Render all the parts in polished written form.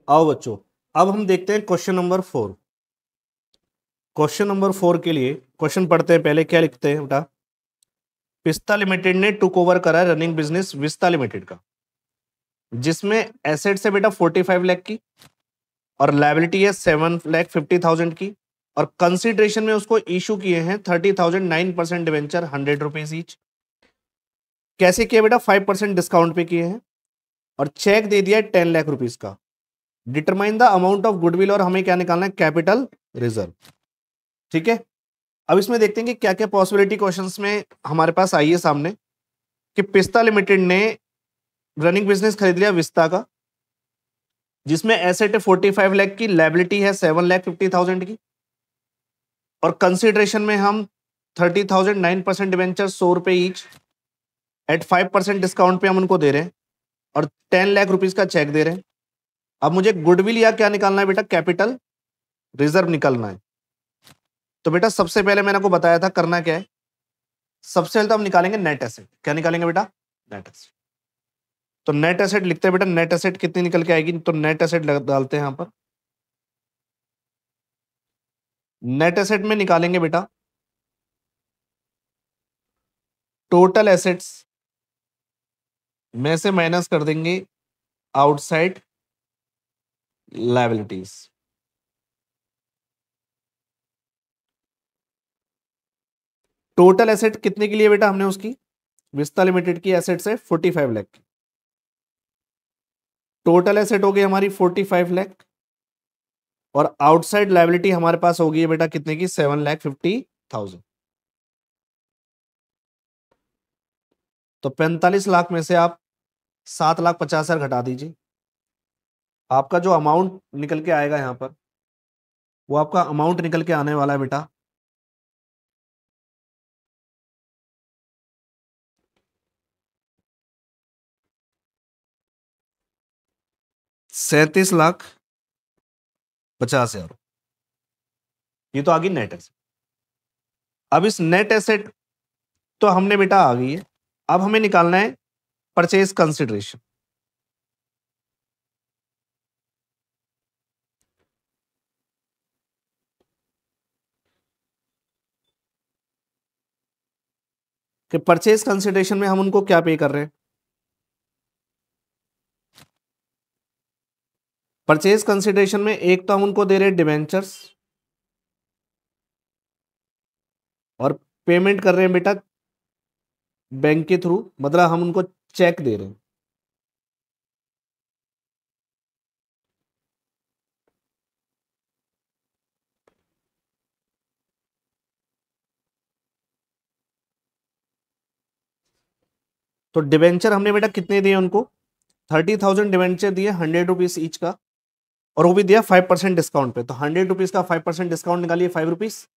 आओ बच्चों, अब हम देखते हैं क्वेश्चन नंबर 4। क्वेश्चन नंबर 4 के लिए क्वेश्चन पढ़ते हैं। पहले क्या लिखते हैं बेटा, पिस्ता लिमिटेड ने टुक ओवर करा है रनिंग बिजनेस विस्ता लिमिटेड का, जिसमें एसेट्स है बेटा 45 लाख की और लायबिलिटी है 7,50,000 की, और कंसिडरेशन में उसको इशू किए हैं 30,000 9% डिवेंचर 100 रुपीज ईच। कैसे किया बेटा, 5% डिस्काउंट पे किए हैं और चेक दे दिया है 10 लाख रुपीज का। Determine the amount of goodwill, और हमें क्या निकालना है, कैपिटल रिजर्व। ठीक है, अब इसमें देखते हैं कि क्या क्या पॉसिबिलिटी क्वेश्चंस में हमारे पास आई है सामने। कि पिस्ता लिमिटेड ने रनिंग बिजनेस खरीद लिया विस्ता का, जिसमें एसेट है 45 लाख की, लायबिलिटी है 7,50,000 की, और कंसिडरेशन में हम 30,000 9% डिवेंचर 100 रुपए ईच एट 5% डिस्काउंट पे हम उनको दे रहे हैं और 10 लाख रुपीज का चेक दे रहे हैं। अब मुझे गुडविल या क्या निकालना है बेटा, कैपिटल रिजर्व निकालना है। तो बेटा सबसे पहले मैंने आपको बताया था करना क्या है, सबसे पहले तो हम निकालेंगे नेट एसेट। क्या निकालेंगे बेटा, नेट एसेट। तो नेट एसेट लिखते हैं बेटा, नेट एसेट कितनी निकल के आएगी, तो नेट एसेट डालते हैं यहां पर। नेट एसेट में निकालेंगे बेटा टोटल एसेट्स में से माइनस कर देंगे आउटसाइड लायबिलिटीज। टोटल एसेट कितने के लिए बेटा, हमने उसकी विस्ता लिमिटेड की एसेट्स है 45 लाख की। टोटल एसेट हो गई हमारी 45 लाख और आउटसाइड लायबिलिटी हमारे पास होगी है बेटा कितने की, 7,50,000। तो 45 लाख में से आप 7,50,000 घटा दीजिए, आपका जो अमाउंट निकल के आएगा यहां पर, वो आपका अमाउंट निकल के आने वाला है बेटा 37,50,000। ये तो आ गई नेट एसेट। अब इस नेट एसेट तो हमने बेटा आ गई है, अब हमें निकालना है परचेज कंसिडरेशन। कि परचेज कंसिडरेशन में हम उनको क्या पे कर रहे हैं। परचेज कंसिडरेशन में एक तो हम उनको दे रहे हैं डिवेंचर्स, और पेमेंट कर रहे हैं बेटा बैंक के थ्रू, मतलब हम उनको चेक दे रहे हैं। तो डिवेंचर हमने बेटा कितने दिए उनको, 30,000 डिवेंचर दिए 100 रुपीज ईच का, और वो भी दिया 5% डिस्काउंट पे। तो 100 रुपीज का 5% डिस्काउंट निकालिए 5 रुपीज,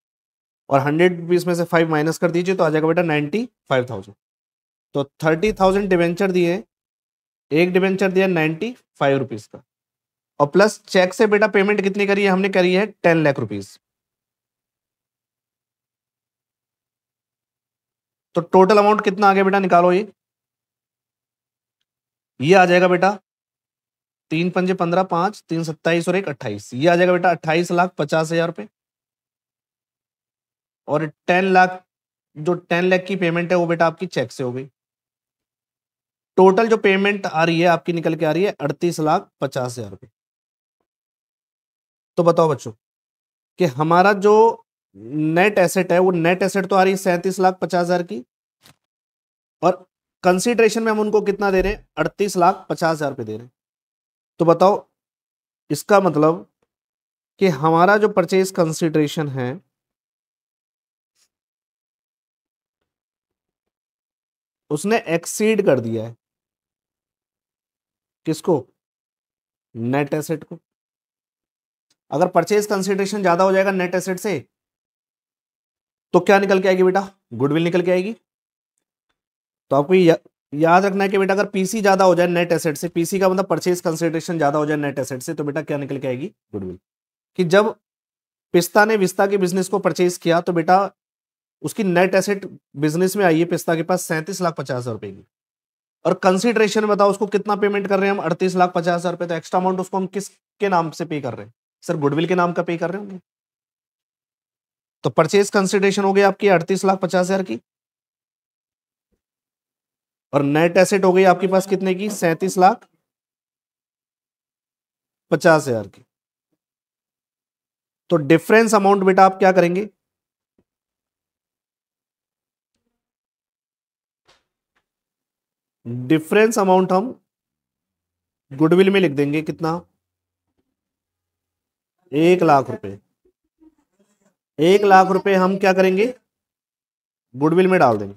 और 100 रुपीज में से 5 माइनस कर दीजिए तो आ जाएगा बेटा 95,000। तो 30,000 डिवेंचर दिए, एक डिवेंचर दिया 95 रुपीज का, और प्लस चेक से बेटा पेमेंट कितनी करी है हमने, करी है 10 लाख रुपीज। तो टोटल अमाउंट कितना आ गया बेटा, निकालो ये आ जाएगा बेटा 3 पंजे 15, 5 3 27 और 1 28, ये आ जाएगा बेटा 28,50,000 रुपए। और 10 लाख, जो 10 लाख की पेमेंट है वो बेटा आपकी चेक से हो गई। टोटल जो पेमेंट आ रही है आपकी निकल के आ रही है 38,50,000 रुपए। तो बताओ बच्चों कि हमारा जो नेट एसेट है, वो नेट एसेट तो आ रही है 37,50,000 की, और कंसिडरेशन में हम उनको कितना दे रहे हैं, 38,50,000 रुपए दे रहे हैं। तो बताओ इसका मतलब कि हमारा जो परचेज कंसिडरेशन है उसने एक्सीड कर दिया है किसको, नेट एसेट को। अगर परचेज कंसिडरेशन ज्यादा हो जाएगा नेट एसेट से तो क्या निकल के आएगी बेटा, गुडविल निकल के आएगी। तो आपको याद रखना है कि बेटा अगर पीसी ज्यादा हो जाए नेट एसेट से, पीसी का मतलब परचेज कंसिडरेशन ज्यादा हो जाए नेट एसेट से, तो बेटा क्या निकल के आएगी, गुडविल। कि जब पिस्ता ने विस्ता के बिजनेस को परचेज किया तो बेटा उसकी नेट एसेट बिजनेस में आई है पिस्ता के पास 37,50,000 रुपए की, और कंसिडरेशन में बताओ उसको कितना पेमेंट कर रहे हैं हम, 38,50,000 रुपए। तो एक्स्ट्रा अमाउंट उसको हम किसके नाम से पे कर रहे हैं सर, गुडविल के नाम का पे कर रहे होंगे। तो परचेज कंसिडरेशन हो गई आपकी 38,50,000 की, और नेट एसेट हो गई आपके पास कितने की, 37,50,000 की। तो डिफरेंस अमाउंट बेटा आप क्या करेंगे, डिफरेंस अमाउंट हम गुडविल में लिख देंगे, कितना, 1,00,000 रुपए। 1,00,000 रुपए हम क्या करेंगे, गुडविल में डाल देंगे।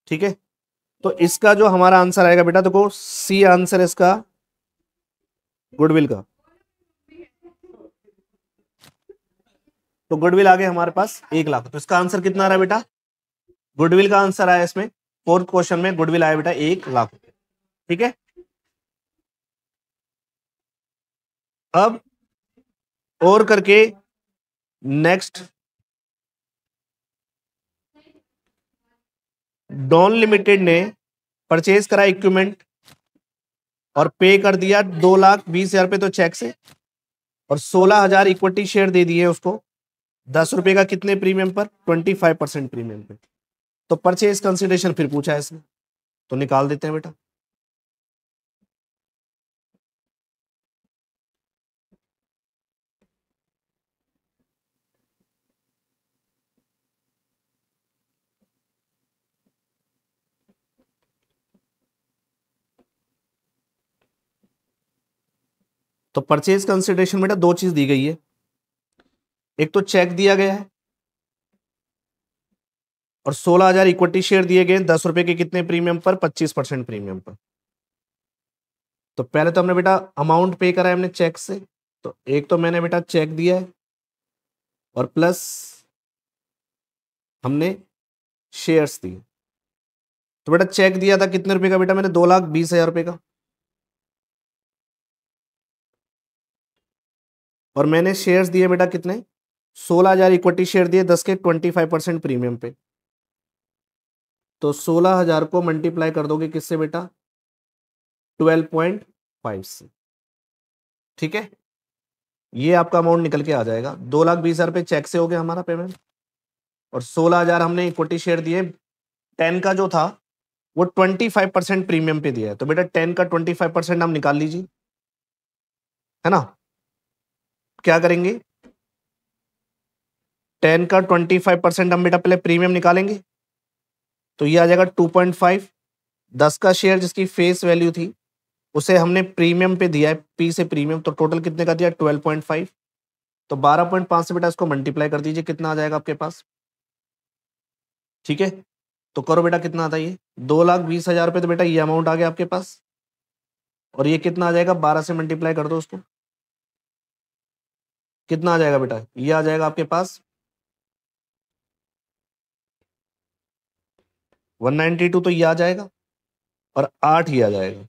ठीक है, तो इसका जो हमारा आंसर आएगा बेटा, देखो सी आंसर इसका गुडविल का। तो गुडविल आ गए हमारे पास 1,00,000। तो इसका आंसर कितना आ रहा है बेटा, गुडविल का आंसर आया इसमें, फोर्थ क्वेश्चन में गुडविल आया बेटा 1,00,000। ठीक है, अब और करके नेक्स्ट, डॉन लिमिटेड ने परचेज करा इक्विपमेंट और पे कर दिया 2,20,000 रुपए तो चेक से, और 16,000 इक्विटी शेयर दे दिए उसको 10 रुपए का, कितने प्रीमियम पर, 25% प्रीमियम पे। तो परचेज कंसिडरेशन फिर पूछा है इसने, तो निकाल देते हैं बेटा। तो परचेज कंसिडरेशन बेटा दो चीज दी गई है, एक तो चेक दिया गया है और 16,000 इक्विटी शेयर दिए गए 10 रुपए के, कितने प्रीमियम पर, 25% प्रीमियम पर। तो पहले तो हमने बेटा अमाउंट पे करा है हमने चेक से, तो एक तो मैंने बेटा चेक दिया है और प्लस हमने शेयर्स दिए। तो बेटा चेक दिया था कितने रुपए का बेटा, मैंने 2,20,000 रुपए का, और मैंने शेयर्स दिए बेटा कितने, 16,000 इक्विटी शेयर दिए 10 के 25% प्रीमियम पे। तो 16,000 को मल्टीप्लाई कर दोगे किससे बेटा, 12.5 से। ठीक है, ये आपका अमाउंट निकल के आ जाएगा। 2,20,000 रुपए चेक से हो गया हमारा पेमेंट, और 16,000 हमने इक्विटी शेयर दिए। 10 का जो था वो 25% प्रीमियम पे दिया है, तो बेटा 10 का 25% हम निकाल लीजिए, है ना। क्या करेंगे, 10 का 25% हम बेटा पहले प्रीमियम निकालेंगे, तो ये आ जाएगा 2.5। 10 का शेयर जिसकी फेस वैल्यू थी उसे हमने प्रीमियम पे दिया है, पी से प्रीमियम, तो टोटल कितने का दिया, 12.5। तो 12.5 से बेटा इसको मल्टीप्लाई कर दीजिए, कितना आ जाएगा आपके पास। ठीक है, तो करो बेटा कितना आता है ये, 2,20,000 रुपए, तो बेटा ये अमाउंट आ गया आपके पास, और ये कितना आ जाएगा, 12 से मल्टीप्लाई कर दो उसको, कितना आ जाएगा बेटा, ये आ जाएगा आपके पास 192, तो ये आ जाएगा, और 8 ये आ जाएगा, तो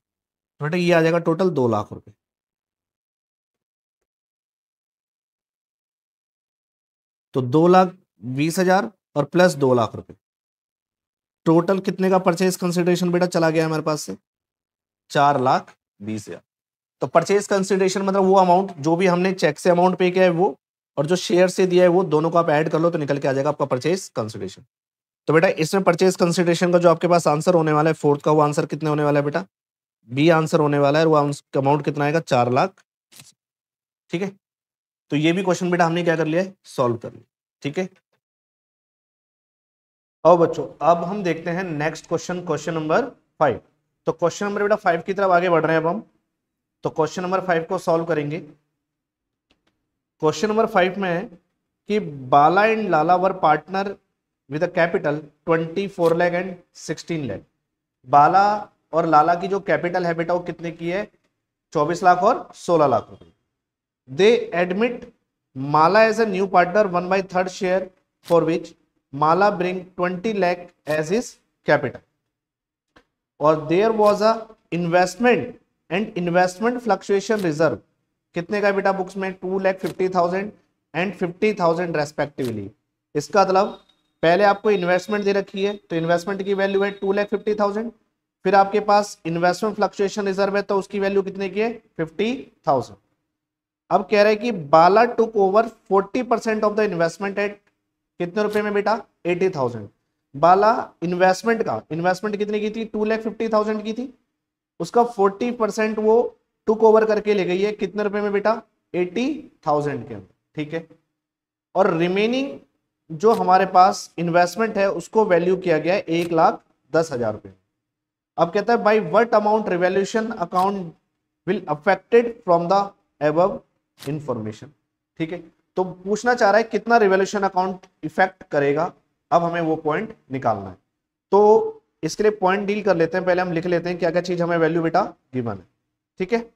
बेटा ये आ जाएगा टोटल 2,00,000 रुपए। तो 2,20,000 और प्लस 2,00,000 रुपए, टोटल कितने का परचेज कंसिडरेशन बेटा चला गया हमारे पास से, 4,20,000। तो परचेज कंसिडरेशन मतलब वो अमाउंट जो भी हमने चेक से अमाउंट पे किया है वो, और जो शेयर से दिया है वो, दोनों को आप ऐड कर लो तो निकल के आ जाएगा आपका परचेज कंसिडरेशन। तो बेटा इसमें परचेज कंसिडरेशन का जो आपके पास आंसर होने वाला है फोर्थ का, वो आंसर कितने होने वाला है बेटा, बी आंसर होने वाला है, वो अमाउंट कितना आएगा, 4,00,000। ठीक है, तो ये भी क्वेश्चन बेटा हमने क्या कर लिया है, सॉल्व कर लिया। ठीक है, अब बच्चों अब हम देखते हैं नेक्स्ट क्वेश्चन, क्वेश्चन नंबर 5। तो क्वेश्चन नंबर बेटा 5 की तरफ आगे बढ़ रहे हैं अब हम। तो क्वेश्चन नंबर 5 को सॉल्व करेंगे। क्वेश्चन नंबर 5 में है कि Bala and Lala were partner with a capital 24 lakh and 16 lakh. Bala और लाला की जो कैपिटल है बेटा वो कितने की है, 24 लाख और 16 लाख रुपए। They admit Mala as a new partner 1/3 share for which Mala bring 20 lakh as his capital, और there was a investment and investment fluctuation reserve, कितने का बेटा बुक्स में, 2,50,000 एंड 50,000 रेस्पेक्टिवली। इसका मतलब पहले आपको इन्वेस्टमेंट दे रखी है, तो इन्वेस्टमेंट की वैल्यू है 2,50,000, फिर आपके पास इन्वेस्टमेंट फ्लक्चुएशन रिजर्व है तो उसकी वैल्यू कितने की है 50,000। अब कह रहे हैं कि Bala took over 40% of the investment at कितने रुपए में बेटा 80,000। बाला इन्वेस्टमेंट कितने की थी 2,50,000 की थी, उसका 40% वो टुक ओवर करके ले गई है कितने रुपए में बेटा 80,000 के अंदर, ठीक है। और रिमेनिंग जो हमारे पास इन्वेस्टमेंट है उसको वैल्यू किया गया है 1,10,000 रुपए। अब कहता है by what amount revaluation account will affected from the above information, ठीक है। तो पूछना चाह रहा है कितना रिवैल्यूएशन अकाउंट इफेक्ट करेगा, अब हमें वो पॉइंट निकालना है। तो इसके लिए पॉइंट डील कर लेते हैं, पहले हम लिख लेते हैं क्या क्या चीज हमें वैल्यू बेटा गिवन है, ठीक है।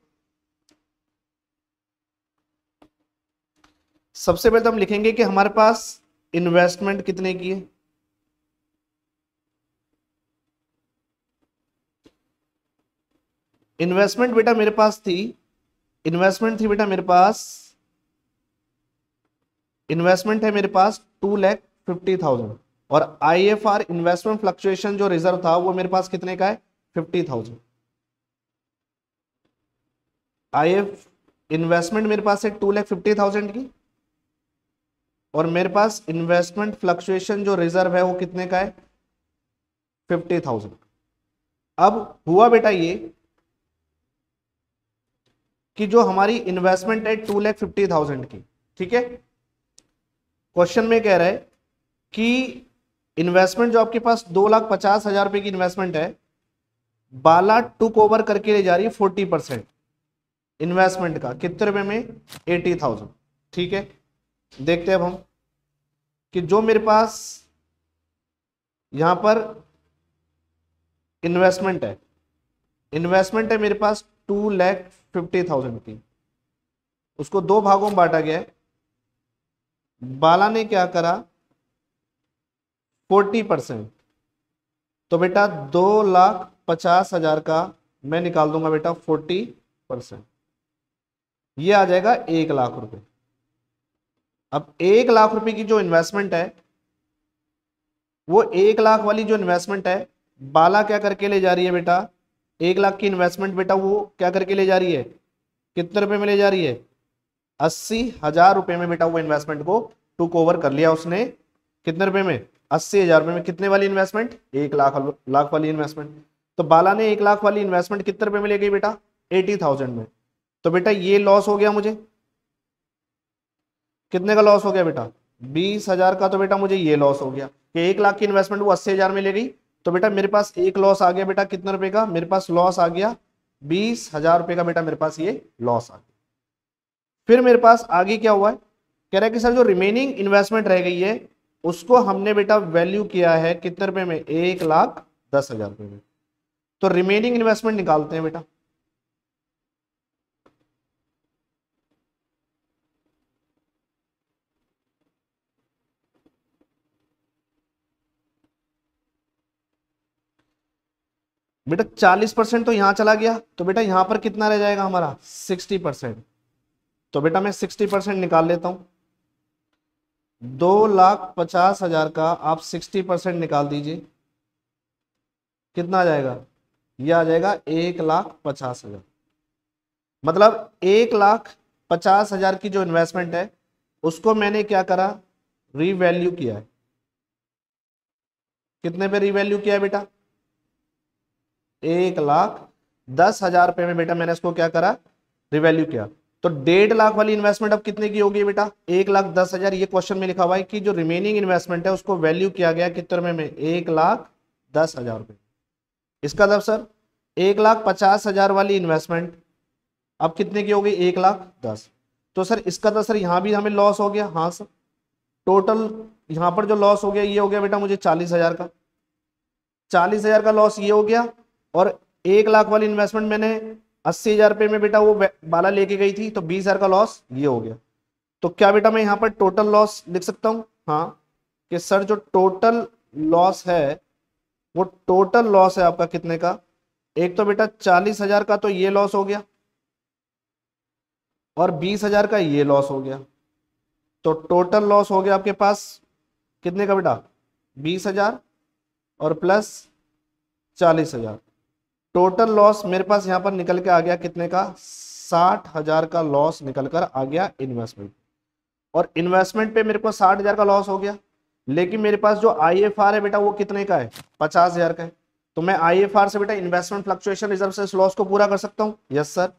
सबसे पहले तो हम लिखेंगे कि हमारे पास इन्वेस्टमेंट कितने की है, इन्वेस्टमेंट बेटा मेरे पास थी, इन्वेस्टमेंट थी बेटा मेरे पास, इन्वेस्टमेंट है मेरे पास 2,50,000 और IFR इन्वेस्टमेंट फ्लक्चुएशन जो रिजर्व था वो मेरे पास कितने का है 50,000। IF इन्वेस्टमेंट मेरे पास है 2,50,000 की और मेरे पास इन्वेस्टमेंट फ्लक्चुएशन जो रिजर्व है वो कितने का है 50,000। अब हुआ बेटा ये कि जो हमारी इन्वेस्टमेंट है 2,50,000 की, ठीक है। क्वेश्चन में कह रहा है कि इन्वेस्टमेंट जो आपके पास 2,50,000 रुपए की इन्वेस्टमेंट है, बाला टुक ओवर करके ले जा रही है 40% इन्वेस्टमेंट का कितने रुपए में 80,000, ठीक है। देखते हैं अब हम कि जो मेरे पास यहां पर इन्वेस्टमेंट है मेरे पास 2,50,000 की, उसको दो भागों में बांटा गया है। बाला ने क्या करा 40%, तो बेटा 2,50,000 का मैं निकाल दूंगा बेटा 40%, ये आ जाएगा 1,00,000 रुपए। अब 1,00,000 रुपए की जो इन्वेस्टमेंट है वो 1,00,000 वाली जो इन्वेस्टमेंट है बाला क्या करके ले जा रही है बेटा 1,00,000 की इन्वेस्टमेंट बेटा वो क्या करके ले जा रही है कितने रुपए में ले जा रही है 80,000 रुपए में बेटा वो इन्वेस्टमेंट को टुक ओवर कर लिया उसने कितने रुपए में 80,000 रुपए में। कितने वाली इन्वेस्टमेंट 1,00,000 वाली इन्वेस्टमेंट। तो बाला ने 1,00,000 वाली इन्वेस्टमेंट कितने रुपए में ले गई बेटा 80,000 में। तो बेटा ये लॉस हो गया मुझे, कितने का लॉस हो गया बेटा 20,000 का। तो बेटा मुझे ये लॉस हो गया कि 1,00,000 की इन्वेस्टमेंट वो 80,000 में ले गई। तो बेटा मेरे पास एक लॉस आ गया बेटा कितने रुपए का, मेरे पास लॉस आ गया 20,000 रुपए का बेटा मेरे पास ये लॉस आ गया। फिर मेरे पास आगे क्या हुआ है, कह रहा है कि सर जो रिमेनिंग इन्वेस्टमेंट रह गई है उसको हमने बेटा वैल्यू किया है कितने रुपए में 1,10,000 रुपए में। तो रिमेनिंग इन्वेस्टमेंट निकालते हैं बेटा। बेटा 40% तो यहां चला गया, तो बेटा यहां पर कितना रह जाएगा हमारा 60%। तो बेटा मैं 60% निकाल लेता हूं, 2,50,000 का आप 60% निकाल दीजिए, कितना आ जाएगा, यह आ जाएगा 1,50,000। मतलब 1,50,000 की जो इन्वेस्टमेंट है उसको मैंने क्या करा रीवैल्यू किया है। कितने पे रीवैल्यू किया है बेटा 1,10,000 रुपए में बेटा मैंने इसको क्या करा रिवैल्यू किया। तो 1,50,000 वाली इन्वेस्टमेंट अब कितने की होगी बेटा 1,10,000। ये क्वेश्चन में लिखा हुआ है कि जो रिमेनिंग इन्वेस्टमेंट है उसको वैल्यू किया गया कितने रुपए में 1,10,000 रुपए। इसका मतलब सर 1,50,000 वाली इन्वेस्टमेंट अब कितने की हो गई 1,10,000। तो सर इसका तो सर यहां भी हमें लॉस हो गया, हाँ सर टोटल यहां पर जो लॉस हो गया ये हो गया बेटा मुझे 40,000 का, 40,000 का लॉस ये हो गया। और 1,00,000 वाली इन्वेस्टमेंट मैंने 80,000 रुपए में बेटा वो बाला लेके गई थी, तो 20,000 का लॉस ये हो गया। तो क्या बेटा मैं यहाँ पर टोटल लॉस लिख सकता हूँ, हाँ कि सर जो टोटल लॉस है वो टोटल लॉस है आपका कितने का, एक तो बेटा 40,000 का तो ये लॉस हो गया और 20,000 का ये लॉस हो गया। तो टोटल लॉस हो गया आपके पास कितने का बेटा 20,000 और प्लस 40,000। टोटल लॉस मेरे पास यहाँ पर निकल के आ गया कितने का, 60,000 का लॉस निकल कर आ गया इन्वेस्टमेंट। और इन्वेस्टमेंट पे मेरे को 60,000 का लॉस हो गया, लेकिन मेरे पास जो IFR है बेटा वो कितने का है, 50,000 का है। तो मैं IFR से बेटा इन्वेस्टमेंट फ्लक्चुएशन रिजर्व से इस लॉस को पूरा कर सकता हूँ। Yes sir.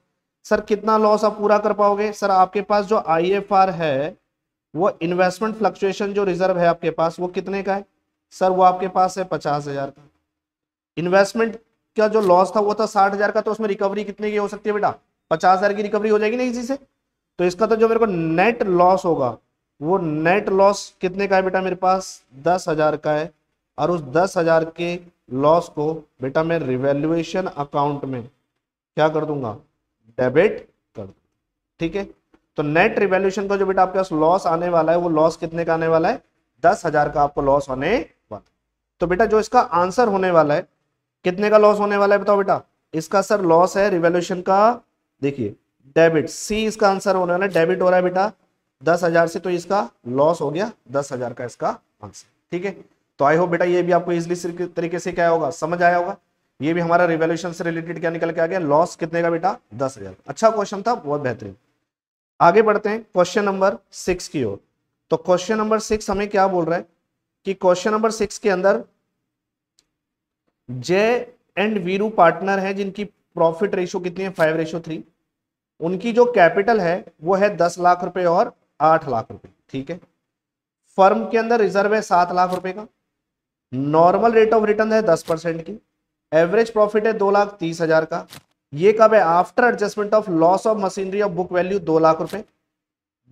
सर कितना लॉस आप पूरा कर पाओगे, सर आपके पास जो IFR है वो इन्वेस्टमेंट फ्लक्चुएशन जो रिजर्व है आपके पास वो कितने का है, सर वो आपके पास है 50,000 का। इन्वेस्टमेंट का जो लॉस था वो था 60,000 का, तो उसमें रिकवरी कितने की हो सकती है बेटा, 50,000 की रिकवरी हो जाएगी ना इसी से। तो इसका तो जो मेरे को नेट लॉस होगा वो नेट लॉस कितने का है बेटा, मेरे पास 10,000 का है। और उस 10,000 के लॉस को बेटा मैं रिवैल्यूएशन अकाउंट में क्या कर दूंगा, डेबिट कर दूंगा। ठीक है, तो नेट रिवैल्यूएशन का जो बेटा आपके पास लॉस आने वाला है वो लॉस कितने का आने वाला है, 10,000 का आपको लॉस होने वाला। तो बेटा जो इसका आंसर होने वाला है, कितने का लॉस होने वाला है बताओ बेटा, इसका सर लॉस है रिवैल्यूएशन का, देखिए डेबिट, सी इसका आंसर होने वाला है, डेबिट हो रहा है बेटा 10,000 से, तो इसका लॉस हो गया 10,000 का इसका आंसर। ठीक है, तो आई होप बेटा ये भी आपको इजिली तरीके से क्या होगा, समझ आया होगा। ये भी हमारा रिवैल्यूएशन से रिलेटेड क्या निकल के आ गया, लॉस कितने का बेटा, 10,000। अच्छा क्वेश्चन था, बहुत बेहतरीन। आगे बढ़ते हैं क्वेश्चन नंबर 6 की ओर। तो क्वेश्चन नंबर 6 हमें क्या बोल रहा है कि क्वेश्चन नंबर 6 के अंदर जय एंड वीरू पार्टनर है जिनकी प्रॉफिट रेशियो कितनी है, 5:3। उनकी जो कैपिटल है वो है 10 लाख रुपए और 8 लाख रुपए। ठीक है, फर्म के अंदर रिजर्व है 7 लाख रुपए का, नॉर्मल रेट ऑफ रिटर्न है 10% की, एवरेज प्रॉफिट है 2,30,000 का। ये कब है, after adjustment of loss of machinery of book value 2 lakh रुपए,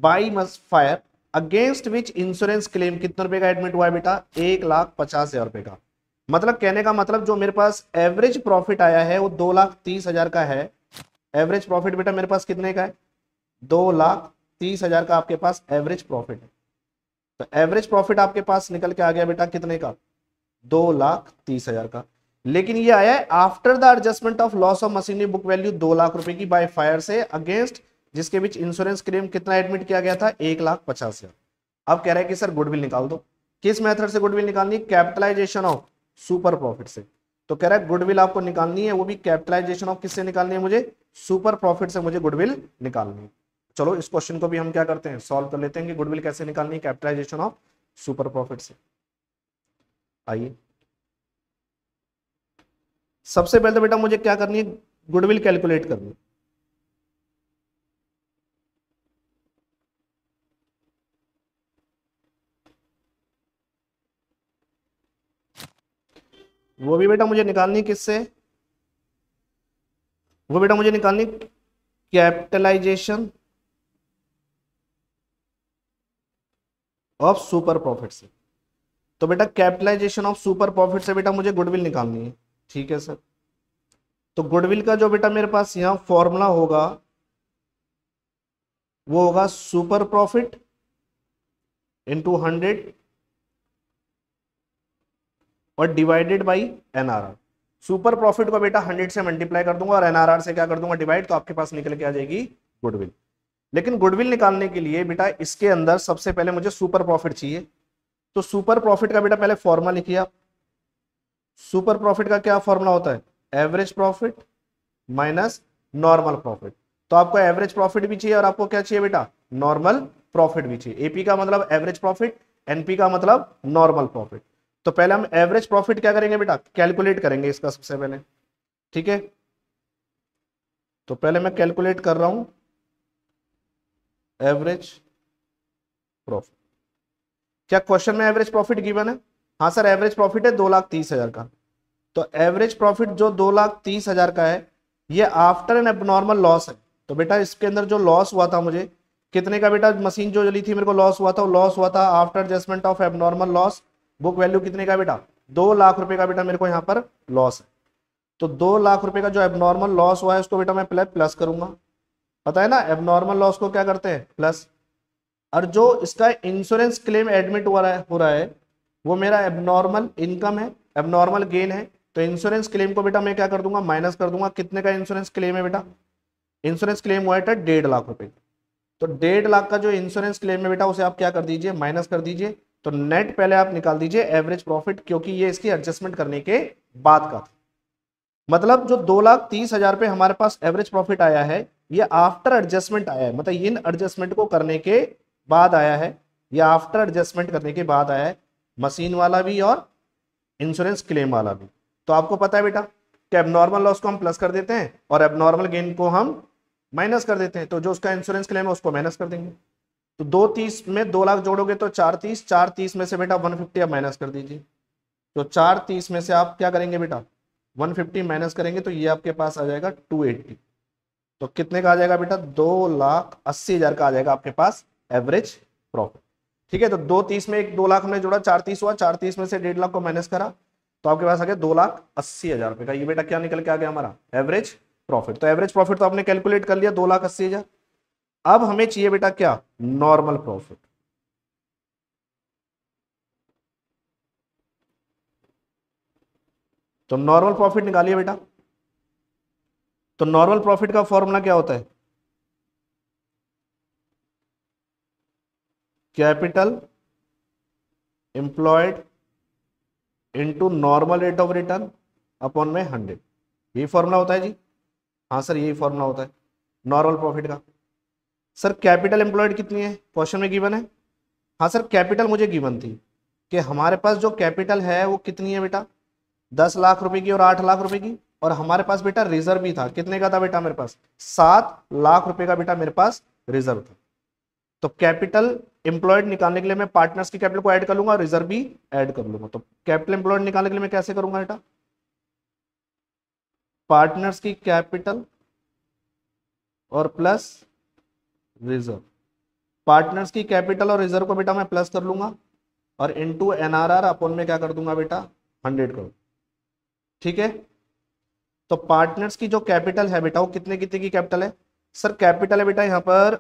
by must fire against which insurance claim कितने रुपए का एडमिट हुआ है बेटा, 1,50,000 रुपए का। मतलब कहने का मतलब जो मेरे पास एवरेज प्रॉफिट आया है वो 2,30,000 का है। एवरेज प्रॉफिट बेटा मेरे पास कितने का है, 2,30,000 का आपके पास एवरेज प्रॉफिट है। तो एवरेज प्रॉफिट आपके पास निकल के आ गया बेटा कितने का, 2,30,000 का। लेकिन ये आया है after the adjustment of loss of machinery book value 2 lakh रुपए की बाय फायर से अगेंस्ट जिसके बीच इंश्योरेंस क्लेम कितना एडमिट किया गया था, 1,50,000। अब कह रहा है कि सर गुडविल निकाल दो। किस मेथड से गुडविल निकालनी, कैपिटलाइजेशन ऑफ सुपर प्रॉफिट से। तो कह रहा है गुडविल आपको निकालनी है, वो भी कैपिटलाइजेशन ऑफ किससे निकालनी है, मुझे सुपर प्रॉफिट से मुझे गुडविल निकालनी है। चलो इस क्वेश्चन को भी हम क्या करते हैं, सॉल्व कर लेते हैं कि गुडविल कैसे निकालनी है कैपिटलाइजेशन ऑफ सुपर प्रॉफिट से। आइए सबसे पहले तो बेटा मुझे क्या करनी है, गुडविल कैलकुलेट करनी है। वो भी बेटा मुझे निकालनी किससे, वो बेटा मुझे निकालनी कैपिटलाइजेशन ऑफ सुपर प्रॉफिट से। तो बेटा कैपिटलाइजेशन ऑफ सुपर प्रॉफिट से बेटा मुझे गुडविल निकालनी है। ठीक है सर, तो गुडविल का जो बेटा मेरे पास यहां फॉर्मूला होगा वो होगा सुपर प्रॉफिट इंटू 100 और divided by NRR. Super profit को बेटा 100 से मल्टीप्लाई कर दूंगा और एनआरआर से क्या कर दूंगा, डिवाइड, तो आपके पास निकल के आ जाएगी गुडविल। लेकिन गुडविल निकालने के लिए बेटा इसके अंदर सबसे पहले मुझे सुपर प्रॉफिट चाहिए। तो सुपर प्रॉफिट का बेटा पहले फॉर्मूला लिखिए आप। सुपर प्रॉफिट का क्या फॉर्मूला होता है, average profit minus normal profit. तो आपको एवरेज प्रॉफिट भी चाहिए और आपको क्या चाहिए बेटा, नॉर्मल प्रॉफिट भी चाहिए। एपी का मतलब एवरेज प्रॉफिट, एनपी का मतलब नॉर्मल प्रॉफिट। तो पहले हम एवरेज प्रॉफिट क्या करेंगे बेटा, कैलकुलेट करेंगे इसका सबसे पहले। ठीक है, तो पहले मैं कैलकुलेट कर रहा हूं एवरेज प्रॉफिट। क्या क्वेश्चन में एवरेज प्रॉफिट गिवन है, हाँ सर एवरेज प्रॉफिट है 2,30,000 का। तो एवरेज प्रॉफिट जो 2,30,000 का है ये आफ्टर एन एबनॉर्मल लॉस है। तो बेटा इसके अंदर जो लॉस हुआ था मुझे कितने का बेटा, मशीन जो जली थी मेरे को लॉस हुआ था, वो लॉस हुआ था after adjustment of abnormal loss, book value कितने का बेटा, 2 लाख रुपए का बेटा मेरे को यहाँ पर लॉस है। तो 2 लाख रुपए का जो एबनॉर्मल लॉस हुआ है उसको बेटा मैं प्लस करूंगा। पता है ना एबनॉर्मल लॉस को क्या करते हैं, प्लस। और जो इसका इंश्योरेंस क्लेम एडमिट हो रहा है वो मेरा एबनॉर्मल इनकम है, एबनॉर्मल गेन है। तो इंश्योरेंस क्लेम को बेटा मैं क्या कर दूंगा, माइनस कर दूंगा। कितने का इंश्योरेंस क्लेम है बेटा, इंश्योरेंस क्लेम हुआ था 1.5 लाख रुपए। तो 1.5 लाख का जो इंश्योरेंस क्लेम है बेटा उसे आप क्या कर दीजिए, माइनस कर दीजिए। तो नेट पहले आप निकाल दीजिए एवरेज प्रॉफिट, क्योंकि ये इसकी एडजस्टमेंट करने के बाद का था। मतलब जो 2,30,000 पे हमारे पास एवरेज प्रॉफिट आया है, ये आफ्टर एडजस्टमेंट आया है, मतलब इन एडजस्टमेंट को करने के बाद आया है, या आफ्टर एडजस्टमेंट करने के बाद आया है, मशीन वाला भी और इंश्योरेंस क्लेम वाला भी। तो आपको पता है बेटा कि एबनॉर्मल लॉस को हम प्लस कर देते हैं और एबनॉर्मल गेन को हम माइनस कर देते हैं, तो जो उसका इंश्योरेंस क्लेम है उसको माइनस कर देंगे। तो 2,30 में 2 लाख जोड़ोगे तो 4,30, 4,30 में से बेटा 150 आप माइनस कर दीजिए। तो 4,30 में से आप क्या करेंगे बेटा, 150 माइनस करेंगे तो ये आपके पास आ जाएगा 280। तो कितने का आ जाएगा बेटा, 2,80,000 का आ जाएगा आपके पास एवरेज प्रॉफिट। ठीक है, तो 2,30 में एक 2 लाख हमने जोड़ा, 4,30 हुआ, 4,30 में से 1.5 लाख को माइनस करा तो आपके पास आ गया 2,80,000 रुपए का। ये बेटा क्या निकल के आ गया हमारा एवरेज प्रॉफिट। तो एवरेज प्रॉफिट तो आपने कैलकुलेट कर लिया 2,80,000। अब हमें चाहिए बेटा क्या, नॉर्मल प्रॉफिट। तो नॉर्मल प्रॉफिट निकालिए बेटा। तो नॉर्मल प्रॉफिट का फॉर्मूला क्या होता है, capital employed into normal rate of return upon में 100, यही फॉर्मूला होता है जी। हाँ सर, यही फॉर्मूला होता है नॉर्मल प्रॉफिट का। सर कैपिटल एम्प्लॉयड कितनी है, क्वेश्चन में गिवन है। हाँ सर, कैपिटल मुझे गिवन थी कि हमारे पास जो कैपिटल है वो कितनी है बेटा, 10 लाख रुपए की और 8 लाख रुपए की, और हमारे पास बेटा रिजर्व भी था, कितने का था बेटा मेरे पास, 7 लाख रुपए का बेटा मेरे पास रिजर्व था। तो कैपिटल एम्प्लॉयड निकालने के लिए मैं पार्टनर्स की कैपिटल को ऐड कर लूंगा और रिजर्व भी ऐड कर लूंगा। तो कैपिटल एम्प्लॉयड निकालने के लिए मैं कैसे करूंगा बेटा, पार्टनर्स की कैपिटल और प्लस रिजर्व। पार्टनर्स की कैपिटल और रिजर्व को बेटा मैं प्लस कर लूंगा और इनटू एनआरआर अपॉन में क्या कर दूंगा बेटा, 100 कर। ठीक है, तो पार्टनर्स की जो कैपिटल है बेटा वो कितने कितने की कैपिटल है, सर कैपिटल है बेटा यहाँ पर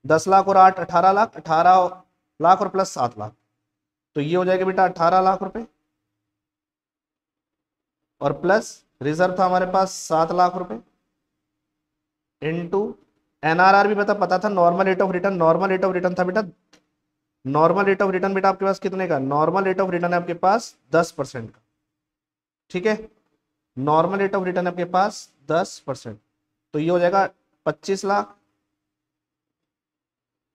10 लाख और 8, 18 लाख, 18 लाख और प्लस 7 लाख, तो ये हो जाएगा बेटा 18 लाख रुपए, और प्लस रिजर्व था हमारे पास 7 लाख रुपए इनटू एनआरआर भी पता था, normal rate of return, normal rate of return था बेटा, नॉर्मल रेट ऑफ रिटर्न बेटा आपके पास कितने का, नॉर्मल रेट ऑफ रिटर्न है आपके पास 10% का। ठीक है, नॉर्मल रेट ऑफ रिटर्न आपके पास 10%, तो ये हो जाएगा 25 लाख,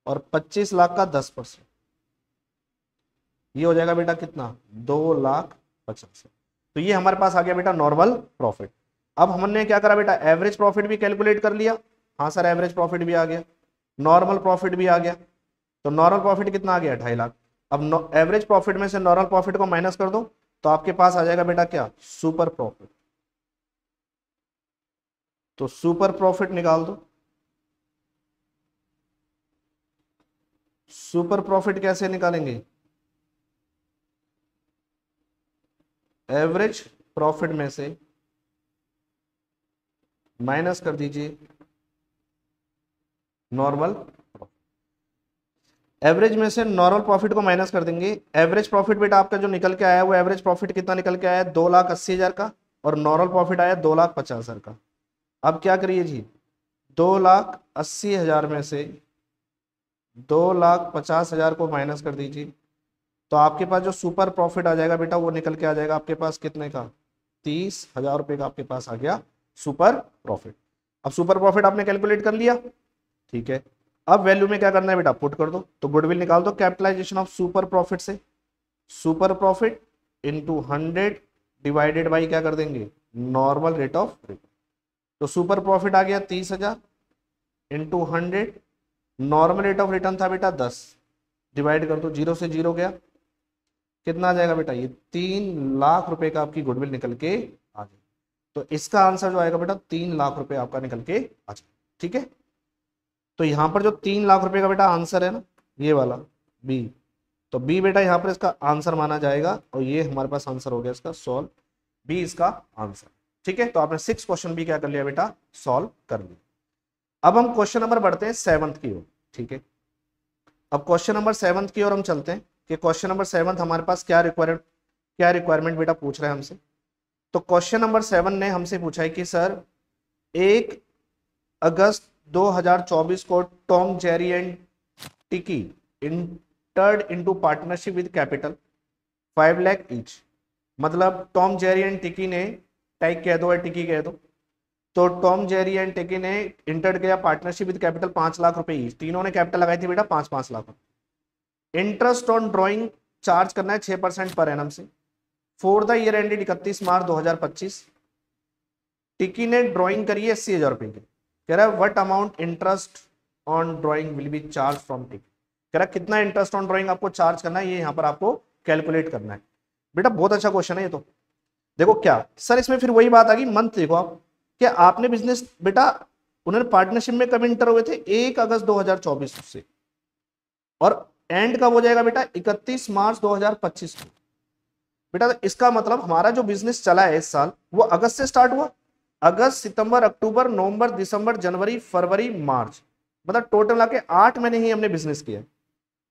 और 25 लाख का 10%, ये हो जाएगा बेटा कितना, 2,50,000। तो ये हमारे पास आ गया बेटा नॉर्मल प्रॉफिट। अब हमने क्या करा बेटा, एवरेज प्रॉफिट भी कैलकुलेट कर लिया। हाँ सर, एवरेज प्रॉफिट भी आ गया, नॉर्मल प्रॉफिट भी आ गया। तो नॉर्मल प्रॉफिट कितना आ गया, 2.5 लाख। अब एवरेज प्रॉफिट में से नॉर्मल प्रॉफिट को माइनस कर दो तो आपके पास आ जाएगा बेटा क्या, सुपर प्रॉफिट। तो सुपर प्रॉफिट निकाल दो। सुपर प्रॉफिट कैसे निकालेंगे, एवरेज प्रॉफिट में से माइनस कर दीजिए नॉर्मल। एवरेज में से नॉर्मल प्रॉफिट को माइनस कर देंगे। एवरेज प्रॉफिट बेटा आपका जो निकल के आया वो एवरेज प्रॉफिट कितना निकल के आया, 2,80,000 का, और नॉर्मल प्रॉफिट आया 2,50,000 का। अब क्या करिए जी, 2,80,000 में से 2,50,000 को माइनस कर दीजिए, तो आपके पास जो सुपर प्रॉफिट आ जाएगा बेटा वो निकल के आ जाएगा आपके पास कितने का, 30,000 रुपए का आपके पास आ गया सुपर प्रॉफिट। अब सुपर प्रॉफिट आपने कैलकुलेट कर लिया। ठीक है, अब वैल्यू में क्या करना है बेटा, पुट कर दो। तो गुडविल निकाल दो कैपिटलाइजेशन ऑफ सुपर प्रॉफिट से, super profit into 100 divided by क्या कर देंगे, नॉर्मल रेट ऑफ रिटर्न। तो सुपर प्रॉफिट आ गया 30,000 into 100, normal rate of return था बेटा 10, डिवाइड कर दो, 0 से 0 गया, कितना आ जाएगा बेटा, ये 3 लाख रुपए का आपकी गुडविल निकल के आ जाए। तो इसका आंसर जो आएगा बेटा 3 लाख रुपए आपका निकल के आ जाए। ठीक है, तो यहाँ पर जो 3 लाख रुपए का बेटा आंसर है ना, ये वाला बी, तो बी बेटा यहाँ पर इसका आंसर माना जाएगा, और ये हमारे पास आंसर हो गया इसका सॉल्व, बी इसका आंसर। ठीक है, तो आपने 6 क्वेश्चन भी क्या कर लिया बेटा, सॉल्व कर लिया। अब हम क्वेश्चन नंबर बढ़ते हैं 7th की ओर। ठीक है, अब क्वेश्चन नंबर 7th की ओर हम चलते हैं कि क्वेश्चन नंबर 7 हमारे पास क्या रिक्वायरमेंट बेटा पूछ रहा है हमसे। तो क्वेश्चन नंबर 7 ने हमसे पूछा है कि सर 1 अगस्त 2024 को टॉम, जेरी एंड टिकी entered into partnership with capital 5 lakh each. मतलब टॉम, जेरी एंड टिकी ने टैग कह दो या टिकी कह दो। तो टॉम, जेरी एंड टिकी ने इंटर किया पार्टनरशिप विद कैपिटल 5 लाख रुपए ईच। तीनों ने कैपिटल लगाई थी बेटा 5-5 lakh. Interest on drawing charge करना है 6% पर एनम से for the year ended 31 March 2025। टिकी ने ड्राइंग करी है 80,000 रुपए की। कह रहा है what amount interest on drawing will be charge from टिकी। कह रहा है कितना इंटरेस्ट ऑन ड्राइंग आपको चार्ज करना है, ये यहाँ पर आपको कैलकुलेट करना है। बेटा बहुत अच्छा क्वेश्चन है ये तो। देखो क्या सर, इसमें फिर वही बात आ गई, मंथ देखो आप कि आपने बिजनेस बेटा उन्होंने पार्टनरशिप में कब इंटर हुए थे 1 अगस्त 2024 से, और एंड कब हो जाएगा बेटा 31 मार्च 2025 को। बेटा तो इसका मतलब हमारा जो बिजनेस चला है इस साल वो अगस्त से स्टार्ट हुआ। अगस्त, सितंबर, अक्टूबर, नवंबर, दिसंबर, जनवरी, फरवरी, मार्च, मतलब टोटल आके 8 महीने ही हमने बिजनेस किया।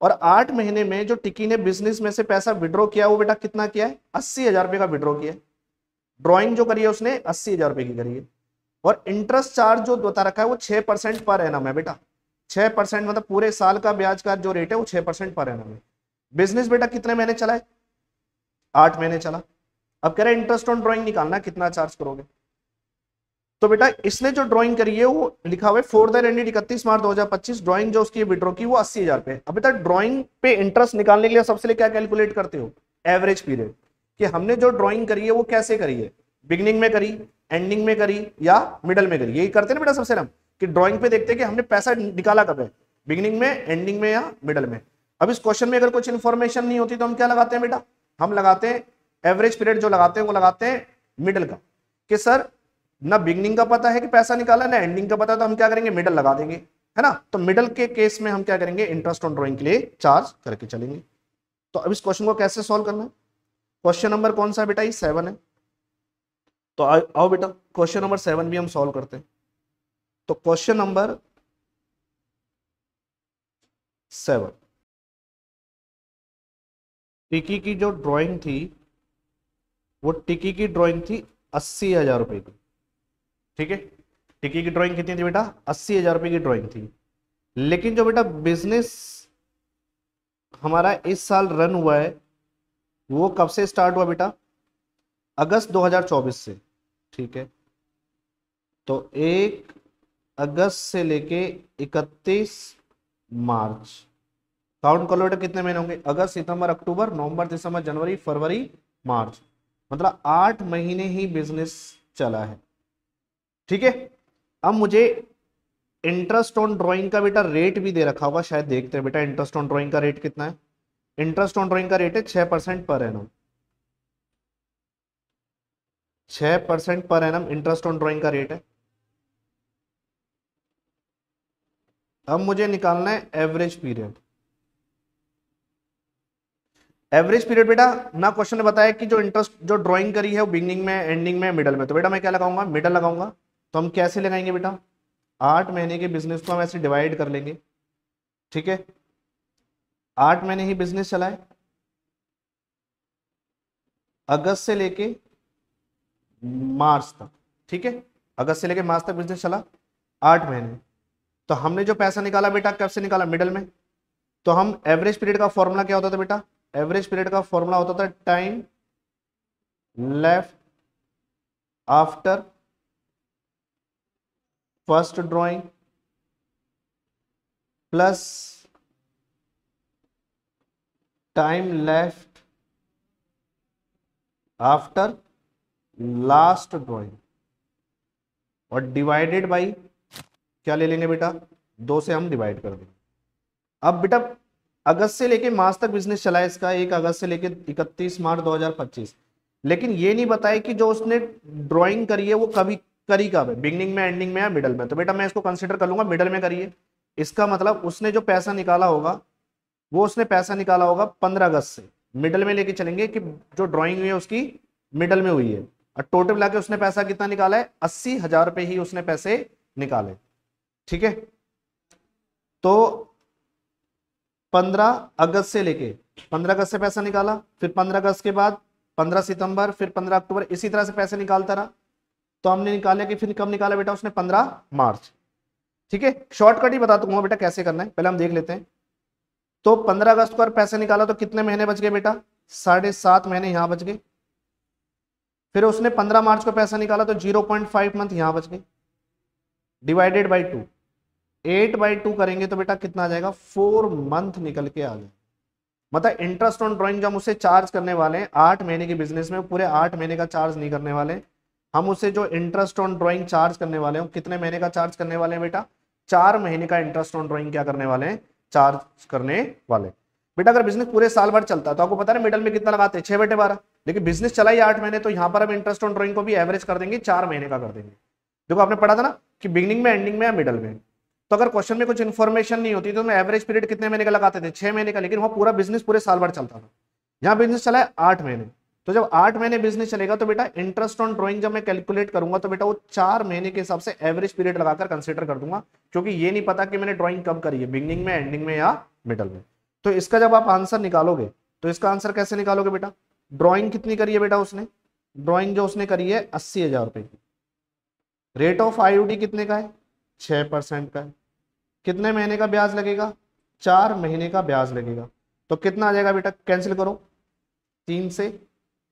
और 8 महीने में जो टिकी ने बिजनेस में से पैसा विड्रॉ किया वो बेटा कितना किया है, 80,000 रुपए का विड्रॉ किया है। ड्रॉइंग जो करी है उसने 80,000 रुपए की करी है। और इंटरेस्ट चार्ज जो बता रखा है वो 6% पर एनम है बेटा। 6% मतलब पूरे साल का ब्याज का जो रेट है वो 6% पर एनम है। बिजनेस बेटा कितने महीने चला है, 8 महीने चला। अब कह रहे हैं इंटरेस्ट ऑन ड्रॉइंग निकालना, कितना चार्ज करोगे। तो बेटा इसने जो ड्राइंग करी है वो लिखा हुआ है for the ended 31 March 2025। Drawing जो उसकी विड्रॉ की वो 80,000 पे। अब बेटा ड्राइंग पे इंटरेस्ट निकालने के लिए सबसे लिए क्या कैलकुलेट करते हो, एवरेज पीरियड, कि हमने जो ड्राइंग करी है वो कैसे करी है, बिगिनिंग में करी, एंडिंग में करी या मिडल में करी। यही करते हैं ना बेटा सबसे हम, कि ड्राइंग पे देखते हैं कि हमने पैसा निकाला कब है, बिगिनिंग में, एंडिंग में या मिडल में। अब इस क्वेश्चन में अगर कुछ इन्फॉर्मेशन नहीं होती तो हम क्या लगाते हैं बेटा, हम लगाते हैं एवरेज पीरियड जो लगाते हैं वो लगाते हैं मिडल का, कि सर ना बिगनिंग का पता है कि पैसा निकाला ना एंडिंग का पता, तो हम क्या करेंगे मिडल लगा देंगे, है ना। तो मिडल के केस में हम क्या करेंगे, इंटरेस्ट ऑन ड्राइंग के लिए चार्ज करके चलेंगे। तो अब इस क्वेश्चन को कैसे सॉल्व करना है, क्वेश्चन नंबर कौन सा बेटा, ये 7 है। तो आओ बेटा क्वेश्चन नंबर 7 भी हम सॉल्व करते हैं। तो क्वेश्चन नंबर 7, टिकी की जो ड्राइंग थी वो टिकी की ड्राइंग थी 80,000 रुपए की, ठीक है। टिकी की ड्राइंग कितनी थी बेटा, 80,000 रुपए की ड्राइंग थी। लेकिन जो बेटा बिजनेस हमारा इस साल रन हुआ है वो कब से स्टार्ट हुआ बेटा, अगस्त 2024 से, ठीक है। तो 1 अगस्त से लेके 31 मार्च, काउंट कर लो बेटा कितने महीने होंगे, अगस्त, सितंबर, अक्टूबर, नवंबर, दिसंबर, जनवरी, फरवरी, मार्च, मतलब 8 महीने ही बिजनेस चला है, ठीक है। अब मुझे इंटरेस्ट ऑन ड्राइंग का बेटा रेट भी दे रखा होगा, शायद देखते हैं बेटा इंटरेस्ट ऑन ड्राइंग का रेट कितना है। इंटरेस्ट ऑन ड्राइंग का रेट है 6% per annum, 6% per annum interest on drawing का रेट है। अब मुझे निकालना है एवरेज पीरियड। एवरेज पीरियड बेटा ना क्वेश्चन ने बताया कि जो इंटरेस्ट जो ड्राइंग करी है वो बिगिनिंग में, एंडिंग में, मिडल में, तो बेटा मैं क्या लगाऊंगा, मिडल लगाऊंगा। तो हम कैसे लगाएंगे बेटा, 8 महीने के बिजनेस को हम ऐसे डिवाइड कर लेंगे, ठीक है। 8 महीने ही बिजनेस चला है, अगस्त से लेके मार्च तक, ठीक है। अगस्त से लेके मार्च तक बिजनेस चला 8 महीने। तो हमने जो पैसा निकाला बेटा कब से निकाला, मिडल में। तो हम एवरेज पीरियड का फॉर्मूला क्या होता था बेटा, एवरेज पीरियड का फॉर्मूला होता था time left after first drawing plus time left after last drawing, और डिवाइडेड बाई क्या ले लेंगे बेटा, 2 से हम डिवाइड कर देंगे। अब बेटा अगस्त से लेके मार्च तक बिजनेस चला है इसका, 1 अगस्त से लेके 31 मार्च 2025। लेकिन ये नहीं बताया कि जो उसने ड्राइंग करी है वो कभी करी कब है, बिगनिंग में, एंडिंग में या मिडल में। तो बेटा मैं इसको कंसीडर कर लूंगा मिडल में करिए। इसका मतलब उसने जो पैसा निकाला होगा वो उसने पैसा निकाला होगा 15 अगस्त से, मिडल में लेके चलेंगे कि जो ड्राइंग हुई है उसकी मिडल में हुई है। और टोटल मिला के उसने पैसा कितना निकाला है, 80,000 रुपए ही उसने पैसे निकाले, ठीक है। तो 15 अगस्त से लेके 15 अगस्त से पैसा निकाला, फिर 15 अगस्त के बाद 15 सितंबर, फिर 15 अक्टूबर, इसी तरह से पैसे निकालता रहा। तो हमने निकाला कि फिर कब निकाला बेटा उसने, 15 मार्च, ठीक है। शॉर्टकट ही बता दूंगा बेटा कैसे करना है, पहले हम देख लेते हैं। तो 15 अगस्त को पैसे निकाला तो कितने महीने बच गए बेटा, 7.5 महीने यहां बच गए, फिर उसने 15 मार्च को पैसा निकाला तो 0.5 मंथ यहां बच गई, डिवाइडेड बाई 2, 8/2 करेंगे तो बेटा कितना आ जाएगा, 4 मंथ निकल के आ जाए। मतलब इंटरेस्ट ऑन ड्राइंग जो हम उसे चार्ज करने वाले हैं 8 महीने की बिजनेस में, पूरे 8 महीने का चार्ज नहीं करने वाले। हम उसे जो इंटरेस्ट ऑन ड्राइंग चार्ज करने वाले हैं कितने महीने का चार्ज करने वाले हैं बेटा, 4 महीने का इंटरेस्ट ऑन ड्राइंग क्या करने वाले हैं, चार्ज करने वाले। बेटा अगर बिजनेस पूरे साल भर चलता है तो आपको पता है मिडल में कितना लगाते हैं, 6/12, लेकिन बिजनेस चला ही 8 महीने, तो यहाँ पर हम इंटरेस्ट ऑन ड्राइंग को भी एवरेज कर देंगे, 4 महीने का कर देंगे। देखो आपने पढ़ा था ना कि बिगिनिंग में, एंडिंग में या मिडल में, तो अगर क्वेश्चन में कुछ इन्फॉर्मेशन नहीं होती तो मैं एवरेज पीरियड कितने महीने का लगाते थे, 6 महीने का, लेकिन वहां पूरा बिजनेस पूरे साल भर चलता था। यहाँ बिजनेस चला है 8 महीने, तो जब 8 महीने बिजनेस चलेगा तो बेटा इंटरेस्ट ऑन ड्राइंग जब मैं कैलकुलेट करूंगा तो बेटा वो 4 महीने के हिसाब से एवरेज पीरियड लगाकर कंसिडर कर दूंगा, क्योंकि ये नहीं पता कि मैंने ड्राइंग कब करी है, बिगिनिंग में, एंडिंग में या मिडल में। तो इसका जब आप आंसर निकालोगे तो इसका आंसर कैसे निकालोगे बेटा, ड्राइंग कितनी करी है बेटा उसने, ड्राइंग जो उसने करी है 80,000 रुपए की, रेट ऑफ आईयूडी कितने का है, 6% का है, कितने महीने का ब्याज लगेगा, 4 महीने का ब्याज लगेगा, तो कितना आ जाएगा बेटा, कैंसिल करो, 3 से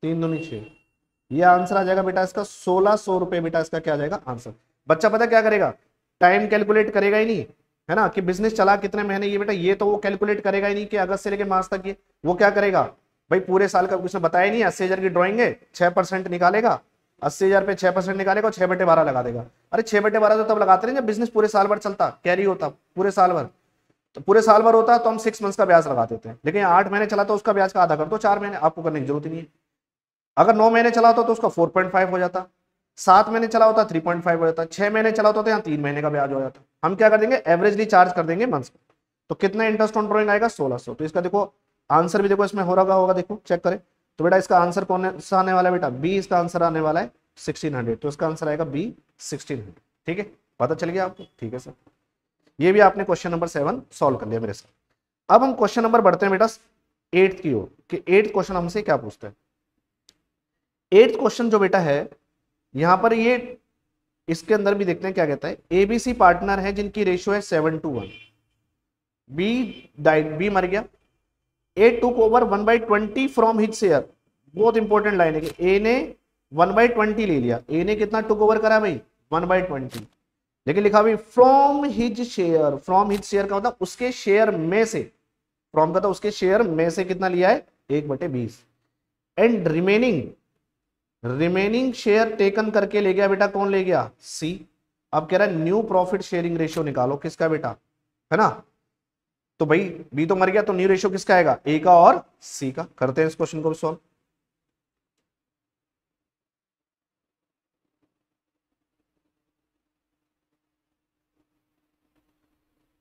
3 दूनी 6, ये आंसर आ जाएगा बेटा इसका 1600 रुपए, बेटा इसका क्या आ जाएगा आंसर। बच्चा पता क्या करेगा, टाइम कैलकुलेट करेगा ही नहीं, है ना, कि बिजनेस चला कितने महीने, ये बेटा ये तो वो कैलकुलेट करेगा ही नहीं कि अगस्त से लेकर मार्च तक, ये वो क्या करेगा भाई, पूरे साल का उसने बताया नहीं, 80,000 की ड्राइंग है, 6% निकालेगा, 80,000 पे 6% निकालेगा, 6/12 लगा देगा। अरे 6/12 तो तब लगाते रहे जब बिजनेस पूरे साल भर चलता, कैरी होता पूरे साल भर, तो पूरे साल भर होता तो हम 6 मंथ्स का ब्याज लगा देते हैं, लेकिन 8 महीने चला तो उसका ब्याज का आधा कर दो, 4 महीने आपको करने की जरूरत ही नहीं है। अगर 9 महीने चला होता तो उसका 4.5 हो जाता, 7 महीने चला होता 3.5 हो जाता, 6 महीने चला होता तो यहाँ 3 महीने का ब्याज हो जाता। हम क्या कर देंगे, एवरेजली चार्ज कर देंगे मंथ्स में, तो कितना इंटरेस्ट ऑन ड्राइंग आएगा, 1600। तो इसका देखो आंसर भी देखो इसमें हो रहा होगा, देखो चेक करें, तो बेटा इसका आंसर कौन सा आने वाला है बेटा, बी इसका आंसर आने वाला है 1600, तो इसका आंसर आएगा बी 1600। ठीक है, पता चल गया आपको, ठीक है सर, ये भी आपने क्वेश्चन नंबर 7 सॉल्व कर लिया मेरे साथ। अब हम क्वेश्चन नंबर बढ़ते हैं बेटा 8th की ओर, कि 8th क्वेश्चन हमसे क्या पूछता है। 8th क्वेश्चन जो बेटा है यहां पर, ये इसके अंदर भी देखते हैं क्या कहता है, एबीसी पार्टनर है जिनकी रेशियो है 7:1, बी डाइड, बी मर गया, A took over 1/20 from his share, बहुत इंपॉर्टेंट लाइन है कि ए ने 1/20 ले लिया, ए ने कितना टुक ओवर करा भाई 1/20, लेकिन लिखा भाई from his share, from his share का मतलब उसके शेयर में से, फ्रॉम का था उसके शेयर में से कितना लिया है 1/20, एंड रिमेनिंग शेयर टेकन करके ले गया बेटा, कौन ले गया, सी। अब कह रहा है न्यू प्रॉफिट शेयरिंग रेशियो निकालो, किसका बेटा, है ना, तो भाई बी तो मर गया, तो न्यू रेशियो किसका आएगा, ए का और सी का। करते हैं इस क्वेश्चन को भी सॉल्व।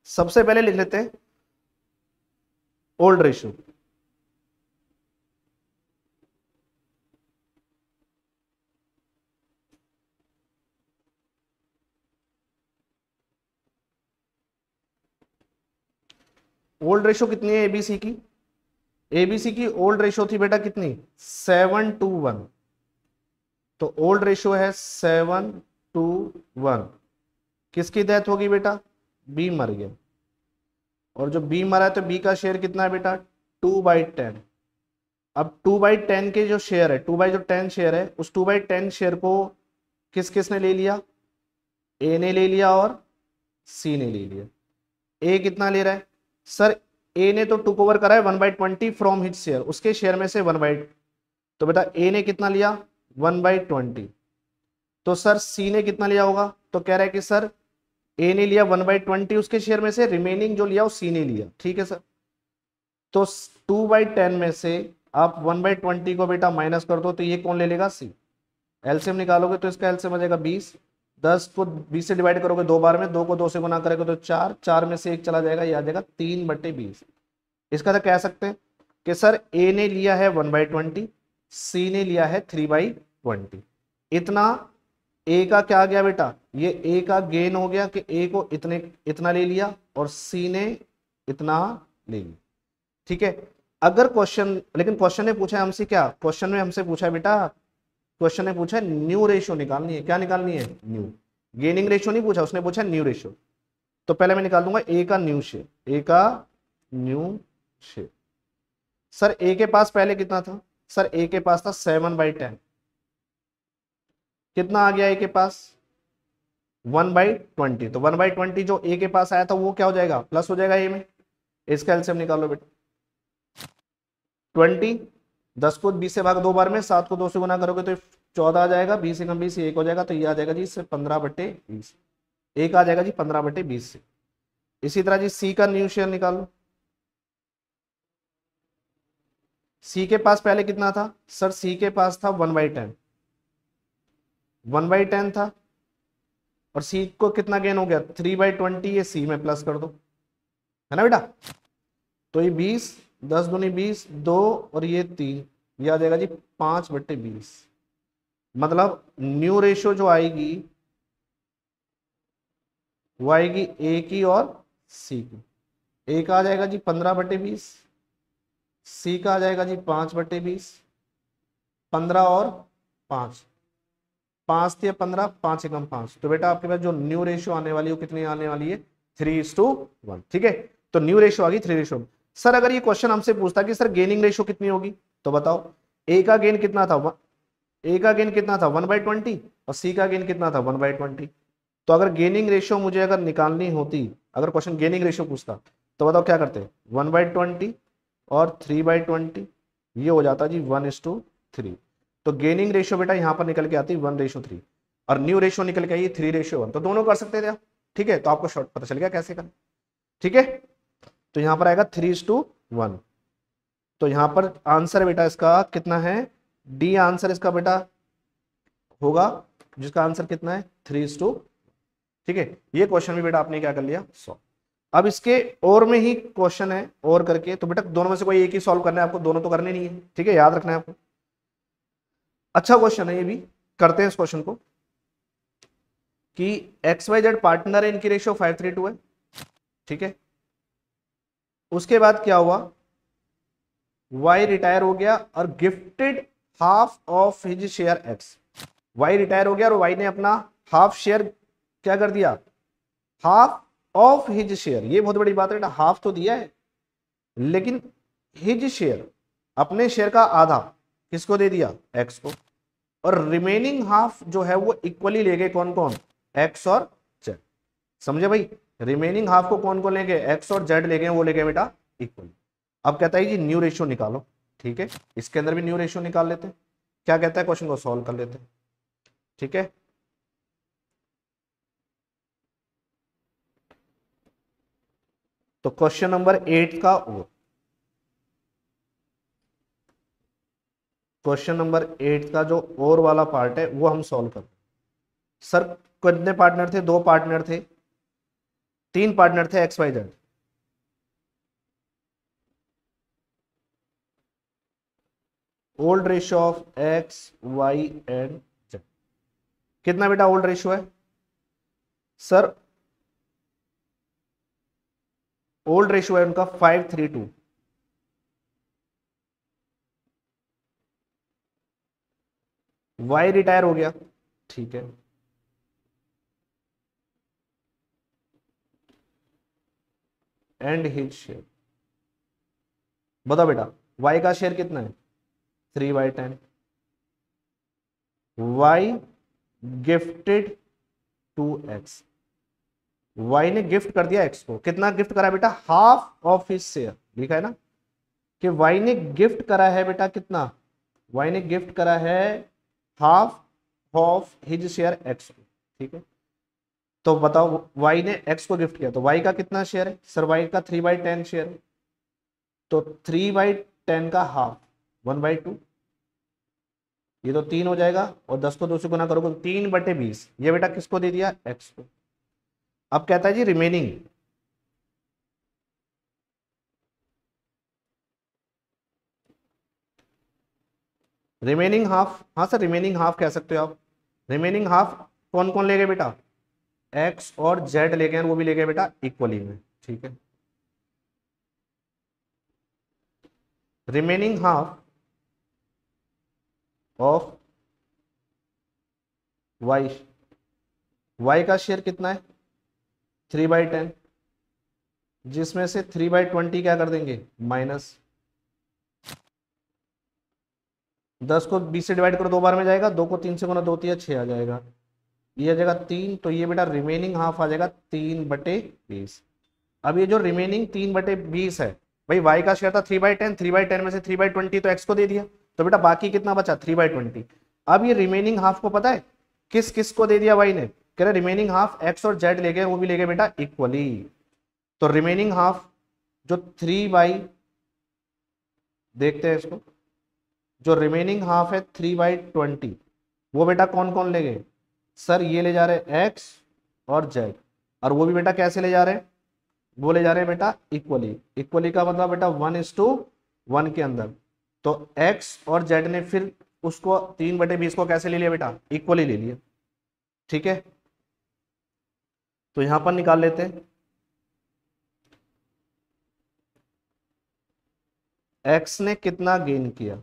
सबसे पहले लिख लेते हैं ओल्ड रेशियो, ओल्ड रेशियो कितनी है एबीसी की, एबीसी की ओल्ड रेशियो थी बेटा कितनी 7:1, तो ओल्ड रेशियो है 7:1, किसकी डेथ होगी बेटा, बी मर गया, और जो बी मरा है तो बी का शेयर कितना है बेटा 2/10। अब 2/10 के जो शेयर है, 2/10 शेयर है, उस 2/10 शेयर को किस किस ने ले लिया, ए ने ले लिया और सी ने ले लिया। ए कितना ले रहा है सर, ए ने तो टुक ओवर करा है 1/20 फ्रॉम हिज शेयर, उसके शेयर में से 1/, तो बेटा ए ने कितना लिया 1/20, तो सर सी ने कितना लिया होगा, तो कह रहा है कि सर ए ने लिया 1/20 उसके शेयर में से, रिमेनिंग जो लिया वो सी ने लिया, ठीक है सर। तो 2/10 में से आप 1/20 को बेटा माइनस कर दो, तो ये कौन ले लेगा, सी। एलसीएम निकालोगे तो इसका एलसीएम आ जाएगा 20, 10 को 20 से डिवाइड करोगे 2 बार में, 2 को 2 से गुना करोगे तो 4, 4 में से 1 चला जाएगा, ये आ जाएगा 3/20। इसका तो कह सकते हैं कि सर ए ने लिया है 1/20, सी ने लिया है 3/20, इतना ए का क्या आ गया बेटा, ये ए का गेन हो गया कि ए को इतना ले लिया और सी ने इतना ले लिया, ठीक है। अगर क्वेश्चन, लेकिन क्वेश्चन ने पूछा हमसे क्या, क्वेश्चन में हमसे पूछा बेटा, क्वेश्चन ने पूछा न्यू रेशियो निकालनी है, क्या निकालनी है, न्यू, गेनिंग रेशियो नहीं पूछा, उसने पूछा न्यू रेशियो। तो पहले मैं निकाल दूंगा ए का न्यू शेयर, ए का न्यू शेयर। सर ए के पास पहले कितना था, सर ए के पास था 7/10, कितना आ गया ए के पास 1/20, तो 1/20 जो ए के पास आया था वो क्या हो जाएगा, प्लस हो जाएगा ए में। इसका एलसीएम निकालो बेटा। 20, 10 को 20 से भाग 2 बार में, 7 को 2 से गुना करोगे तो 14 आ जाएगा, 20 से कम 20 1 हो जाएगा, तो ये आ जाएगा जी इससे 15/20, एक आ जाएगा जी 15/20 से। इसी तरह जी सी का न्यू शेयर निकालो। सी के पास पहले कितना था सर, सी के पास था 1/10, 1/10 था, और सी को कितना गेन हो गया 3/20, ये सी में प्लस कर दो, है ना बेटा। तो ये 20, 10 दूनी 20, 2 और ये 3, ये आ जाएगा जी 5/20। मतलब न्यू रेशियो जो आएगी वो आएगी ए की और सी की। ए का आ जाएगा जी 15/20, सी का आ जाएगा जी 5/20, 15 और 5, 5 थे 15, 5 एकम 5, तो बेटा आपके पास जो न्यू रेशियो आने वाली है वो कितनी आने वाली है 3:1। ठीक है, तो न्यू रेशियो आ गई 3:1। सर अगर ये क्वेश्चन हमसे पूछता कि सर गेनिंग रेशियो कितनी होगी, तो बताओ ए का गेन कितना था, ए का गेन कितना था 1/20, और सी का गेन कितना था 1/20। तो अगर गेनिंग रेशियो मुझे अगर निकालनी होती, अगर क्वेश्चन गेनिंग रेशियो पूछता, तो बताओ क्या करते, 1/20 और 3/20, ये हो जाता जी 1:3। तो गेनिंग रेशियो बेटा यहाँ पर निकल के आती 1:3, और न्यू रेशियो निकल के आई 3:1, तो दोनों कर सकते थे आप। ठीक है, तो आपको शॉर्ट पता चल गया कैसे करना। ठीक है, तो यहाँ पर आएगा 3:1। तो यहाँ पर आंसर बेटा इसका कितना है, डी आंसर इसका बेटा होगा, जिसका आंसर कितना है 3:। ठीक है, ये क्वेश्चन भी बेटा आपने क्या कर लिया, सॉल्व। अब इसके और में ही क्वेश्चन है और करके, तो बेटा दोनों में से कोई एक ही सॉल्व करना है आपको, दोनों तो करने नहीं है। ठीक है, याद रखना है आपको, अच्छा क्वेश्चन है ये भी, करते हैं इस क्वेश्चन को कि XYZ पार्टनर है, इनकी रेशियो 5:3 है। ठीक है, उसके बाद क्या हुआ, Y रिटायर हो गया और gifted half of his share X। Y retire हो गया और Y ने अपना हाफ शेयर क्या कर दिया, हाफ ऑफ हिज शेयर। ये बहुत बड़ी बात है बेटा, हाफ तो दिया है लेकिन हिज शेयर, अपने शेयर का आधा किसको दे दिया, X को, और रिमेनिंग हाफ जो है वो इक्वली ले गए, कौन कौन, X और Z। समझे भाई, रिमेनिंग हाफ को कौन कौन ले गए, X और Z ले गए, वो ले गए बेटा इक्वली। अब कहता है जी न्यू रेशियो निकालो। ठीक है, इसके अंदर भी न्यू रेशियो निकाल लेते हैं, क्या कहता है क्वेश्चन को सॉल्व कर लेते हैं। ठीक है, तो क्वेश्चन नंबर 8 का वो, क्वेश्चन नंबर 8 का जो और वाला पार्ट है वो हम सॉल्व कर। सर कितने पार्टनर थे, 2 पार्टनर थे, 3 पार्टनर थे XYZ। Old ratio of XYZ कितना बेटा ओल्ड रेशियो है सर, ओल्ड रेशियो है उनका 5:3। Y रिटायर हो गया, ठीक है, एंड हिज शेयर। बताओ बेटा Y का शेयर कितना है 3/10। Y gifted to X, Y ने गिफ्ट कर दिया X को, कितना गिफ्ट करा बेटा, हाफ ऑफ हिज शेयर। लिखा है ना कि Y ने गिफ्ट करा है बेटा कितना, Y ने गिफ्ट करा है half of his share X को। ठीक है, तो बताओ Y ने X को गिफ्ट किया, तो Y का कितना शेयर है सर, Y का 3/10 शेयर है, तो 3/10 का हाफ 1/2, ये तो 3 हो जाएगा, और 10 को 2 से गुना करोगे 3/20, ये बेटा किसको दे दिया, X को। अब कहता है जी रिमेनिंग, रिमेनिंग हाफ, हाँ सर रिमेनिंग हाफ कह सकते हो आप। रिमेनिंग हाफ कौन कौन ले गए बेटा, X और Z ले गए, वो भी ले गए बेटा इक्वली में। ठीक है, remaining half of Y, Y का शेयर कितना है 3/10, जिसमें से 3/20 क्या कर देंगे माइनस, 10 को 20 से डिवाइड करो 2 बार में जाएगा, 2 को 3 से गुना 2 तिया 6 आ जाएगा, ये आ जाएगा 3, तो ये बेटा रिमेनिंग हाफ आ जाएगा 3/20। अब ये जो रिमेनिंग 3/20 है, भाई y का शेयर था 3/10, 3/10 में से 3/20 तो x को दे दिया, तो बेटा बाकी कितना बचा 3/20। अब ये रिमेनिंग हाफ को पता है किस किस को दे दिया y ने, कह रहे रिमेनिंग हाफ x और z ले गए, वो भी ले गए बेटा इक्वली। तो रिमेनिंग हाफ जो 3/, देखते हैं इसको, जो रिमेनिंग हाफ है 3/20, वो बेटा कौन कौन ले गए सर, ये ले जा रहे x और z, और वो भी बेटा कैसे ले जा रहे हैं, वो ले जा रहे हैं बेटा इक्वली। इक्वली का मतलब बेटा 1:1 के अंदर, तो x और z ने फिर उसको 3/20 को कैसे ले लिया बेटा, इक्वली ले लिया। ठीक है, तो यहां पर निकाल लेते हैं, x ने कितना गेन किया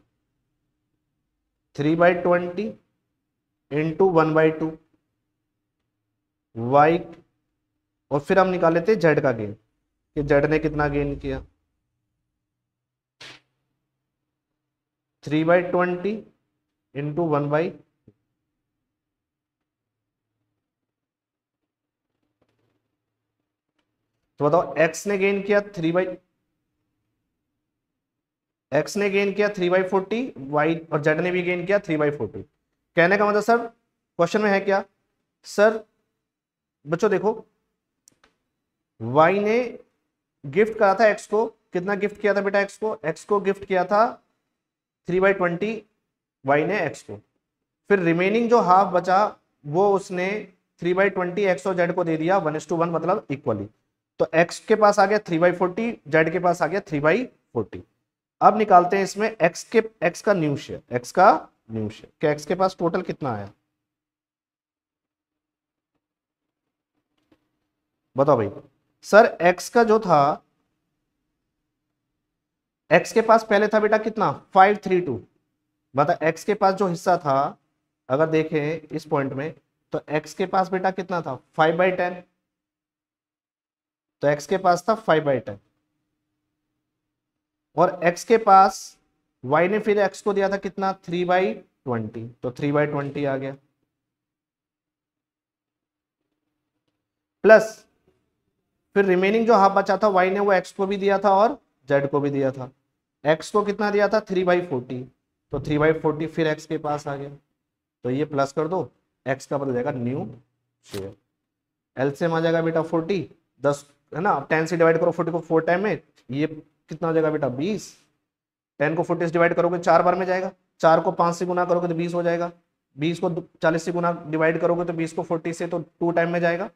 3/20 इंटू 1/2 y, और फिर हम निकाल लेते हैं z का गेन कि z ने कितना गेन किया 3/20 इंटू 1/, तो बताओ x ने गेन किया 3/40, y और z ने भी गेन किया 3/40। कहने का मतलब सर क्वेश्चन में है क्या सर, बच्चों देखो y ने गिफ्ट करा था x को, कितना गिफ्ट किया था बेटा x को गिफ्ट किया था 3/20 y ने x को, फिर रिमेनिंग जो हाफ बचा वो उसने 3/20 x और z को दे दिया 1:1, मतलब इक्वली। तो x के पास आ गया 3/40, z के पास आ गया 3/40। अब निकालते हैं इसमें x का न्यू शेयर, क्या x के पास टोटल कितना आया, बताओ भाई। सर x का जो था, x के पास पहले था बेटा कितना 532, बता x के पास जो हिस्सा था अगर देखें इस पॉइंट में, तो x के पास बेटा कितना था 5/10, तो x के पास था 5/10, और x के पास y ने फिर x को दिया था कितना 3/20, तो 3/20 आ गया, प्लस फिर रिमेनिंग जो हाफ बचा था y ने वो x को भी दिया था और z को भी दिया था। x को कितना दिया था 3/40, तो 3/40 फिर x के पास आ गया, तो ये प्लस कर दो, x का बदल जाएगा न्यू शेयर। एलसीएम आ जाएगा बेटा 40, 10 है ना, 10 से डिवाइड करो 40 को 4 टाइम में, ये कितना हो जाएगा बेटा 20, 10 को 40 से डिवाइड करोगे 4 बार में जाएगा, 4 को 5 से गुना करोगे तो 20 हो जाएगा, 20 को 40 से गुना डिवाइड करोगे तो 20 को 40 से तो 2 टाइम में जाएगा,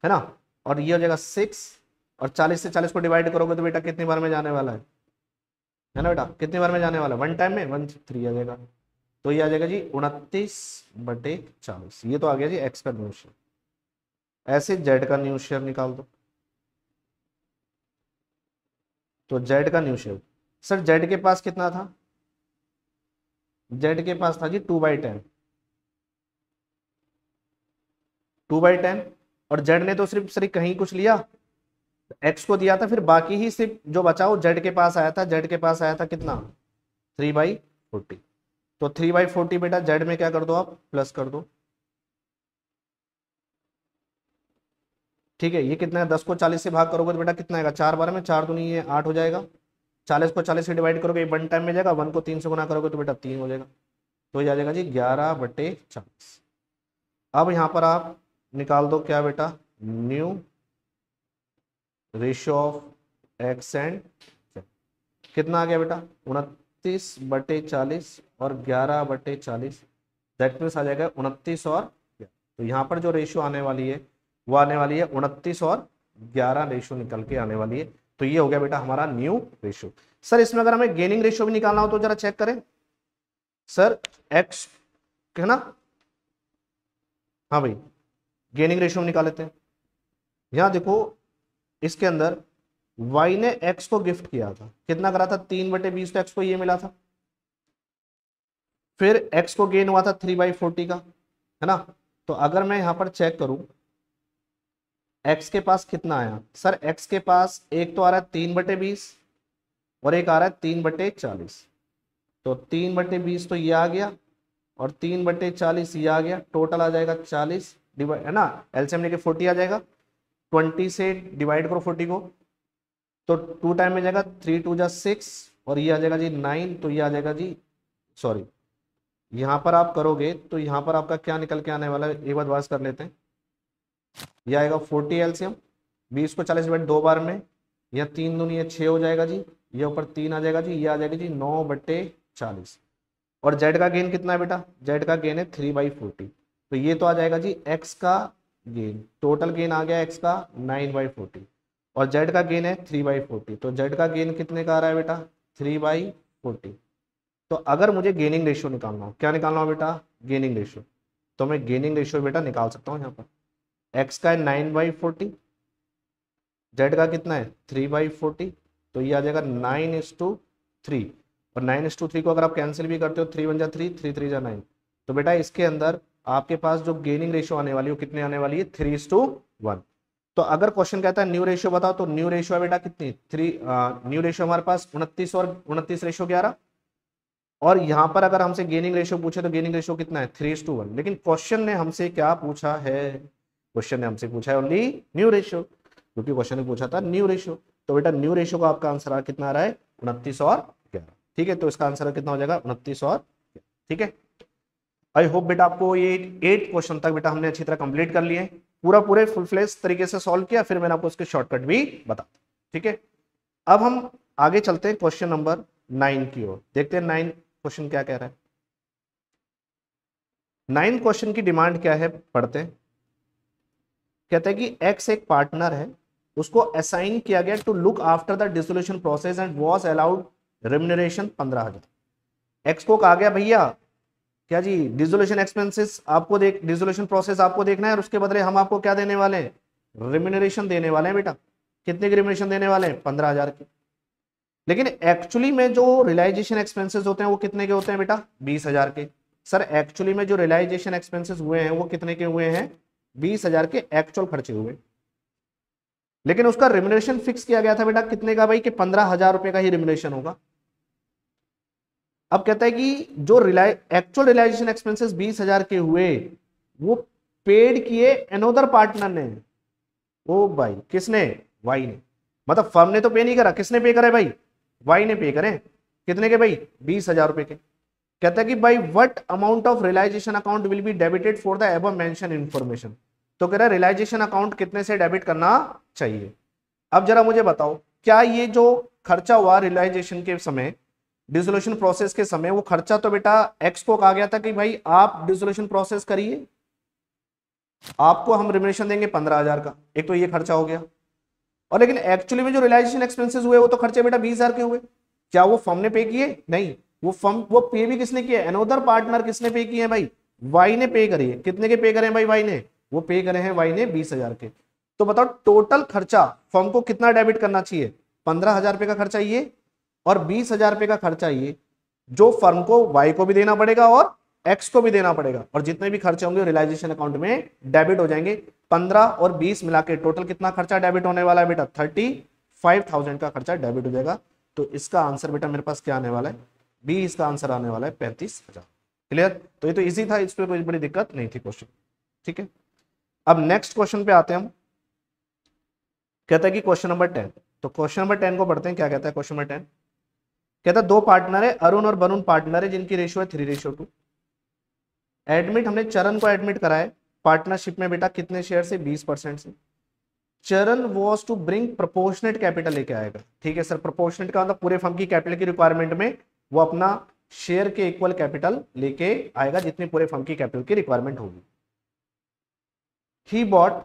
है ना, और ये हो जाएगा 6, और 40 से 40 को डिवाइड करोगे तो बेटा कितनी बार में जाने वाला है ना बेटा, कितनी बार में जाने वाला है 1 टाइम में, 1/3 आ जाएगा, तो ये आ जाएगा जी 29/40। ये तो आ गया जी x का न्यू शेयर। ऐसे z का न्यू शेयर निकाल दो, तो z का न्यू शेयर, सर z के पास कितना था, z के पास था जी 2/10, 2/10, और z ने तो सिर्फ कहीं कुछ लिया, x को दिया था, फिर बाकी ही सिर्फ जो बचा वो z के पास आया था, z के पास आया था कितना 3/40, तो 3/40 बेटा z में क्या कर दो आप प्लस कर दो। ठीक है, ये कितना है 10 को 40 से भाग करोगे तो बेटा कितना आएगा 4 बार में, 4 दूनी ये 8 हो जाएगा, 40 को 40 से डिवाइड करोगे 1 टाइम में जाएगा, 1 को 3 से गुना करोगे तो बेटा 3 हो जाएगा, तो ये आ जाएगा जी 11/40। अब यहाँ पर आप निकाल दो क्या बेटा new ratio of x and कितना आ गया बेटा 29/40 और 11/40, दैट मीन्स आ जाएगा 29 और 11। तो यहाँ पर जो रेशियो आने वाली है वो आने वाली है 29 और 11 रेशियो निकल के आने वाली है, तो ये हो गया बेटा हमारा न्यू रेशियो। सर इसमें अगर हमें गेनिंग रेशियो भी निकालना हो तो जरा चेक करें सर, x है ना, हाँ भाई गेनिंग रेशियो में निकाल लेते हैं। यहां देखो इसके अंदर y ने x को गिफ्ट किया था, कितना करा था 3/20, तो x को ये मिला था, फिर x को गेन हुआ था 3/40 का, है ना, तो अगर मैं यहां पर चेक करूं x के पास कितना आया, सर x के पास एक तो आ रहा है 3/20 और एक आ रहा है 3/40, तो 3/20 तो ये आ गया और 3/40 ये आ गया, टोटल आ जाएगा 40 डिवाइड, है ना, एलसीएम लेके 40 आ जाएगा। 20 से डिवाइड करो 40 को तो 2 टाइम में जाएगा, 3 2 जा 6 और ये आ जाएगा जी 9, तो ये आ जाएगा जी, सॉरी यहाँ पर आप करोगे तो यहाँ पर आपका क्या निकल के आने वाला है, एक बार वास कर लेते हैं। ये आएगा 40 एलसीएम, 20 को 40 डिवाइड 2 बार में, यह 3 दूनी है 6 हो जाएगा जी, ये ऊपर 3 आ जाएगा जी, ये आ जाएगा जी 9/40। और जेड का गेन कितना है बेटा, जेड का गेन है 3/40, तो ये तो आ जाएगा जी एक्स का गेन, टोटल गेन आ गया एक्स का 9/40 और जेड का गेन है 3/40, तो जेड का गेन कितने का आ रहा है बेटा 3/40। तो अगर मुझे गेनिंग रेशियो निकालना हो, क्या निकालना हो बेटा, गेनिंग रेशियो, तो मैं गेनिंग रेशियो बेटा निकाल सकता हूँ यहाँ पर। एक्स का है 9/40, जेड का कितना है 3/40, तो ये आ जाएगा 9:3 और 9:3 को अगर आप कैंसिल भी करते हो 3 1 जा 3, 3 3 जा 9, तो बेटा इसके अंदर आपके पास जो गेनिंग रेशियो आने वाली है कितने आने वाली है 3:1। तो अगर क्वेश्चन कहता है न्यू रेशियो बताओ, तो न्यू रेशियो है बेटा कितनी 3, न्यू रेशियो हमारे पास 29 और 29:11। और यहाँ पर अगर हमसे गेनिंग रेशियो पूछे तो गेनिंग रेशियो कितना है 3:1, लेकिन क्वेश्चन ने हमसे क्या पूछा है, क्वेश्चन ने हमसे पूछा है ओनली न्यू रेशियो, क्योंकि क्वेश्चन ने पूछा था न्यू रेशियो। तो बेटा न्यू रेशियो का आपका आंसर कितना आ रहा है 29 और 11, ठीक है, तो इसका आंसर कितना हो जाएगा 29 और 11, ठीक है। आई होप बेटा आपको ये 8 क्वेश्चन तक बेटा हमने अच्छी तरह कंप्लीट कर लिए, पूरे फुल फ्लेश तरीके से सॉल्व किया, फिर मैंने आपको उसके शॉर्टकट भी बता, ठीक है। अब हम आगे चलते हैं क्वेश्चन नंबर 9 की ओर, देखते हैं 9 क्वेश्चन क्या कह रहा है। 9 क्वेश्चन की डिमांड क्या है पढ़ते हैं। कहते हैं कि एक्स एक पार्टनर है, उसको असाइन किया गया to look after the dissolution process and was allowed remuneration 15,000। X को कहा गया भैया क्या जी डिसोल्यूशन एक्सपेंसेस आपको डिसोल्यूशन प्रोसेस आपको देखना है और उसके बदले हम आपको क्या देने वाले हैं, रेम्यूनरेशन देने वाले हैं बेटा। कितने की रेम्यूनरेशन देने वाले हैं 15,000 की। लेकिन एक्चुअली में जो रियलाइजेशन एक्सपेंसेस होते हैं वो कितने के होते हैं बेटा 20,000 के। सर एक्चुअली में जो रियलाइजेशन एक्सपेंसेस हुए हैं वो कितने के हुए हैं 20,000 के एक्चुअल खर्चे हुए, लेकिन उसका रेम्यूनरेशन फिक्स किया गया था बेटा कितने का भाई कि 15,000 रुपए का ही रेम्यूनरेशन होगा। अब कहता है कि जो एक्चुअल रियलाइजेशन एक्सपेंसेस 20,000 के हुए वो पेड किए अनदर पार्टनर ने। ओ भाई किसने, वाई ने, मतलब फर्म ने तो पे नहीं करा, किसने पे करे भाई, वाई ने पे करे। कितने के भाई 20,000 रुपए के। कहता है कि भाई what amount of realisation account will be debited for the above mention information. तो कह रहा है रियलाइजेशन अकाउंट कितने से डेबिट करना चाहिए। अब जरा मुझे बताओ क्या ये जो खर्चा हुआ रियलाइजेशन के समय, डिसोल्यूशन प्रोसेस के समय, वो खर्चा तो बेटा एक्स को कहा गया था कि भाई आप डिसोल्यूशन प्रोसेस करिए, आपको हम रेम्यूनरेशन देंगे 15,000 का, एक तो ये खर्चा हो गया। और लेकिन एक्चुअली में जो रियलाइजेशन एक्सपेंसेस हुए वो तो खर्चे बेटा 20,000 के हुए। क्या वो फर्म ने पे किए, नहीं, वो फर्म वो पे भी किसने किया, अनदर पार्टनर किसने पे किए भाई, वाई ने पे करी है। कितने के पे करे हैं भाई वाई ने, वो पे करे हैं वाई ने 20,000 के। तो बताओ टोटल खर्चा फर्म को कितना डेबिट करना चाहिए, 15,000 रुपए का खर्चा ये और 20,000 रुपए का खर्चा ये, जो फर्म को वाई को भी देना पड़ेगा और एक्स को भी देना पड़ेगा, और जितने भी खर्चे होंगे रियलाइजेशन अकाउंट में डेबिट हो जाएंगे। 15 और 20 मिला के टोटल कितना खर्चा डेबिट होने वाला है बेटा 35,000 का खर्चा डेबिट हो जाएगा। तो इसका आंसर बेटा मेरे पास क्या आने वाला है, बी इसका आंसर आने वाला है 35,000। क्लियर, तो ये तो इजी था, इस पर कोई बड़ी दिक्कत नहीं थी क्वेश्चन, ठीक है। अब नेक्स्ट क्वेश्चन पे आते हैं हम। कहता है कि क्वेश्चन नंबर 10, तो क्वेश्चन नंबर 10 को पढ़ते हैं। क्या कहता है क्वेश्चन नंबर 10, कहता है दो पार्टनर है, अरुण और वरुण पार्टनर है जिनकी रेशियो है 3:2। एडमिट हमने चरण को एडमिट करा है पार्टनरशिप में बेटा कितने शेयर से 20% से। Charan was to bring proportionate capital लेके आएगा, ठीक है सर। प्रोपोर्शनेट का मतलब पूरे फर्म की कैपिटल की रिक्वायरमेंट में वो अपना शेयर के इक्वल कैपिटल लेके आएगा जितनी पूरे फर्म की कैपिटल की रिक्वायरमेंट होगी। ही बॉट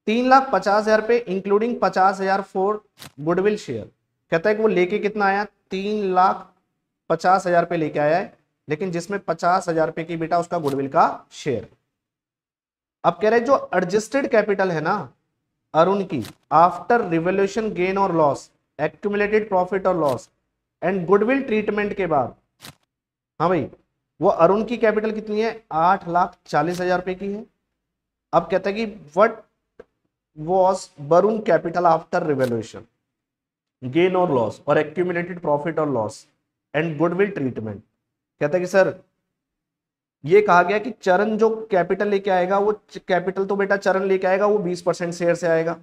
3,50,000 पे इंक्लूडिंग 50,000 फॉर गुडविल शेयर। कहता है कि वो लेके कितना आया 3,50,000 पे लेके आया है, लेकिन जिसमें 50,000 रुपए की बेटा उसका गुडविल का शेयर। अब कह रहे जो एडजस्टेड कैपिटल है ना अरुण की आफ्टर रिवोल्यूशन गेन और लॉस, एक्यूमुलेटेड प्रॉफिट और लॉस एंड गुडविल ट्रीटमेंट के बाद, हाँ भाई वो अरुण की कैपिटल कितनी है 8,40,000 रुपए की है। अब कहता है कि what was Varun capital after revolution gain और लॉस और एक्यूमुलेटेड प्रॉफिट और लॉस एंड गुडविल ट्रीटमेंट। कहता है कि सर ये कहा गया कि चरण जो कैपिटल लेके आएगा, वो कैपिटल तो बेटा चरण लेके आएगा वो 20% शेयर से आएगा,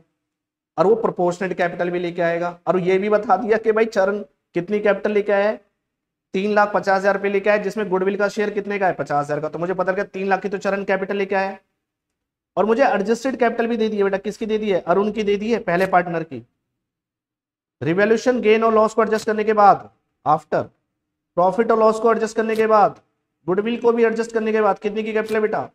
और वो प्रोपोर्शनेट कैपिटल भी लेके आएगा, और ये भी बता दिया कि भाई चरण कितनी कैपिटल लेके आया है, 3,50,000 रुपये लेके आया, जिसमें गुडविल का शेयर कितने का है, 50,000 का। तो मुझे पता लगा 3 लाख की तो चरण कैपिटल लेके आया है, और मुझे एडजस्टेड कैपिटल भी दे दी है बेटा। किसकी दे दी है? अरुण की दे दी है, पहले पार्टनर की। रिवैल्यूएशन गेन और लॉस को एडजस्ट करने के बाद, आफ्टर प्रॉफिट और लॉस को एडजस्ट करने के बाद, गुडविल को भी एडजस्ट करने के बाद कितनी की कैपिटल है बेटा?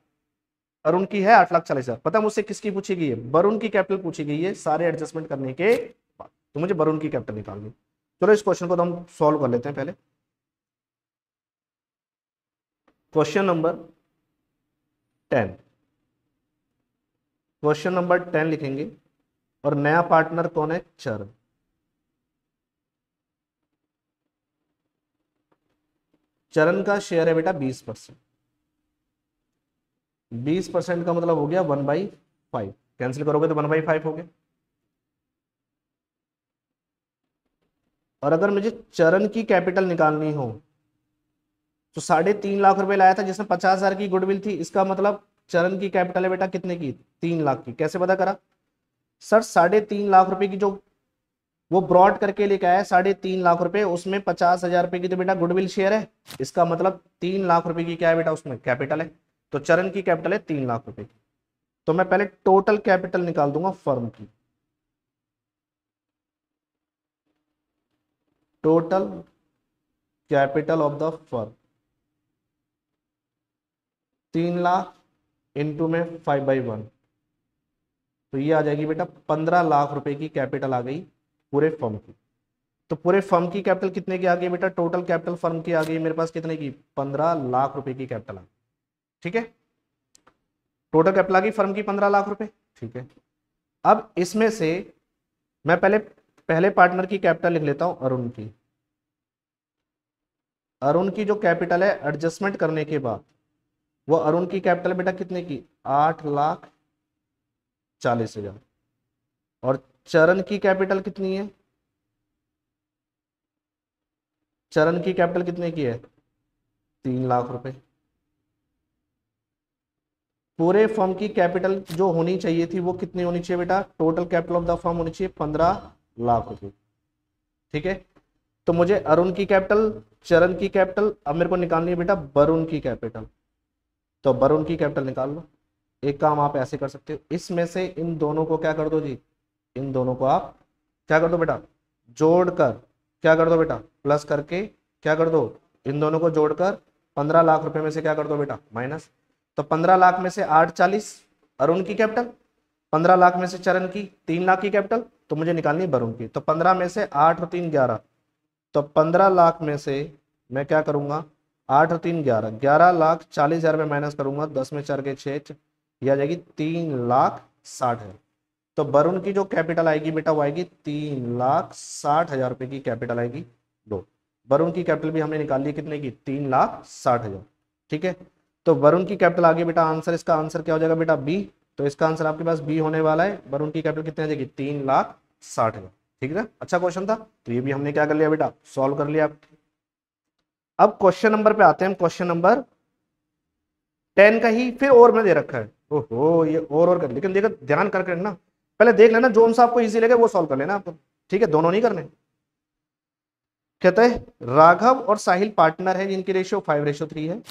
अरुण की है 8,40,000। पता मुझसे किसकी पूछी गई है? वरुण की कैपिटल पूछी गई है सारे एडजस्टमेंट करने के बाद, तो मुझे वरुण की कैपिटल निकालनी। चलो इस क्वेश्चन को तो हम सॉल्व कर लेते हैं पहले। क्वेश्चन नंबर 10, क्वेश्चन नंबर 10 लिखेंगे, और नया पार्टनर कौन है? चरण। चरण का शेयर है बेटा 20%। 20% का मतलब हो गया 1/5, कैंसिल करोगे तो 1/5 हो गया। और अगर मुझे चरण की कैपिटल निकालनी हो तो 3.5 लाख रुपए लाया था, जिसमें 50,000 की गुडविल थी, इसका मतलब चरण की कैपिटल है बेटा कितने की? 3 लाख की। कैसे पता करा? सर 3.5 लाख रुपए की जो वो ब्रॉड करके लेके आया 3.5 लाख रुपए, उसमें 50,000 रुपए की तो बेटा गुडविल शेयर है, इसका मतलब 3 लाख रुपए की क्या है बेटा? उसमें कैपिटल है। तो चरण की कैपिटल है 3 लाख रुपए की। तो मैं पहले टोटल कैपिटल निकाल दूंगा फर्म की। Total capital of the firm 3 lakh into में 5/1, तो ये आ जाएगी बेटा 15 लाख रुपए की कैपिटल आ गई पूरे फर्म की। तो पूरे फर्म की कैपिटल कितने की आ गई बेटा? टोटल कैपिटल फर्म की आ गई मेरे पास कितने की? 15 लाख रुपए की कैपिटल आ गई। ठीक है, टोटल कैपिटल आ गई फर्म की 15 लाख रुपए। ठीक है, अब इसमें से मैं पहले पार्टनर की कैपिटल लिख लेता हूं, अरुण की। अरुण की जो कैपिटल है एडजस्टमेंट करने के बाद, वो अरुण की कैपिटल बेटा कितने की? 8,40,000। और चरण की कैपिटल कितनी है? चरण की कैपिटल कितने की है? 3 लाख रुपए। पूरे फर्म की कैपिटल जो होनी चाहिए थी वो कितनी होनी चाहिए बेटा? Total capital of the firm होनी चाहिए 15 लाख रुपए। ठीक है, तो मुझे अरुण की कैपिटल, चरण की कैपिटल, अब मेरे को निकालनी है बेटा वरुण की कैपिटल। तो वरुण की कैपिटल निकाल लो। एक काम आप ऐसे कर सकते हो, इसमें से इन दोनों को क्या कर दो जी? इन दोनों को आप क्या कर दो बेटा? जोड़कर क्या कर दो बेटा? प्लस करके क्या कर दो? इन दोनों को जोड़कर 15 लाख रुपए में से क्या कर दो बेटा? माइनस। तो 15 लाख में से 8,40 अरुण की कैपिटल, 15 लाख में से चरण की 3 लाख की कैपिटल, तो मुझे निकालनी है वरुण की। तो 15 में से 8 और 3 11, तो 15 लाख में से मैं क्या करूंगा? 8 और 3 11, 11,40,000 में माइनस करूंगा, 10 में 4 के 6, ये आ जाएगी 3,60,000। तो वरुण की जो कैपिटल आएगी बेटा वो आएगी 3,60,000 रुपए की कैपिटल आएगी। दो, वरुण की कैपिटल भी हमने निकाल ली कितने की? 3,60,000। ठीक है, तो वरुण की कैपिटल आ गई बेटा आंसर, इसका आंसर क्या हो जाएगा बेटा? बी। तो इसका आंसर आपके पास बी होने वाला है। वरुण की कैपिटल कितनी आ जाएगी? 3,60,000। ठीक है ना, अच्छा क्वेश्चन था, तो ये भी हमने क्या कर लिया बेटा? सॉल्व कर लिया। अब क्वेश्चन नंबर पे आते हैं, क्वेश्चन नंबर 10 का ही फिर और में दे रखा है। ओहो, ये और कर, लेकिन देखो ध्यान करके ना, पहले देख लेना जो सा आपको इजी लगे वो सॉल्व कर लेना आपको। ठीक है, दोनों नहीं करने। कहते हैं राघव और साहिल पार्टनर है जिनकी रेशियो 5:3 है।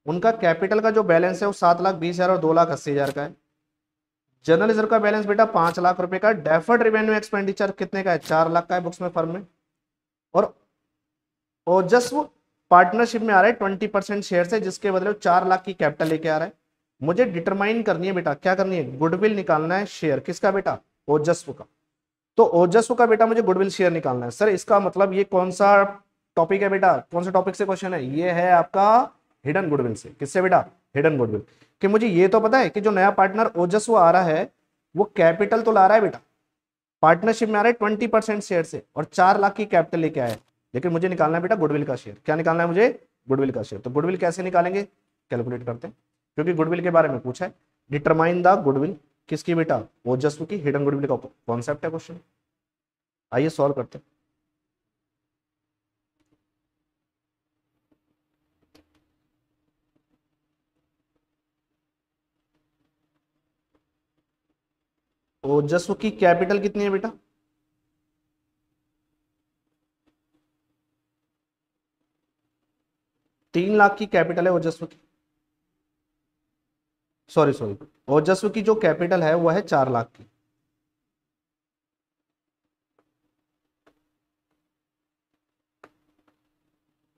उनका कैपिटल का जो बैलेंस है वो 7,20,000 और 2,80,000 का है। जनरल रिजर्व का बैलेंस बेटा 5 लाख रुपए का। डेफर्ड रेवेन्यू एक्सपेंडिचर कितने का है? 4 लाख का है बुक्स में फर्म में। और ओजस्व पार्टनरशिप में आ रहा है 20% शेयर से, जिसके बदले 4 लाख की कैपिटल लेके आ रहा है। मुझे डिटरमाइन करनी है बेटा, क्या करनी है? गुडविल निकालना है शेयर किसका बेटा? ओजस्व का। तो ओजस्व का बेटा मुझे गुडविल शेयर निकालना है। सर इसका मतलब ये कौन सा टॉपिक है बेटा? कौन सा टॉपिक से क्वेश्चन है? ये है आपका हिडन गुडविल से। किससे बेटा? Hidden goodwill. कि मुझे ये तो पता है कि जो नया पार्टनर ओजस्व आ रहा है वो कैपिटल तो ला रहा है बेटा, पार्टनरशिप में आ रहा है 20% शेयर से, और 4 लाख की कैपिटल लेके आया है, लेकिन मुझे निकालना है बेटा गुडविल का शेयर। क्या निकालना है मुझे? गुडविल का शेयर। तो गुडविल कैसे निकालेंगे? कैलकुलेट करते हैं, क्योंकि गुडविल के बारे में पूछा है। डिटरमाइन द गुडविल किसकी बेटा? ओजस्व की। हिडन गुडविल का कॉन्सेप्ट है क्वेश्चन। आइए सॉल्व करते हैं। ओजस्व की कैपिटल कितनी है बेटा? 3 लाख की कैपिटल है ओजस्व की। सॉरी सॉरी, ओजस्व की जो कैपिटल है वो है 4 लाख की।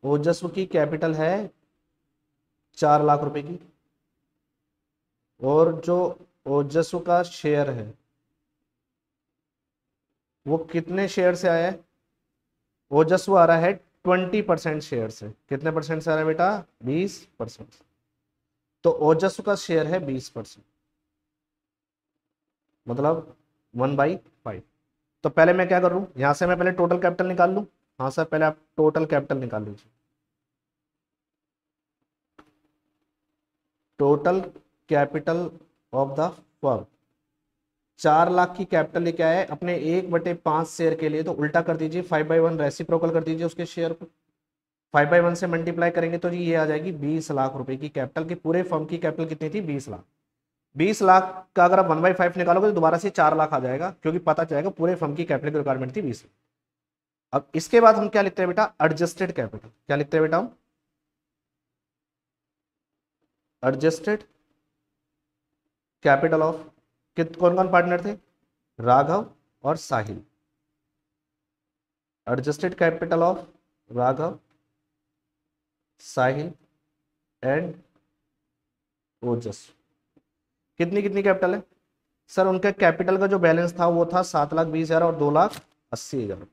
ओजस्व की कैपिटल है 4 लाख रुपए की, और जो ओजस्व का शेयर है वो कितने शेयर से आया है? ओजस्व आ रहा है 20% शेयर से। कितने परसेंट से आ रहा है बेटा? 20%। तो ओजस्व का शेयर है 20%, मतलब 1/5। तो पहले मैं क्या करूं, यहां से मैं पहले टोटल कैपिटल निकाल लूं। हाँ सर, पहले आप टोटल कैपिटल निकाल लीजिए। Total capital of the firm 4 lakh की कैपिटल लेके आए अपने 1/5 शेयर के लिए, तो उल्टा कर दीजिए, 5/1 रेसिप्रोकल कर दीजिए उसके शेयर को। 5/1 से मल्टीप्लाई करेंगे तो जी ये आ जाएगी 20 लाख रुपए की कैपिटल। की पूरे फर्म की कैपिटल कितनी थी? 20 लाख। 20 लाख का अगर आप 1/5 निकालोगे तो दोबारा से 4 लाख आ जाएगा, क्योंकि पता चलेगा पूरे फर्म की कैपिटल की रिक्वायरमेंट थी 20 लाख। अब इसके बाद हम क्या लिखते हैं बेटा? Adjusted capital. क्या लिखते हैं बेटा हम? एडजस्टेड कैपिटल ऑफ, कित कौन कौन पार्टनर थे? राघव और साहिल। Adjusted capital of Raghav, Sahil and ओजस। कितनी कितनी कैपिटल है सर? उनका कैपिटल का जो बैलेंस था वो था 7,20,000 और 2,80,000।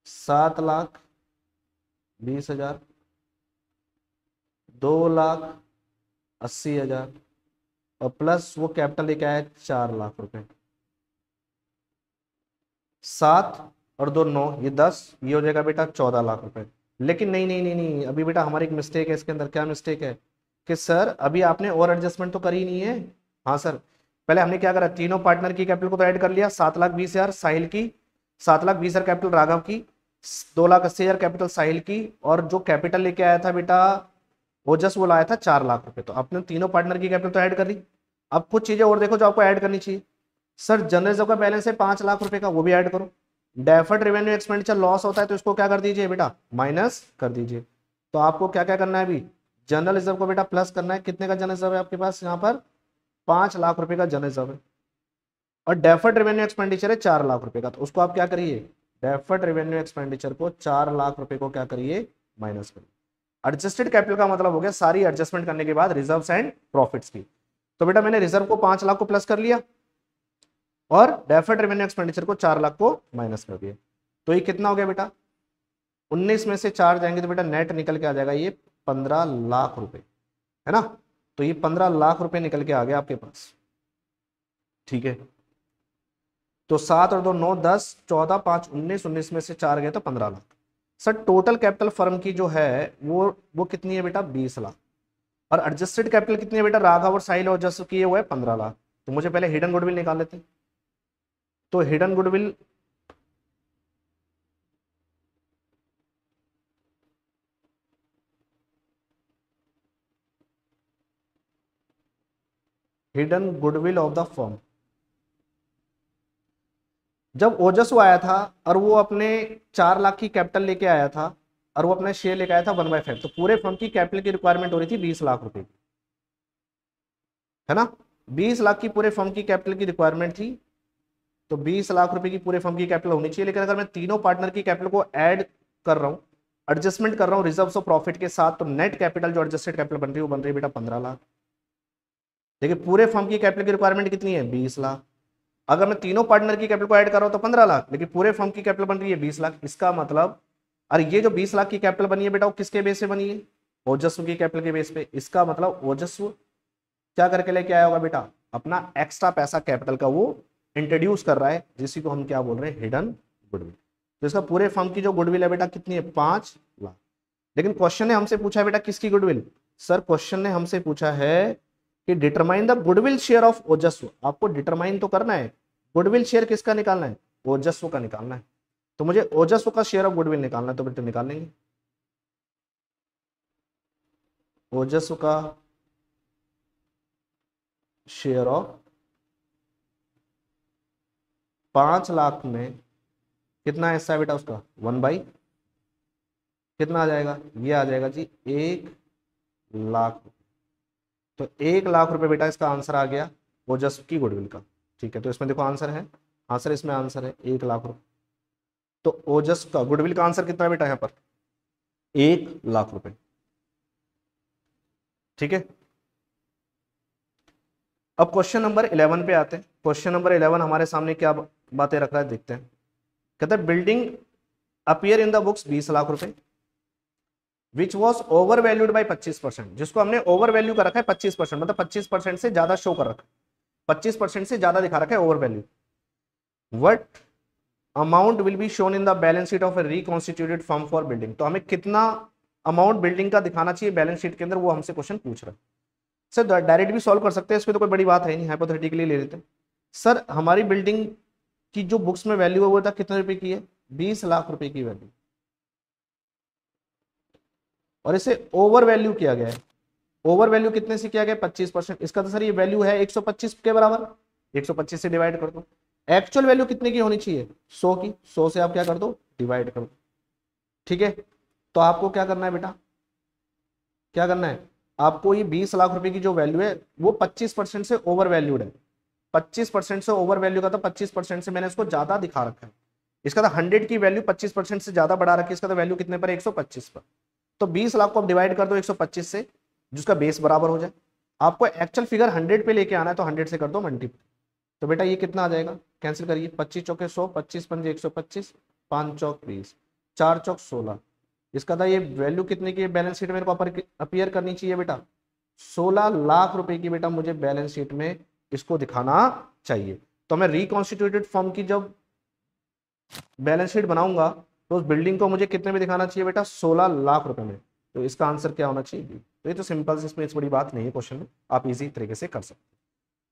7,20,000, 2,80,000, और प्लस वो कैपिटल लेके आया 4 लाख रुपए। 7 और 2 9, ये 10, ये हो जाएगा बेटा 14 लाख रुपए। लेकिन नहीं नहीं नहीं नहीं, अभी बेटा हमारी एक मिस्टेक है इसके अंदर। क्या मिस्टेक है? कि सर अभी आपने और एडजस्टमेंट तो करी नहीं है। हाँ सर, पहले हमने क्या करा, तीनों पार्टनर की कैपिटल को तो ऐड कर लिया। 7,20,000 साहिल की, 7,20,000 कैपिटल राघव की, 2,80,000 कैपिटल साहिल की, और जो कैपिटल लेके आया था बेटा ओजस वो लाया था 4 लाख रुपए। तो आपने तीनों पार्टनर की कैपिटल तो ऐड कर ली। अब कुछ चीजें और देखो जो आपको ऐड करनी चाहिए। सर जनरल रिजर्व का बैलेंस है 5 लाख रुपए का, वो भी ऐड करो। डेफर्ड रेवेन्यू एक्सपेंडिचर लॉस होता है तो इसको क्या कर दीजिए बेटा? माइनस कर दीजिए। तो आपको क्या क्या करना है अभी? जनरल रिजर्व को बेटा प्लस करना है। कितने का जनरल रिजर्व है आपके पास? यहाँ पर 5 लाख रुपए का जनरल रिजर्व है, और डेफर्ड रेवेन्यू एक्सपेंडिचर है 4 लाख रुपए का। तो उसको आप क्या करिए? डेफर्ड रेवेन्यू एक्सपेंडिचर को 4 लाख रुपए को क्या करिए? माइनस करिए। एडजस्टेड कैपिटल का मतलब हो गया सारी एडजस्टमेंट करने के बाद रिजर्व्स एंड प्रॉफिट्स की। तो बेटा मैंने रिजर्व को 5 लाख को प्लस कर लिया, और डेफर्ड रेवेन्यू एक्सपेंडिचर को 4 लाख को माइनस कर दिया। तो ये कितना हो गया बेटा? 19 में से 4 जाएंगे तो बेटा नेट निकल के आ जाएगा ये 15 लाख रुपए, है ना? तो ये 15 लाख रुपए निकल के आ गया आपके पास। ठीक है, तो 7 और 2 9, 10, 14, 5 19, 19 में से 4 गए तो 15 lakh. Sir total capital firm की जो है वो कितनी है बेटा? 20 लाख। और एडजस्टेड कैपिटल कितनी है बेटा? राघव और साहिल और जस्ट की वो है 15 लाख। तो मुझे पहले हिडन गुडविल निकाल लेते हैं। तो hidden goodwill, hidden goodwill of the firm, जब ओजस्व आया था और वो अपने 4 लाख की कैपिटल लेके आया था, और वो अपना शेयर लेके आया था 1/5, तो पूरे फर्म की कैपिटल की रिक्वायरमेंट हो रही थी 20 लाख रुपए की, है ना? 20 लाख की पूरे फर्म की कैपिटल की रिक्वायरमेंट थी। तो 20 लाख रुपए की पूरे फर्म की कैपिटल होनी चाहिए। लेकिन अगर मैं तीनों पार्टनर की कैपिटल को ऐड कर रहा हूँ, एडजस्टमेंट कर रहा हूँ रिजर्व ऑफ प्रॉफिट के साथ, तो नेट कैपिटल जो एडजस्टेड कैपिटल बन रही है वो बन रही है बेटा 15 लाख। देखिए पूरे फर्म की कैपिटल की रिक्वायरमेंट कितनी है? 20 लाख। अगर मैं तीनों पार्टनर की कैपिटल को ऐड कर रहा हूं तो 15 लाख, लेकिन पूरे फर्म की कैपिटल बन रही है 20 लाख। इसका मतलब, और ये जो 20 लाख की कैपिटल बनी है बेटा वो किसके बेस पे बनी है? ओजस्व की कैपिटल के बेस पे। इसका मतलब ओजस्व क्या करके लेके आया होगा बेटा? अपना एक्स्ट्रा पैसा कैपिटल का वो इंट्रोड्यूस कर रहा है, जिसी को हम क्या बोल रहे हैं? Hidden goodwill. तो इसका पूरे फर्म की जो गुडविल है बेटा कितनी है? 5 लाख। लेकिन क्वेश्चन ने हमसे पूछा है बेटा किसकी गुडविल? सर क्वेश्चन ने हमसे पूछा है कि determine the goodwill share of Ojasv. आपको डिटरमाइन तो करना है, गुडविल शेयर किसका निकालना है? ओजस्व का निकालना है। तो मुझे ओजस्व का शेयर ऑफ गुडविल निकालना है, तो बेटा निकाल लेंगे। ओजस्व का शेयर ऑफ 5 लाख में कितना हिस्सा है बेटा उसका, 1/, कितना आ जाएगा, ये आ जाएगा जी 1 लाख। तो 1 लाख रुपए बेटा इसका आंसर आ गया ओजस की गुडविल का। ठीक है, तो इसमें देखो आंसर है, आंसर इसमें आंसर है 1 लाख रुपए। तो ओजस का गुडविल का आंसर कितना है बेटा यहाँ पर, 1 लाख रुपए। ठीक है, अब क्वेश्चन नंबर 11 पे आते हैं। क्वेश्चन नंबर 11 हमारे सामने क्या बातें रख रहा है देखते हैं। कहते हैं building appear in the books 20 lakh रुपए which was over valued by 25%, जिसको हमने ओवर वैल्यू कर रखा है 25%, मतलब 25% से ज्यादा शो कर रखा है, 25% से ज्यादा दिखा रखा है over value. What amount will be shown in the balance sheet of A reconstituted firm for building, तो हमें कितना अमाउंट बिल्डिंग का दिखाना चाहिए बैलेंस शीट के अंदर, वो हमसे क्वेश्चन पूछ रहा है। सर डायरेक्ट भी सॉल्व कर सकते हैं, इसमें तो कोई बड़ी बात है नहीं, हाइपोथेटिकली ले लेते हैं। सर हमारी बिल्डिंग की जो बुक्स में वैल्यू है वो था कितने रुपए की है, 20 लाख रुपए की वैल्यू, और इसे ओवर वैल्यू किया गया है। ओवर वैल्यू कितने से किया गया, 25%। इसका तो सर ये वैल्यू है 125 के बराबर, 125 से डिवाइड कर दो। एक्चुअल वैल्यू कितने की होनी चाहिए, 100 की, 100 से आप क्या कर दो, डिवाइड कर दो। ठीक है, तो आपको क्या करना है बेटा, क्या करना है आपको, ये 20 लाख रुपए की जो वैल्यू है वो 25% से ओवर वैल्यूड है। 25% से ओवर वैल्यू का, तो 25% से मैंने इसको ज्यादा दिखा रखा है। इसका तो 100 की वैल्यू 25% से ज्यादा बढ़ा रखी है, इसका तो वैल्यू कितने पर, 125 पर। तो 20 लाख को आप डिवाइड कर दो 125 से, जिसका बेस बराबर हो जाए। आपको एक्चुअल फिगर 100 पे लेके आना है, तो 100 से कर दो मल्टीप्लाई। तो बेटा ये कितना आ जाएगा, कैंसिल करिए, 25 चौके 100, 25 पंजे 125, 5 चौक 20, 4 चौक 16। इसका था ये वैल्यू कितने की बैलेंस शीट में मेरे को अपीयर करनी चाहिए बेटा, 16 लाख रुपए की बेटा मुझे बैलेंस शीट में इसको दिखाना चाहिए। तो मैं रिकॉन्स्टिट्यूटेड फर्म की जब बैलेंस शीट बनाऊंगा तो उस बिल्डिंग को मुझे कितने में दिखाना चाहिए बेटा, 16 लाख रुपए में। तो इसका आंसर क्या होना चाहिए, तो ये तो सिंपल, इसमें इस बड़ी बात नहीं है क्वेश्चन में, आप इजी तरीके से कर सकते हैं।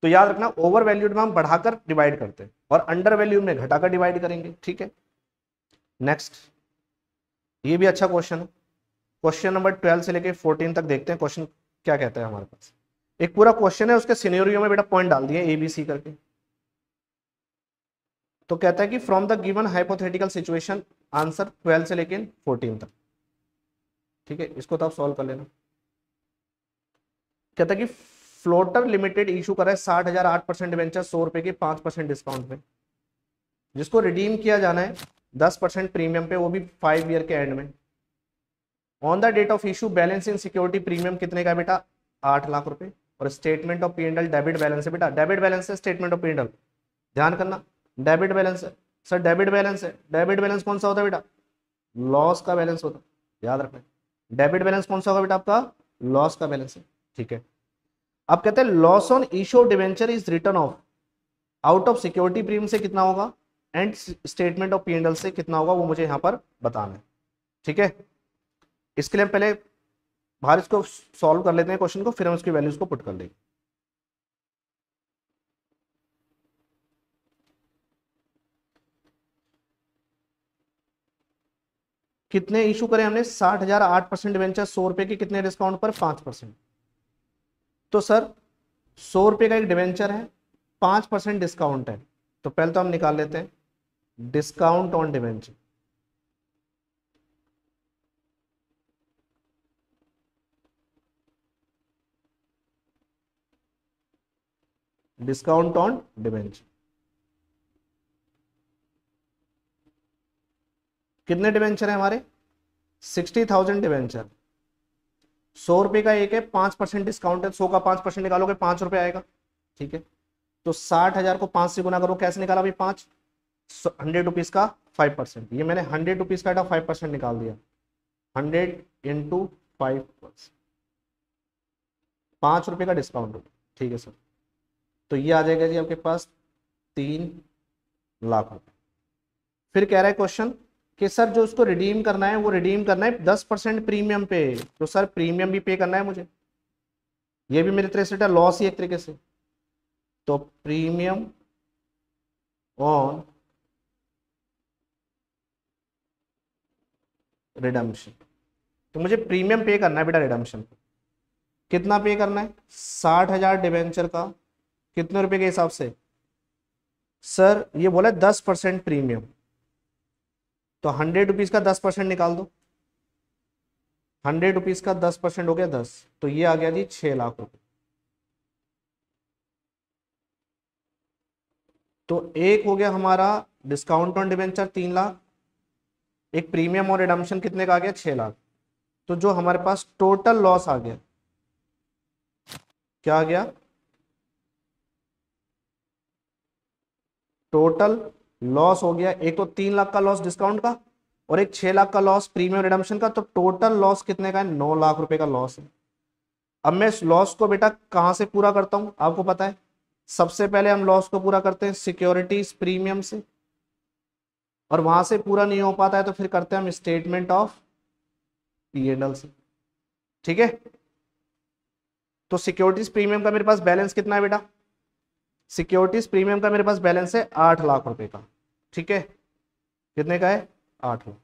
तो याद रखना ओवर वैल्यूड में हम बढ़ाकर डिवाइड करते हैं और अंडर वैल्यूड में घटाकर डिवाइड करेंगे। ठीक है, नेक्स्ट, ये भी अच्छा क्वेश्चन है। क्वेश्चन नंबर 12 से लेके 14 तक देखते हैं क्वेश्चन क्या कहता है हमारे पास। एक पूरा क्वेश्चन है, उसके सिनेरियो में बेटा पॉइंट डाल दिए ABC करके। तो कहता है कि from the given hypothetical situation answer 12 से लेके 14 तक। ठीक है, इसको तो आप सॉल्व कर लेना। कहता है कि फ्लोटर लिमिटेड इशू करा है 60,000 8% डिवेंचर 100 रुपए के 5% डिस्काउंट पे, जिसको रिडीम किया जाना है 10% प्रीमियम पे, वो भी 5 ईयर के एंड में। On the date of issue balance in security premium कितने का बेटा, 8 लाख रुपए, और statement of P&L debit balance है बेटा, डेबिट बैलेंस है स्टेटमेंट ऑफ P&L, ध्यान करना डेबिट बैलेंस है। सर डेबिट बैलेंस है, डेबिट बैलेंस कौन सा होता है बेटा, लॉस का बैलेंस होता है, याद रखना। डेबिट बैलेंस कौन सा होगा बेटा आपका, लॉस का बैलेंस है। ठीक है, अब कहते हैं loss on issue debenture is return of out of security premium से कितना होगा एंड स्टेटमेंट ऑफ P&L से कितना होगा, वो मुझे यहां पर बताना है। ठीक है, इसके लिए हम पहले बाहर इसको सॉल्व कर लेते हैं क्वेश्चन को, फिर हम उसकी वैल्यूज को पुट कर देंगे। कितने इशू करें हमने, 60,000 8% डिवेंचर 100 रुपए के कितने डिस्काउंट पर, 5%। तो सर 100 रुपए का एक डिवेंचर है, 5% डिस्काउंट है, तो पहले तो हम निकाल लेते हैं discount on debenture. Discount on debenture कितने डिवेंचर है हमारे, 60,000 डिवेंचर, 100 रुपए का एक है, 5% डिस्काउंट है, 100 का 5% निकालोगे 5 रुपए आएगा। ठीक है, तो 60,000 को 5 से गुना करो, कैसे निकाला भाई, 5, 100 रुपीज का 5%, ये मैंने 100 रुपीज का 5% निकाल दिया, 100 इंटू 5%, 5 रुपए का डिस्काउंट। ठीक है सर, तो ये आ जाएगा जी आपके पास 3 लाख रुपए। फिर कह रहा है क्वेश्चन कि सर जो उसको रिडीम करना है वो रिडीम करना है 10% प्रीमियम पे, तो सर प्रीमियम भी पे करना है मुझे, ये भी मेरे तरह से लॉस ही एक तरीके से। तो प्रीमियम ऑन रिडम्पशन, तो मुझे प्रीमियम पे करना है बेटा रिडम्पशन। कितना पे करना है, 60,000 डिवेंचर का कितने रुपए के हिसाब से, सर ये बोला 10% प्रीमियम, तो 100 रुपीज का 10% निकाल दो, 100 रुपीज का 10% हो गया 10, तो ये आ गया जी 6 लाख रुपए। तो एक हो गया हमारा डिस्काउंट ऑन डिवेंचर 3 लाख, एक प्रीमियम और रिडम्पशन कितने का आ गया 6 लाख। तो जो हमारे पास टोटल लॉस आ गया, क्या आ गया, टोटल लॉस हो गया, एक तो 3 लाख का लॉस डिस्काउंट का और एक 6 लाख का लॉस प्रीमियम रिडम्पशन का, तो टोटल लॉस कितने का है, 9 लाख रुपए का लॉस है। अब मैं इस लॉस को बेटा कहां से पूरा करता हूं, आपको पता है, सबसे पहले हम लॉस को पूरा करते हैं सिक्योरिटीज प्रीमियम से, और वहां से पूरा नहीं हो पाता है तो फिर करते हैं हम स्टेटमेंट ऑफ P&L से। ठीक है, तो सिक्योरिटीज प्रीमियम का मेरे पास बैलेंस कितना है बेटा, सिक्योरिटीज प्रीमियम का मेरे पास बैलेंस है 8 लाख रुपए का। ठीक है, कितने का है, 8 लाख।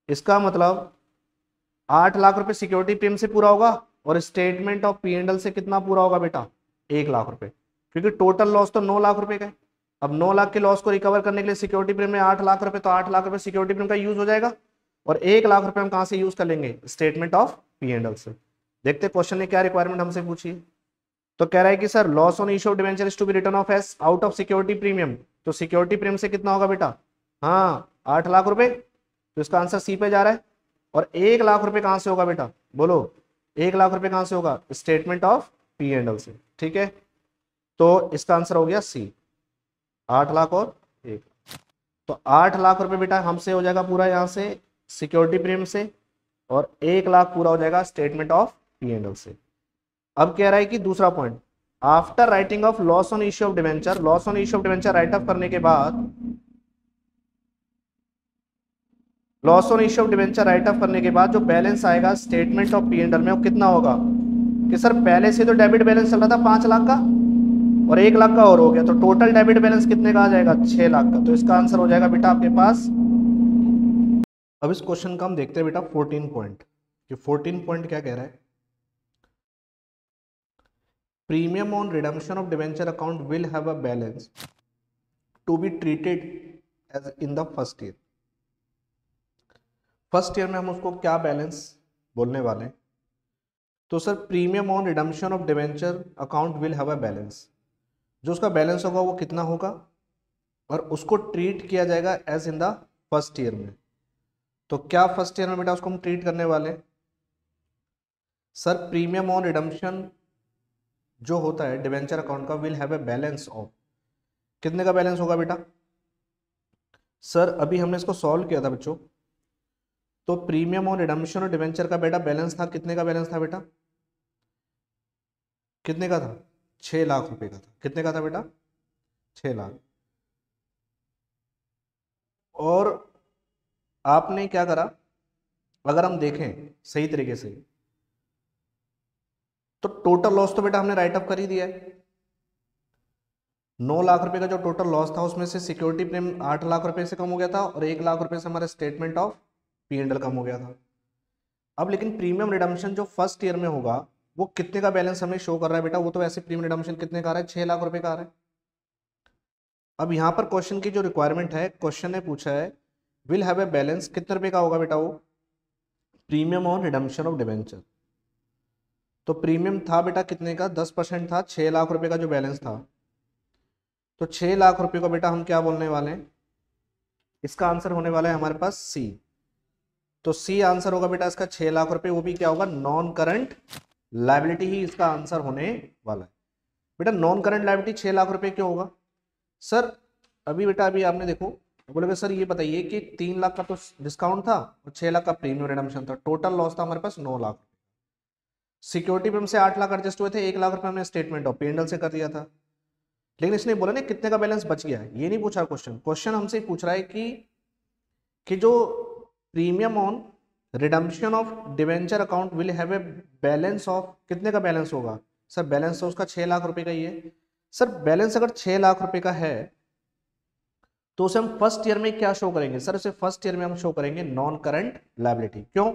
इसका मतलब 8 लाख रुपए सिक्योरिटी प्रीमियम से पूरा होगा और स्टेटमेंट ऑफ P&L से कितना पूरा होगा बेटा, 1 लाख रुपए, क्योंकि टोटल लॉस तो 9 लाख रुपए का है। अब 9 लाख के लॉस को रिकवर करने के लिए सिक्योरिटी प्रीमियम में 8 लाख रुपए, तो 8 लाख रुपए सिक्योरिटी प्रीमियम का यूज हो जाएगा, और 1 लाख रुपए हम कहां से यूज कर लेंगे, स्टेटमेंट ऑफ P&L से। देखते क्वेश्चन ने क्या रिक्वायरमेंट हमसे पूछी है। तो कह रहा है कि sir loss on issue of debenture is to be return of as out of security premium, तो सिक्योरिटी प्रीमियम से कितना होगा बेटा, हाँ 8 लाख रुपए, तो इसका आंसर सी पे जा रहा है। और 1 लाख रुपए कहां से होगा बेटा, बोलो 1 लाख रुपए कहां से होगा, स्टेटमेंट ऑफ P&L से। ठीक है, तो इसका आंसर हो गया सी, 8 लाख और 1। तो 8 लाख रुपए बेटा हमसे हो जाएगा पूरा यहाँ से सिक्योरिटी प्रीमियम से, और 1 लाख पूरा हो जाएगा स्टेटमेंट ऑफ P&L से। अब कह रहा है कि दूसरा point, after writing of loss on issue of debenture, loss on issue of debenture right of करने के बाद, loss on issue of debenture right of करने के बाद जो बैलेंस आएगा स्टेटमेंट ऑफ P&L में, वो कितना होगा, कि सर पहले से तो डेबिट बैलेंस चल रहा था 5 लाख का और 1 लाख का और हो गया, तो टोटल डेबिट बैलेंस कितने का आ जाएगा, 6 लाख का। तो इसका आंसर हो जाएगा बेटा आपके पास। अब इस क्वेश्चन का हम देखते हैं बेटा 14 पॉइंट, कि 14 पॉइंट क्या कह रहा है, premium on redemption of debenture account will have a balance to be treated as in the first year. First year में हम उसको क्या बैलेंस बोलने वाले हैं, तो sir premium on redemption of debenture account will have a balance, जो उसका बैलेंस होगा वो कितना होगा, और उसको ट्रीट किया जाएगा as in the first year में। तो क्या फर्स्ट ईयर में बेटा उसको हम ट्रीट करने वाले हैं, सर प्रीमियम ऑन रिडम्पशन जो होता है डिवेंचर अकाउंट का will have a balance of, कितने का बैलेंस होगा बेटा, सर अभी हमने इसको सॉल्व किया था बच्चों, तो प्रीमियम ऑन रिडम्पशन और डिवेंचर का बेटा बैलेंस था, कितने का बैलेंस था बेटा, कितने का था, 6 लाख रुपए का था। कितने का था बेटा, 6 लाख। और आपने क्या करा, अगर हम देखें सही तरीके से, तो टोटल लॉस तो बेटा हमने राइट ऑफ कर ही दिया है। 9 लाख रुपए का जो टोटल लॉस था उसमें से सिक्योरिटी प्रीमियम 8 लाख रुपए से कम हो गया था, और 1 लाख रुपए से हमारा स्टेटमेंट ऑफ P&L कम हो गया था। अब लेकिन प्रीमियम रिडम्पशन जो फर्स्ट ईयर में होगा वो कितने का बैलेंस हमें शो कर रहा है बेटा, वो तो वैसे प्रीमियम रिडम्पशन कितने का आ रहा है, 6 लाख रुपए का आ रहा है। अब यहाँ पर क्वेश्चन की जो रिक्वायरमेंट है, क्वेश्चन ने पूछा है विल हैव ए बैलेंस, कितने रुपए का होगा बेटा वो, premium on redemption of debenture. तो प्रीमियम था बेटा कितने का, 10% था, 6 लाख रुपए का जो बैलेंस था, तो 6 लाख रुपए को बेटा हम क्या बोलने वाले हैं, इसका आंसर होने वाला है हमारे पास सी। तो सी आंसर होगा बेटा इसका 6 लाख रुपए, वो भी क्या होगा, नॉन करंट लायबिलिटी ही इसका आंसर होने वाला है। बेटा नॉन करंट लायबिलिटी 6 लाख रुपए क्यों होगा, सर अभी बेटा अभी आपने देखो बोलोगे सर ये बताइए कि 3 लाख का तो डिस्काउंट था और 6 लाख का प्रीमियम रिडम्पशन था, टोटल लॉस था हमारे पास 9 लाख। सिक्योरिटी प्रीमियम से 8 लाख एडजस्ट हुए थे, 1 लाख रुपए हमने स्टेटमेंट ऑफ P&L से कर दिया था, लेकिन इसने बोला ना कितने का बैलेंस बच गया, ये नहीं पूछा क्वेश्चन। क्वेश्चन हमसे पूछ रहा है कि जो premium on redemption of debenture account will have a balance of, कितने का बैलेंस होगा, सर बैलेंस तो उसका 6 लाख रुपए का ही है। सर बैलेंस अगर 6 लाख रुपए का है तो उसे हम फर्स्ट ईयर में क्या शो करेंगे, सर उसे फर्स्ट ईयर में हम शो करेंगे नॉन करंट लायबिलिटी। क्यों,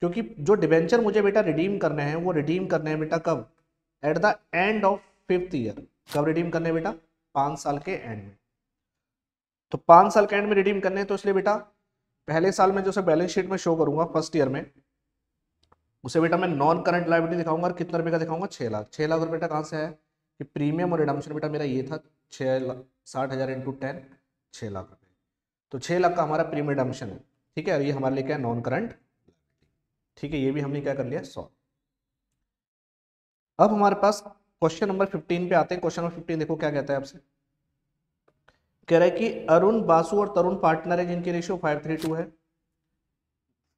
क्योंकि जो डिवेंचर मुझे बेटा रिडीम करने हैं वो रिडीम करने हैं बेटा कब, at the end of 5th year. कब रिडीम करने हैं बेटा, 5 साल के एंड में। तो 5 साल के एंड में रिडीम करने हैं, तो इसलिए बेटा पहले साल में जो से बैलेंस शीट में शो करूंगा फर्स्ट ईयर में, उसे बेटा मैं नॉन करंट लायबिलिटी दिखाऊंगा। और कितना रुपए का दिखाऊंगा? 6 लाख। 6 लाख रुपए बेटा कहाँ से है कि प्रीमियम और रिडम्पशन बेटा मेरा ये था 60,000 इंटू 10, 6 लाख रुपए। तो 6 लाख का हमारा प्रीमियम रिडम्पशन है, ठीक है। और ये हमारे लिए क्या है? नॉन करंट, ठीक है। ये भी हमने क्या कर लिया? सॉल्व। अब हमारे पास क्वेश्चन नंबर 15 पे आते हैं। क्वेश्चन नंबर 15 देखो क्या कहता है आपसे। कह रहा है कि अरुण, बासु और तरुण पार्टनर है जिनकी रेशियो 5:3 है।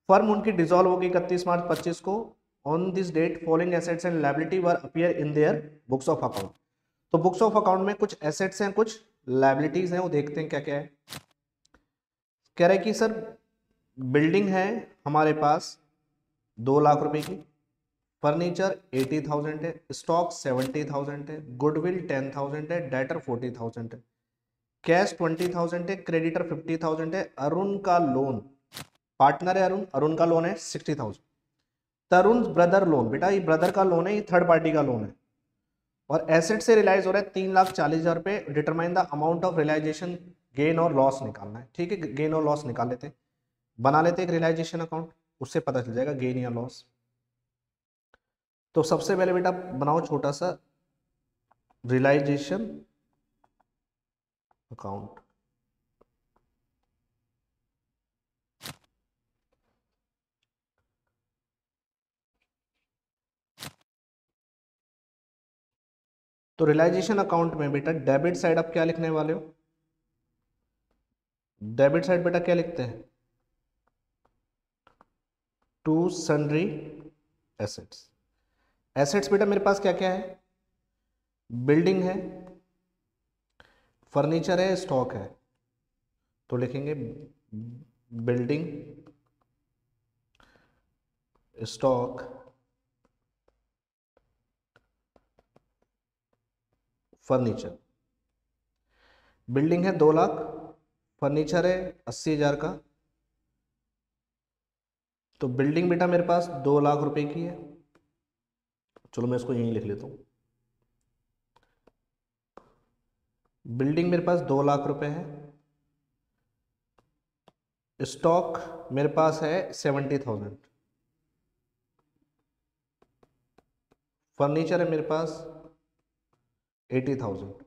फर्म उनकी डिसॉल्व होगी 31 मार्च 25 को। On this date following assets and liability were appear in their books of account. तो बुक्स ऑफ अकाउंट में कुछ एसेट्स हैं, कुछ लायबिलिटीज हैं, वो देखते हैं क्या क्या है। कह रहा है कि सर बिल्डिंग है हमारे पास 2 लाख रुपए की, फर्नीचर 80,000 है, स्टॉक 70,000 है, गुडविल 10,000 है, डेटर 40,000 है, कैश 20,000 है, क्रेडिटर 50,000 है। अरुण का लोन, पार्टनर है अरुण, अरुण का लोन है 60,000। तरुण ब्रदर लोन, बेटा ये ब्रदर का लोन है, ये थर्ड पार्टी का लोन है। और एसेट से रियलाइज हो रहा है 3,40,000 रुपए। Determine the amount of realisation, gain और लॉस निकालना है, ठीक है। गेन और लॉस निकाल लेते हैं, बना लेते हैं एक रियलाइजेशन अकाउंट, उससे पता चल जाएगा गेन या लॉस। तो सबसे पहले बेटा बनाओ छोटा सा रियलाइजेशन अकाउंट। तो रियलाइजेशन अकाउंट में बेटा डेबिट साइड आप क्या लिखने वाले हो? डेबिट साइड बेटा क्या लिखते हैं? To sundry assets. एसेट्स बेटा मेरे पास क्या क्या है? बिल्डिंग है, फर्नीचर है, स्टॉक है। तो लिखेंगे बिल्डिंग, स्टॉक, फर्नीचर। बिल्डिंग है 2 लाख, फर्नीचर है 80,000 का। तो बिल्डिंग बेटा मेरे पास 2 लाख रुपए की है। चलो मैं इसको यहीं लिख लेता हूं। बिल्डिंग मेरे पास 2 लाख रुपए है। स्टॉक मेरे पास है 70,000। फर्नीचर है मेरे पास 80,000।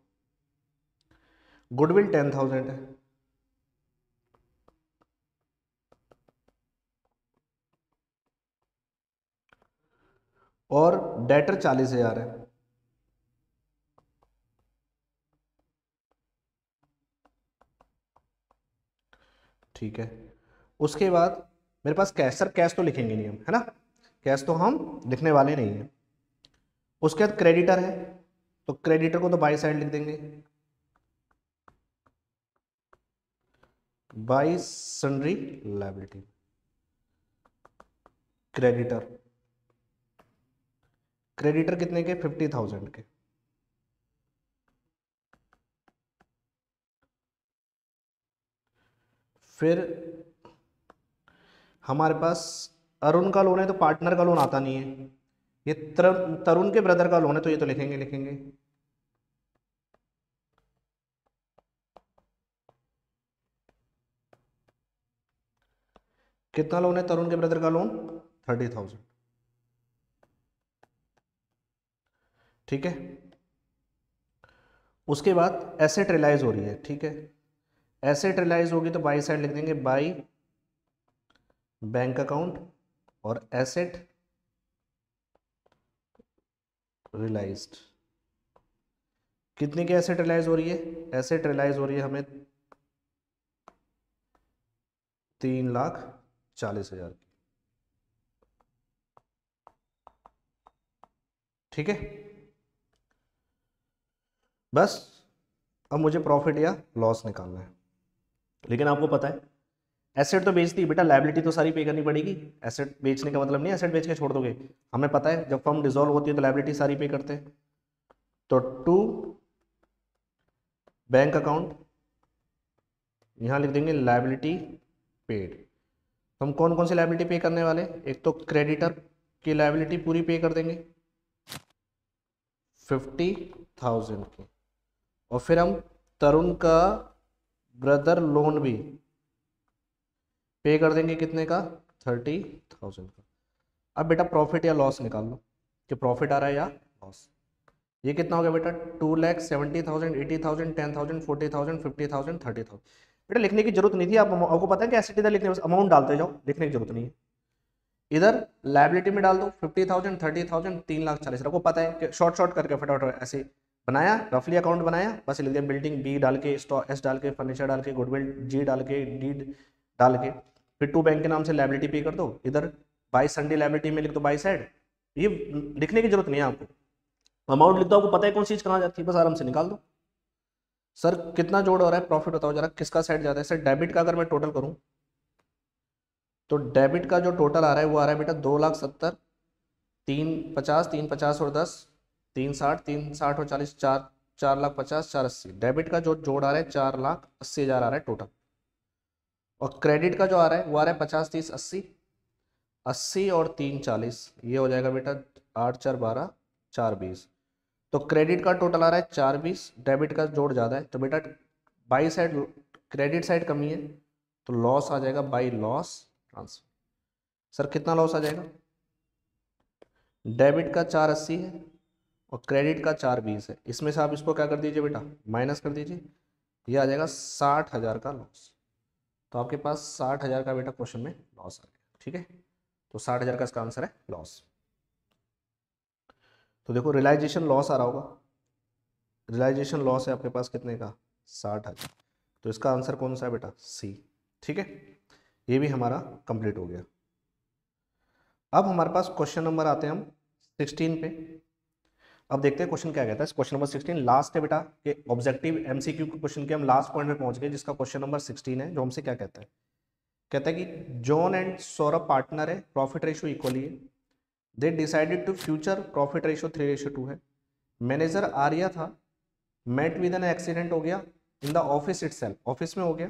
गुडविल 10,000 है। और डेटर 40,000 है। ठीक है। उसके बाद मेरे पास कैश, सर कैश तो लिखेंगे नहीं हम, है ना, कैश तो हम लिखने वाले नहीं है। उसके बाद क्रेडिटर है, तो क्रेडिटर को तो बाई साइड लिख देंगे, by sundry liability. Creditor, creditor कितने के? 50,000 के। फिर हमारे पास अरुण का लोन है, तो पार्टनर का लोन आता नहीं है। ये तरुण के ब्रदर का लोन है, तो ये तो लिखेंगे लिखेंगे। कितना लोन है तरुण के ब्रदर का लोन? 30,000। ठीक है। उसके बाद एसेट रियलाइज हो रही है, ठीक है। एसेट रियलाइज होगी तो बाई साइड लिख देंगे बाई बैंक अकाउंट। और एसेट रियलाइज्ड, कितनी की एसेट रियलाइज हो रही है? एसेट रियलाइज हो रही है हमें 3,40,000 की। ठीक है। बस अब मुझे प्रॉफिट या लॉस निकालना है। लेकिन आपको पता है एसेट तो बेचती है बेटा, लायबिलिटी तो सारी पे करनी पड़ेगी। एसेट बेचने का मतलब नहीं एसेट बेच के छोड़ दोगे। हमें पता है जब फर्म डिसॉल्व होती है तो लायबिलिटी सारी पे करते हैं। तो टू बैंक अकाउंट, यहां लिख देंगे लायबिलिटी पेड। हम कौन कौन सी लायबिलिटी पे करने वाले? एक तो क्रेडिटर की लायबिलिटी पूरी पे कर देंगे 50,000 की। और फिर हम तरुण का ब्रदर लोन भी पे कर देंगे, कितने का, 30,000 का। अब बेटा प्रॉफिट या लॉस निकाल लो कि प्रॉफिट आ रहा है या लॉस। ये कितना हो गया बेटा, 2,70,000, 80,000, 10,000, 40,000, 50,000, 30,000। बेटा लिखने की जरूरत नहीं थी, आपको पता है कि एसिड इधर लिखने, बस अमाउंट डालते जाओ, लिखने की जरूरत नहीं है। इधर लाइबिलिटी में डाल दो 50,000, 30,000, 3,40,000। आपको पता है कि शॉर्ट शॉर्ट करके फटाफट ऐसे बनाया, रफली अकाउंट बनाया, बस लिख दिया बिल्डिंग बी डाल के, स्टॉक एस डाल के, फर्नीचर डाल के, गुडविल जी डाल के, डी डाल के, फिर टू बैंक के नाम से लाइबिलिटी पे कर दो, इधर बाई संडे लाइबिलिटी में लिख दो बाई साइड। ये लिखने की जरूरत नहीं है आपको, अमाउंट लिख दो, आपको पता है कौन चीज कहाँ जाती है, बस आराम से निकाल दो। सर कितना जोड़ हो रहा है, प्रॉफिट बताओ जरा, किसका साइड जाता है। सर डेबिट का अगर मैं टोटल करूं तो डेबिट का जो टोटल आ रहा है वो आ रहा है बेटा 2,70,000, 3,50,000, 3,50,000 और 10, 3,60,000, 3,60,000 और 40, 4,50,000, 4,80,000। डेबिट का जो जोड़ आ रहा है 4,80,000 आ रहा है टोटल। और क्रेडिट का जो आ रहा है वो आ रहा है 50, 30, 80, 80 और 3, 40। ये हो जाएगा बेटा 8, 4, 12, 4, 20। तो क्रेडिट का टोटल आ रहा है 4, 20, डेबिट का जोड़ ज़्यादा है, तो बेटा बाई साइड क्रेडिट साइड कमी है, तो लॉस आ जाएगा बाई लॉस ट्रांसफर। सर कितना लॉस आ जाएगा, डेबिट का 4,80 है और क्रेडिट का 4,20 है, इसमें से आप इसको क्या कर दीजिए बेटा, माइनस कर दीजिए, ये आ जाएगा 60,000 का लॉस। तो आपके पास 60,000 का बेटा क्वेश्चन में लॉस आ गया, ठीक है। तो 60,000 का इसका आंसर है लॉस। तो देखो रियलाइजेशन लॉस आ रहा होगा, रियलाइजेशन लॉस है आपके पास कितने का, 60,000। तो इसका आंसर कौन सा है बेटा, सी, ठीक है। ये भी हमारा कंप्लीट हो गया। अब हमारे पास क्वेश्चन नंबर आते हैं हम 16 पे। अब देखते हैं क्वेश्चन क्या कहता है। क्वेश्चन नंबर 16 लास्ट है बेटा, कि ऑब्जेक्टिव एमसीक्यू के क्वेश्चन के हम लास्ट पॉइंट में पहुंच गए, जिसका क्वेश्चन नंबर 16 है, जो हमसे क्या कहता है, कहता है कि जॉन एंड सौरभ पार्टनर है, प्रॉफिट रेशियो इक्वली है, they decided to future profit ratio 3:2 है। मैनेजर आर्या था, मेट विद एन एक्सीडेंट हो गया in the office itself, office में हो गया,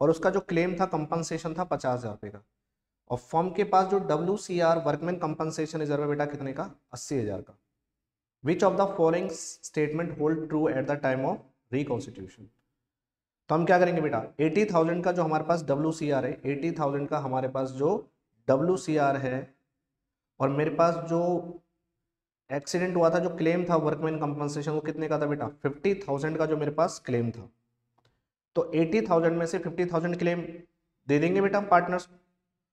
और उसका जो क्लेम था कंपनसेशन था 50,000 रुपये का। और फर्म के पास जो WCR वर्कमैन कंपनसेशन रिजर्व है बेटा कितने का, 80,000 का। Which of the following statement hold true at the time of reconstitution. तो हम क्या करेंगे बेटा, 80,000 का जो हमारे पास WCR है, 80,000 का हमारे पास जो WCR है, और मेरे पास जो एक्सीडेंट हुआ था, जो क्लेम था वर्कमैन कंपनसेशन, वो कितने का था बेटा, 50,000 का जो मेरे पास क्लेम था। तो 80,000 में से 50,000 क्लेम दे देंगे बेटा पार्टनर्स,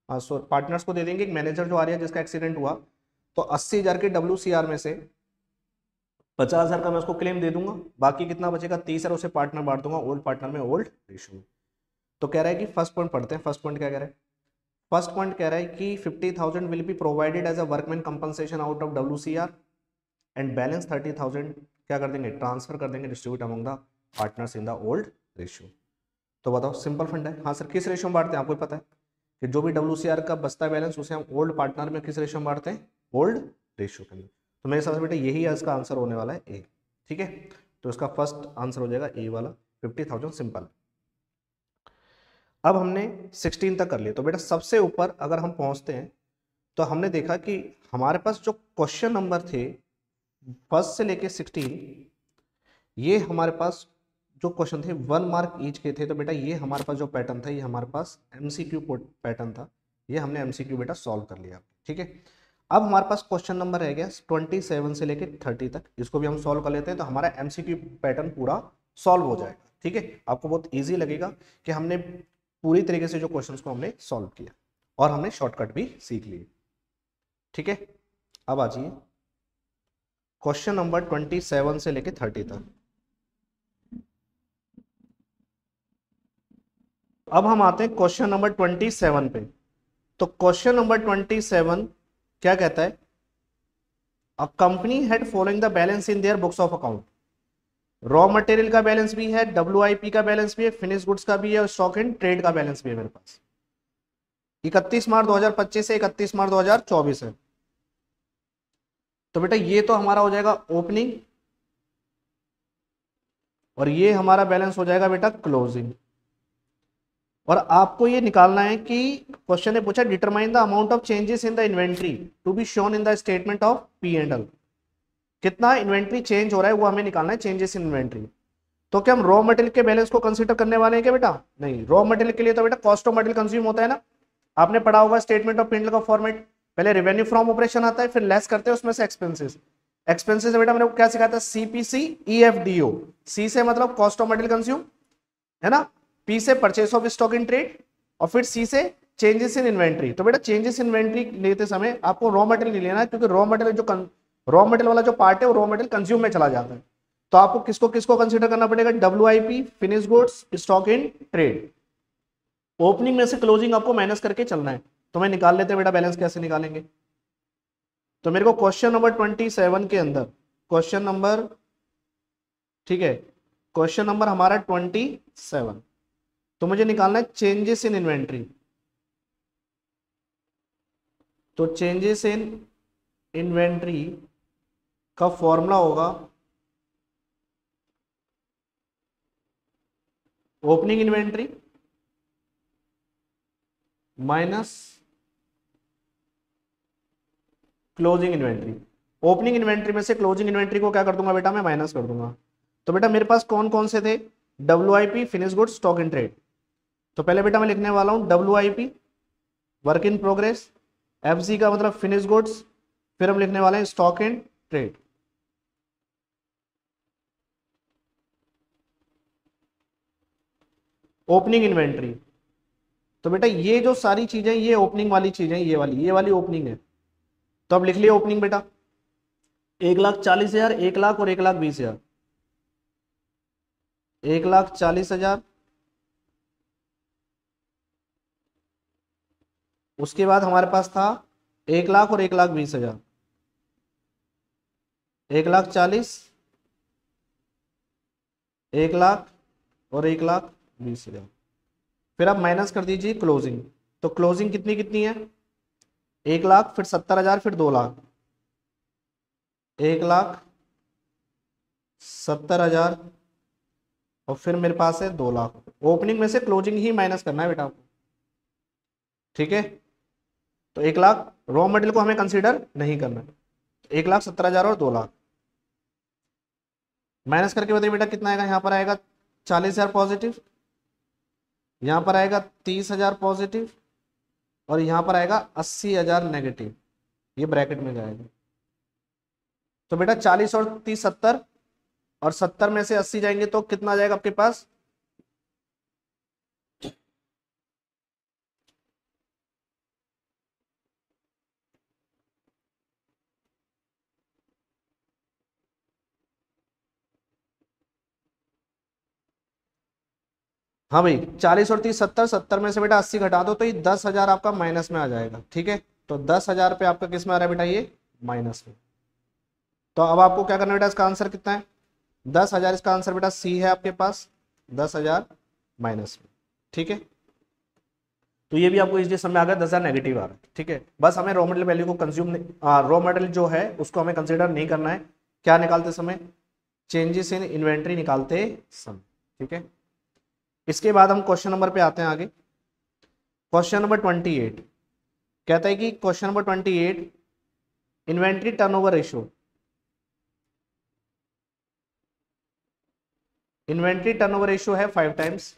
पार्टनर्स को दे देंगे। एक मैनेजर जो आ रहा है जिसका एक्सीडेंट हुआ, तो 80,000 के WCR में से 50,000 का मैं उसको क्लेम दे दूंगा, बाकी कितना बचेगा 30,000 उसे पार्टनर बांट दूंगा, ओल्ड पार्टनर में ओल्ड रेशियो में। तो कह रहा है कि फर्स्ट पॉइंट पढ़ते हैं, फर्स्ट पॉइंट क्या कह रहा है, फर्स्ट पॉइंट कह रहा है कि 50,000 will be provided as a workman compensation out of WCR and balance 30,000 क्या कर देंगे, ट्रांसफर कर देंगे, distribute among the partners in the old ratio. तो बताओ सिंपल फंड है। हाँ सर किस रेशियो में बांटते हैं, आपको पता है कि जो भी WCR का बचता है बैलेंस, उसे हम ओल्ड पार्टनर में किस रेशियो में बांटते हैं, ओल्ड रेशियो के अंदर। तो मेरे हिसाब से बेटा यही इसका आंसर होने वाला है ए, ठीक है। तो इसका फर्स्ट आंसर हो जाएगा ए वाला, 50,000 सिंपल। अब हमने 16 तक कर लिया, तो बेटा सबसे ऊपर अगर हम पहुंचते हैं तो हमने देखा कि हमारे पास जो क्वेश्चन नंबर थे फर्स्ट से लेके 16, ये हमारे पास जो क्वेश्चन थे 1 मार्क ईच के थे। तो बेटा ये हमारे पास जो पैटर्न था, ये हमारे पास MCQ पैटर्न था, ये हमने MCQ बेटा सॉल्व कर लिया, ठीक है। अब हमारे पास क्वेश्चन नंबर रह गया 27 से लेके 30 तक, इसको भी हम सॉल्व कर लेते हैं, तो हमारा MCQ पैटर्न पूरा सॉल्व हो जाएगा, ठीक है। आपको बहुत ईजी लगेगा कि हमने पूरी तरीके से जो क्वेश्चन को हमने सॉल्व किया और हमने शॉर्टकट भी सीख लिए, ठीक है। अब आ जाइए क्वेश्चन नंबर 27 से लेके 30 तक। अब हम आते हैं क्वेश्चन नंबर 27 पे। तो क्वेश्चन नंबर 27 क्या कहता है, a company had following the balance in their books of account. Raw material का बैलेंस भी है, WIP का बैलेंस भी है, फिनिश गुड्स का भी है, और स्टॉक एंड ट्रेड का बैलेंस भी है मेरे पास। 31 मार्च 2025 से 31 मार्च 2024 है। तो बेटा ये तो हमारा हो जाएगा ओपनिंग, और ये हमारा बैलेंस हो जाएगा बेटा क्लोजिंग। और आपको ये निकालना है कि क्वेश्चन ने पूछा determine the amount of changes in the inventory to be shown in the statement of P&L। कितना इन्वेंट्री चेंज हो रहा है वो हमें निकालना है, चेंजेस इन इन्वेंट्री। तो क्या हम रॉ मटेरियल के बैलेंस को कंसीडर करने वाले हैं क्या बेटा? नहीं, रॉ मटेरियल के लिए तो बेटा कॉस्ट ऑफ मटेरियल कंज्यूम होता है ना, आपने पढ़ा होगा स्टेटमेंट ऑफ P&L का फॉर्मेट, पहले रेवेन्यू फ्रॉम ऑपरेशन आता है, फिर लेस करते हैं उसमें से एक्सपेंसेस। एक्सपेंसेस बेटा मैंने क्या सिखाया था? CPC EFDO। सी से मतलब कॉस्ट ऑफ मटेरियल कंज्यूम है ना, P से purchase of stock in trade, और फिर C से चेंजेस इन इन्वेंट्री। तो बेटा चेंजेस इन इन्वेंट्री लेते समय आपको रॉ मटेरियल नहीं लेना है, क्योंकि रॉ मटेरियल वाला जो पार्ट है वो रॉ मटेरियल कंज्यूम में चला जाता है। तो आपको किसको किसको कंसीडर करना पड़ेगा? WIP, finish goods, stock in trade. Opening में से क्लोजिंग आपको माइनस करके चलना है। तो मैं निकाल लेते हैं बेटा, बैलेंस कैसे निकालेंगे। तो मेरे को क्वेश्चन नंबर 27 के अंदर, क्वेश्चन नंबर, ठीक है, क्वेश्चन नंबर हमारा 27, तो मुझे निकालना है चेंजेस इन इन्वेंट्री। तो चेंजेस इन इन्वेंट्री का फॉर्मूला होगा opening inventory minus closing inventory. Opening inventory में से क्लोजिंग इन्वेंट्री को क्या कर दूंगा बेटा? मैं माइनस कर दूंगा। तो बेटा मेरे पास कौन कौन से थे? WIP, finish goods, stock in trade. तो पहले बेटा मैं लिखने वाला हूं WIP work in progress, FC का मतलब फिनिश गुड्स, फिर हम लिखने वाले हैं stock in trade. Opening inventory, तो बेटा ये जो सारी चीजें, ये ओपनिंग वाली चीजें, ये वाली ओपनिंग है। तो अब लिख लिया ओपनिंग बेटा, 1,40,000, 1,00,000 और 1,20,000। 1,40,000, उसके बाद हमारे पास था 1,00,000 और 1,20,000। 1,40,000, 1,00,000 और 1,20,000। फिर आप माइनस कर दीजिए क्लोजिंग। तो क्लोजिंग कितनी कितनी है? 1,00,000, फिर 70,000, फिर 2,00,000। 1,70,000 और फिर मेरे पास है 2,00,000। ओपनिंग में से क्लोजिंग ही माइनस करना है बेटा आपको, ठीक है। तो 1,00,000 रॉ मटेरियल को हमें कंसीडर नहीं करना है। 1,70,000 और 2,00,000 माइनस करके बताइए बेटा कितना आएगा? यहाँ पर आएगा 40,000 पॉजिटिव, यहाँ पर आएगा 30,000 पॉजिटिव, और यहाँ पर आएगा 80,000 नेगेटिव। ये ब्रैकेट में जाएगा। तो बेटा 40 और 30 70, और 70 में से 80 जाएंगे तो कितना जाएगा आपके पास? हाँ भाई, 40 और 30 70, 70 में से बेटा 80 घटा दो तो ये 10,000 आपका माइनस में आ जाएगा, ठीक है। तो 10,000 पे आपका किस में आ रहा है बेटा? ये माइनस में। तो अब आपको क्या करना है बेटा? इसका आंसर कितना है? 10,000। इसका आंसर बेटा C है आपके पास, 10,000 माइनस में, ठीक है। तो ये भी आपको इस समय आ गया 10,000 नेगेटिव आ रहा है, ठीक है। बस हमें रॉ मटेरियल वैल्यू को कंज्यूम, रॉ मटेरियल जो है उसको हमें कंसिडर नहीं करना है। क्या निकालते समय? चेंजेस इन इन्वेंट्री निकालते समय, ठीक है। इसके बाद हम क्वेश्चन नंबर पे आते हैं आगे। क्वेश्चन नंबर 28 कहता है कि question number 28, inventory turnover ratio. Inventory turnover ratio है 5 टाइम्स।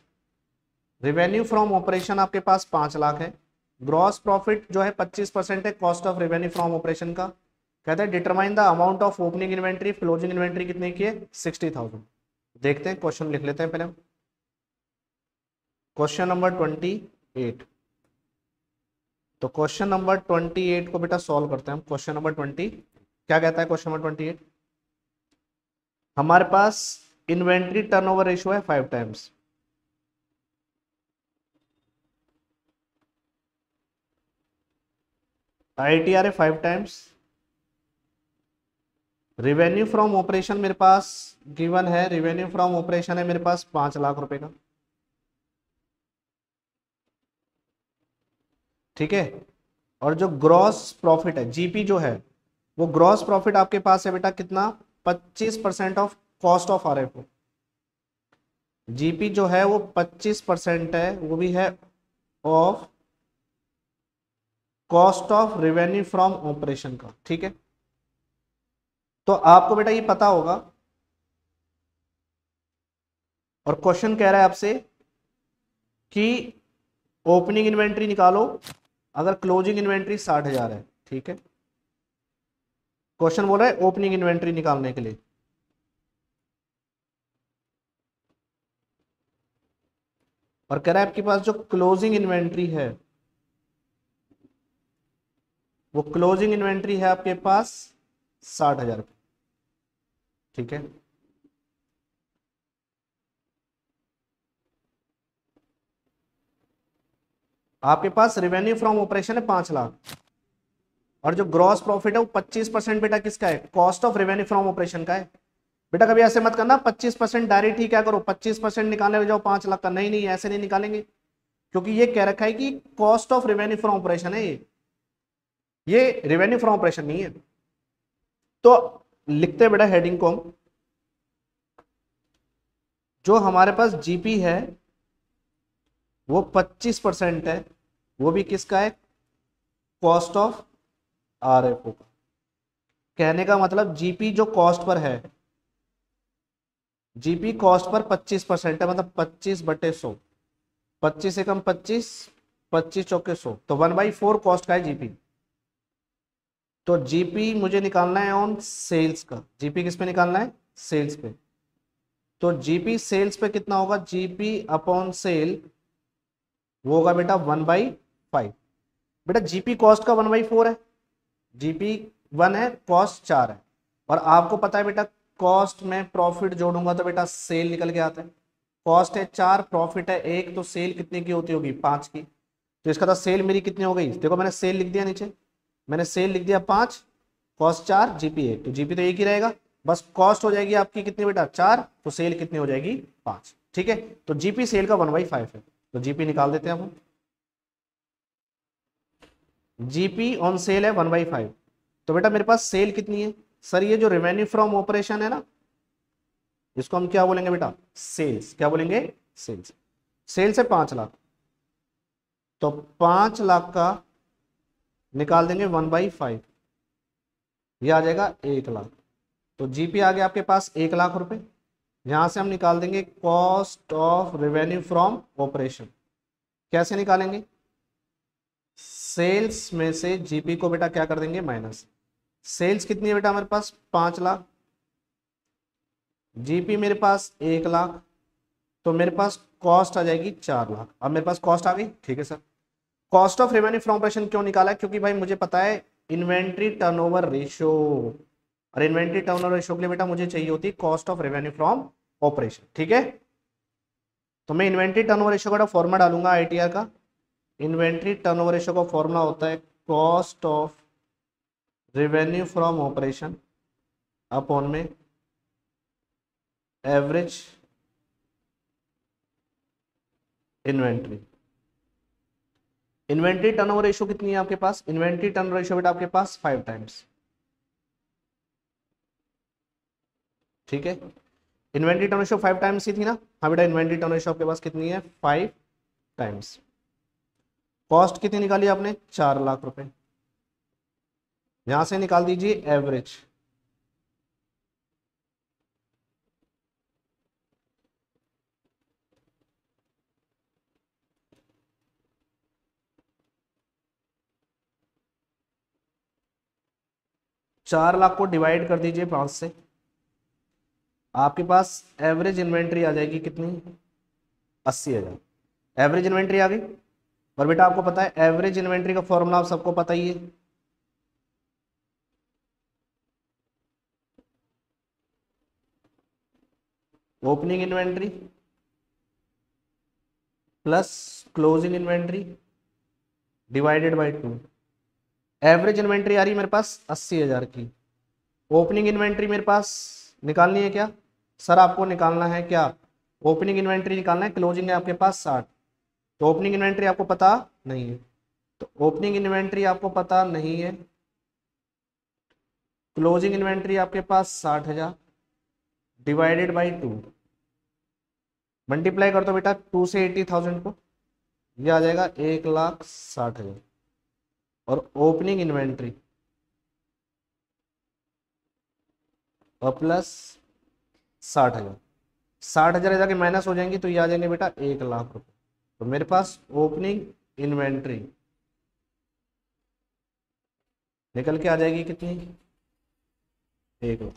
रेवेन्यू फ्रॉम ऑपरेशन आपके पास 5,00,000 है। ग्रॉस प्रॉफिट जो है 25% है cost of revenue from operation का। कहते हैं determine the amount of opening inventory, closing inventory कितने की है? 60,000। देखते हैं, क्वेश्चन लिख लेते हैं पहले। क्वेश्चन नंबर 28, तो क्वेश्चन नंबर 28 को बेटा सॉल्व करते हैं हम। क्वेश्चन नंबर 20 क्या कहता है? क्वेश्चन नंबर 28, हमारे पास इन्वेंट्री टर्नओवर रेशियो है 5 टाइम्स। ITR है 5 टाइम्स। रेवेन्यू फ्रॉम ऑपरेशन मेरे पास गिवन है, रेवेन्यू फ्रॉम ऑपरेशन है मेरे पास 5,00,000 रुपए का, ठीक है। और जो ग्रॉस प्रॉफिट है GP जो है, वो ग्रॉस प्रॉफिट आपके पास है बेटा कितना? 25% of cost of RFO। GP जो है वो 25% है, वो भी है of cost of revenue from operation का, ठीक है। तो आपको बेटा ये पता होगा और क्वेश्चन कह रहा है आपसे कि ओपनिंग इन्वेंट्री निकालो अगर क्लोजिंग इन्वेंट्री 60,000 है। ठीक है, क्वेश्चन बोल रहा है ओपनिंग इन्वेंट्री निकालने के लिए। और कह रहा है आपके पास जो क्लोजिंग इन्वेंट्री है वो क्लोजिंग इन्वेंट्री है आपके पास 60,000। ठीक है, आपके पास रेवेन्यू फ्रॉम ऑपरेशन है 5 लाख और जो ग्रॉस प्रॉफिट है वो 25% बेटा किसका है, cost of revenue from operation का है। बेटा कभी ऐसे मत करना 25% डायरेक्ट ही क्या करो 25% निकालने लग जाओ 5 लाख का, नहीं नहीं ऐसे नहीं निकालेंगे, क्योंकि ये कह रखा है कि cost of revenue from operation है, ये रेवेन्यू फ्रॉम ऑपरेशन नहीं है। तो लिखते हैं बेटा हेडिंग को हम, जो हमारे पास जीपी है वो 25% है, वो भी किसका है, कॉस्ट ऑफ आरएफओ का। कहने का मतलब जीपी जो कॉस्ट पर है, जीपी कॉस्ट पर 25% है, मतलब 25/100, 25 से कम 25, 25 चौके 100, तो 1/4 कॉस्ट का है जीपी। तो जीपी मुझे निकालना है ऑन सेल्स का, जीपी किस पे निकालना है, सेल्स पे। तो जीपी सेल्स पे कितना होगा, जीपी अपॉन सेल वो होगा बेटा 1/5। बेटा जीपी कॉस्ट का 1/4 है, जीपी 1 है कॉस्ट 4 है, और आपको पता है बेटा कॉस्ट में प्रॉफिट जोड़ूंगा तो बेटा सेल निकल के आता है। कॉस्ट है 4, प्रॉफिट है 1, तो सेल कितने की होती होगी, 5 की। तो इसका था सेल मेरी कितनी हो गई, देखो मैंने सेल लिख दिया नीचे, मैंने सेल लिख दिया 5, कॉस्ट 4, जीपी 1, तो जीपी तो एक ही रहेगा, बस कॉस्ट हो जाएगी आपकी कितनी बेटा 4, तो सेल कितनी हो जाएगी 5। ठीक है, तो जीपी सेल का 1/5 है, तो जीपी निकाल देते हैं हम। जीपी ऑन सेल है 1/5, तो बेटा मेरे पास सेल कितनी है, सर ये जो रेवेन्यू फ्रॉम ऑपरेशन है ना, इसको हम क्या बोलेंगे बेटा, सेल्स। क्या बोलेंगे, सेल्स। सेल्स है 5 लाख, तो 5 लाख का निकाल देंगे 1/5, ये आ जाएगा 1 लाख। तो जीपी आ गया आपके पास 1 लाख रुपए। यहां से हम निकाल देंगे cost of revenue from operation. कैसे निकालेंगे, सेल्स में से जीपी को बेटा क्या कर देंगे, माइनस। सेल्स कितनी है बेटा हमारे पास 5 लाख, जीपी मेरे पास 1 लाख, तो मेरे पास कॉस्ट आ जाएगी 4 लाख। अब मेरे पास कॉस्ट आ गई, ठीक है sir. Cost of revenue from operation क्यों निकाला है, क्योंकि भाई मुझे पता है इन्वेंट्री टर्नओवर रेशियो, और इन्वेंट्री टर्नओवर रेशियो के लिए बेटा मुझे चाहिए होती है cost of revenue from operation. ठीक है, तो मैं इन्वेंट्री टर्नओवर रेशियो का फॉर्मूला डालूंगा आईटीआर का। इन्वेंट्री टर्नओवर रेशियो का फॉर्मूला होता है cost of revenue from operation upon में average inventory. Inventory turnover ratio कितनी है आपके पास, इन्वेंट्री टर्नओवर रेशियो बेटा आपके पास 5 टाइम्स। ठीक है, इन्वेंट्री टर्न रेशियो 5 टाइम्स ही थी ना, हाँ बेटा इन्वेंट्री टर्न रेशियो आपके पास कितनी है 5 टाइम्स। कॉस्ट कितनी निकाली आपने 4 लाख रुपए, यहां से निकाल दीजिए एवरेज। चार लाख को डिवाइड कर दीजिए 5 से, आपके पास एवरेज इन्वेंट्री आ जाएगी कितनी, 80,000। एवरेज इन्वेंट्री आ गई, और बेटा आपको पता है एवरेज इन्वेंट्री का फॉर्मूला आप सबको पता ही है, opening inventory plus closing inventory divided by 2। Average inventory आ रही है मेरे पास 80,000 की, ओपनिंग इन्वेंट्री मेरे पास निकालनी है क्या, सर आपको निकालना है क्या, ओपनिंग इन्वेंट्री निकालना है, क्लोजिंग है आपके पास 60, तो ओपनिंग इन्वेंट्री आपको पता नहीं है, तो ओपनिंग इन्वेंट्री आपको पता नहीं है, क्लोजिंग इन्वेंट्री आपके पास 60,000 डिवाइडेड बाई 2, मल्टीप्लाई कर दो बेटा 2 से 80,000 को, ये आ जाएगा 1,60,000, और ओपनिंग इन्वेंट्री और प्लस 60,000, 60,000 जाके माइनस हो जाएंगी तो ये आ जाएंगे बेटा 1,00,000 रुपए। तो मेरे पास ओपनिंग इन्वेंट्री निकल के आ जाएगी कितनी, 1,00,000।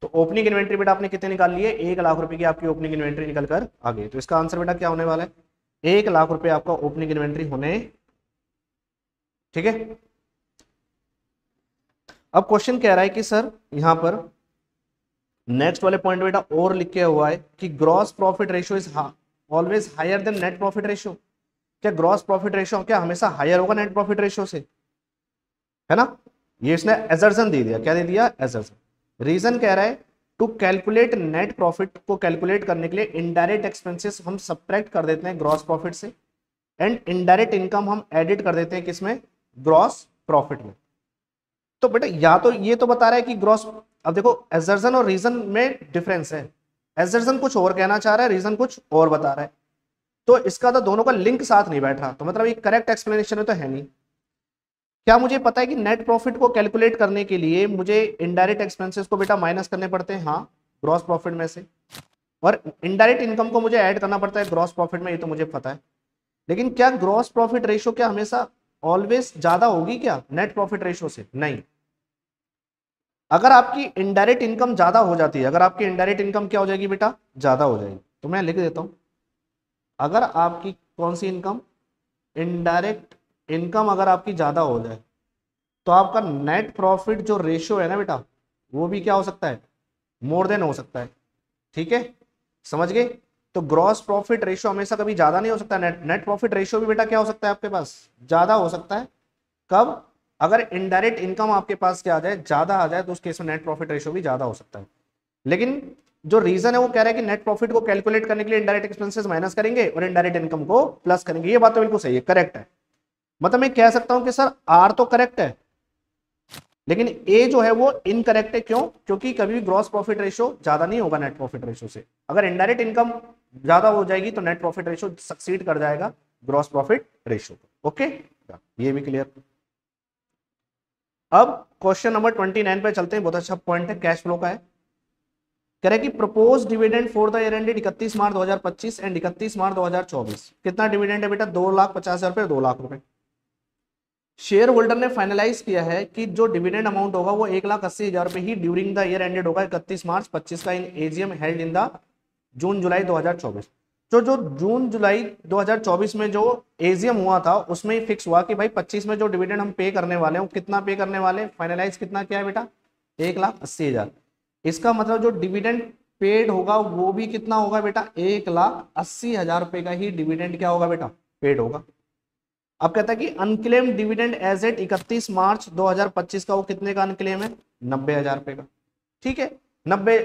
तो ओपनिंग इन्वेंट्री बेटा आपने कितने निकाल लिए, 1,00,000 रुपए की आपकी ओपनिंग इन्वेंट्री निकल कर आ गई। तो इसका आंसर बेटा क्या होने वाला है, 1,00,000 रुपए आपका ओपनिंग इन्वेंट्री होने, ठीक है। अब क्वेश्चन कह रहा है कि सर यहां पर नेक्स्ट वाले पॉइंट बेटा और लिख के हुआ है कि gross profit ratio is always higher than net profit ratio. क्या ग्रॉस प्रॉफिट रेशियो क्या हमेशा हायर होगा नेट प्रॉफिट रेशियो से, है ना। ये इसने एजर्सन दे दिया, क्या दे दिया, एजर्सन। रीजन कह रहा है टू कैलकुलेट नेट प्रॉफिट को कैलकुलेट करने के लिए इनडायरेक्ट एक्सपेंसेस हम सब्ट्रैक्ट कर देते हैं ग्रॉस प्रॉफिट से, एंड इनडायरेक्ट इनकम हम एडिट कर देते हैं किसमें, ग्रॉस प्रॉफिट में। तो बेटा या तो ये तो बता रहा है कि ग्रॉस, अब देखो एजर्सन और रीजन में डिफरेंस है, एजर्सन कुछ और कहना चाह रहा है, रीजन कुछ और बता रहा है, तो इसका तो दोनों का लिंक साथ नहीं बैठ रहा, तो मतलब ये करेक्ट एक्सप्लेनेशन है तो है नहीं। क्या मुझे पता है कि नेट प्रॉफिट को कैलकुलेट करने के लिए मुझे इनडायरेक्ट एक्सपेंसेस को बेटा माइनस करने पड़ते हैं, हाँ ग्रॉस प्रॉफिट में से, और इनडायरेक्ट इनकम को मुझे ऐड करना पड़ता है ग्रॉस प्रॉफिट में, ये तो मुझे पता है। लेकिन क्या ग्रॉस प्रॉफिट रेशियो क्या हमेशा ऑलवेज ज्यादा होगी क्या नेट प्रॉफिट रेशियो से, नहीं। अगर आपकी इनडायरेक्ट इनकम ज्यादा हो जाती है, अगर आपकी इनडायरेक्ट इनकम क्या हो जाएगी बेटा, ज्यादा हो जाएगी, तो मैं लिख देता हूं, अगर आपकी कौन सी इनकम, इनडायरेक्ट इनकम अगर आपकी ज्यादा हो जाए तो आपका नेट प्रॉफिट जो रेशियो है ना बेटा, वो भी क्या हो सकता है, मोर देन हो सकता है, ठीक है, समझ गए। तो ग्रॉस प्रॉफिट रेशियो हमेशा कभी ज्यादा नहीं हो सकता, नेट प्रॉफिट रेशियो भी बेटा क्या हो सकता है आपके पास, ज्यादा हो सकता है। कब, अगर इनडायरेक्ट इनकम आपके पास क्या आ जाए, ज्यादा आ जाए, तो उस केस में नेट प्रॉफिट रेशियो भी ज्यादा हो सकता है। लेकिन जो रीजन है वो कह रहा है कि नेट प्रॉफिट को कैलकुलेट करने के लिए इनडायरेक्ट एक्सपेंसेस माइनस करेंगे और इनडायरेक्ट इनकम को प्लस करेंगे, ये बात तो बिल्कुल सही है, करेक्ट है। मतलब मैं कह सकता हूं कि सर आर तो करेक्ट है लेकिन ए जो है वो इनकरेक्ट है, क्यों, क्योंकि कभी भी ग्रॉस प्रॉफिट रेशियो ज्यादा नहीं होगा नेट प्रॉफिट रेशियो से। अगर इनडायरेक्ट इनकम ज्यादा हो जाएगी तो नेट प्रॉफिट रेशियो सक्सीड कर जाएगा ग्रॉस प्रॉफिट रेशियो को, ओके, ये भी क्लियर। अब क्वेश्चन नंबर 29 पे चलते हैं, बहुत अच्छा पॉइंट है, कैश फ्लो का है। कह रहे कि propose dividend for the year ended 31 March 2025 and 31 मार्च 2024, कितना डिविडेंड है बेटा, 2,50,000 रुपए, 2,00,000 रुपए। शेयर होल्डर ने फाइनलाइज किया है कि जो डिविडेंड अमाउंट होगा वो 1,80,000 रुपए ही ड्यूरिंग द ईयर एंडेड होगा 31 मार्च 25 का in AGM held in the June July 2024। जो जून जुलाई 2024 में जो एजीएम हुआ था उसमें ही फिक्स हुआ कि भाई 25 में जो डिविडेंड हम पे करने वाले हैं वो कितना पे करने वाले हैं, फाइनलाइज कितना किया है बेटा, 1,80,000। इसका मतलब जो डिविडेंड पेड होगा वो भी कितना होगा बेटा, 1,80,000 रुपए का ही डिविडेंड क्या होगा बेटा, पेड होगा। अब कहता है कि unclaim dividend as at 31 March 2025 का वो कितने का अनक्लेम है, 90,000 रुपए का, ठीक है, 90,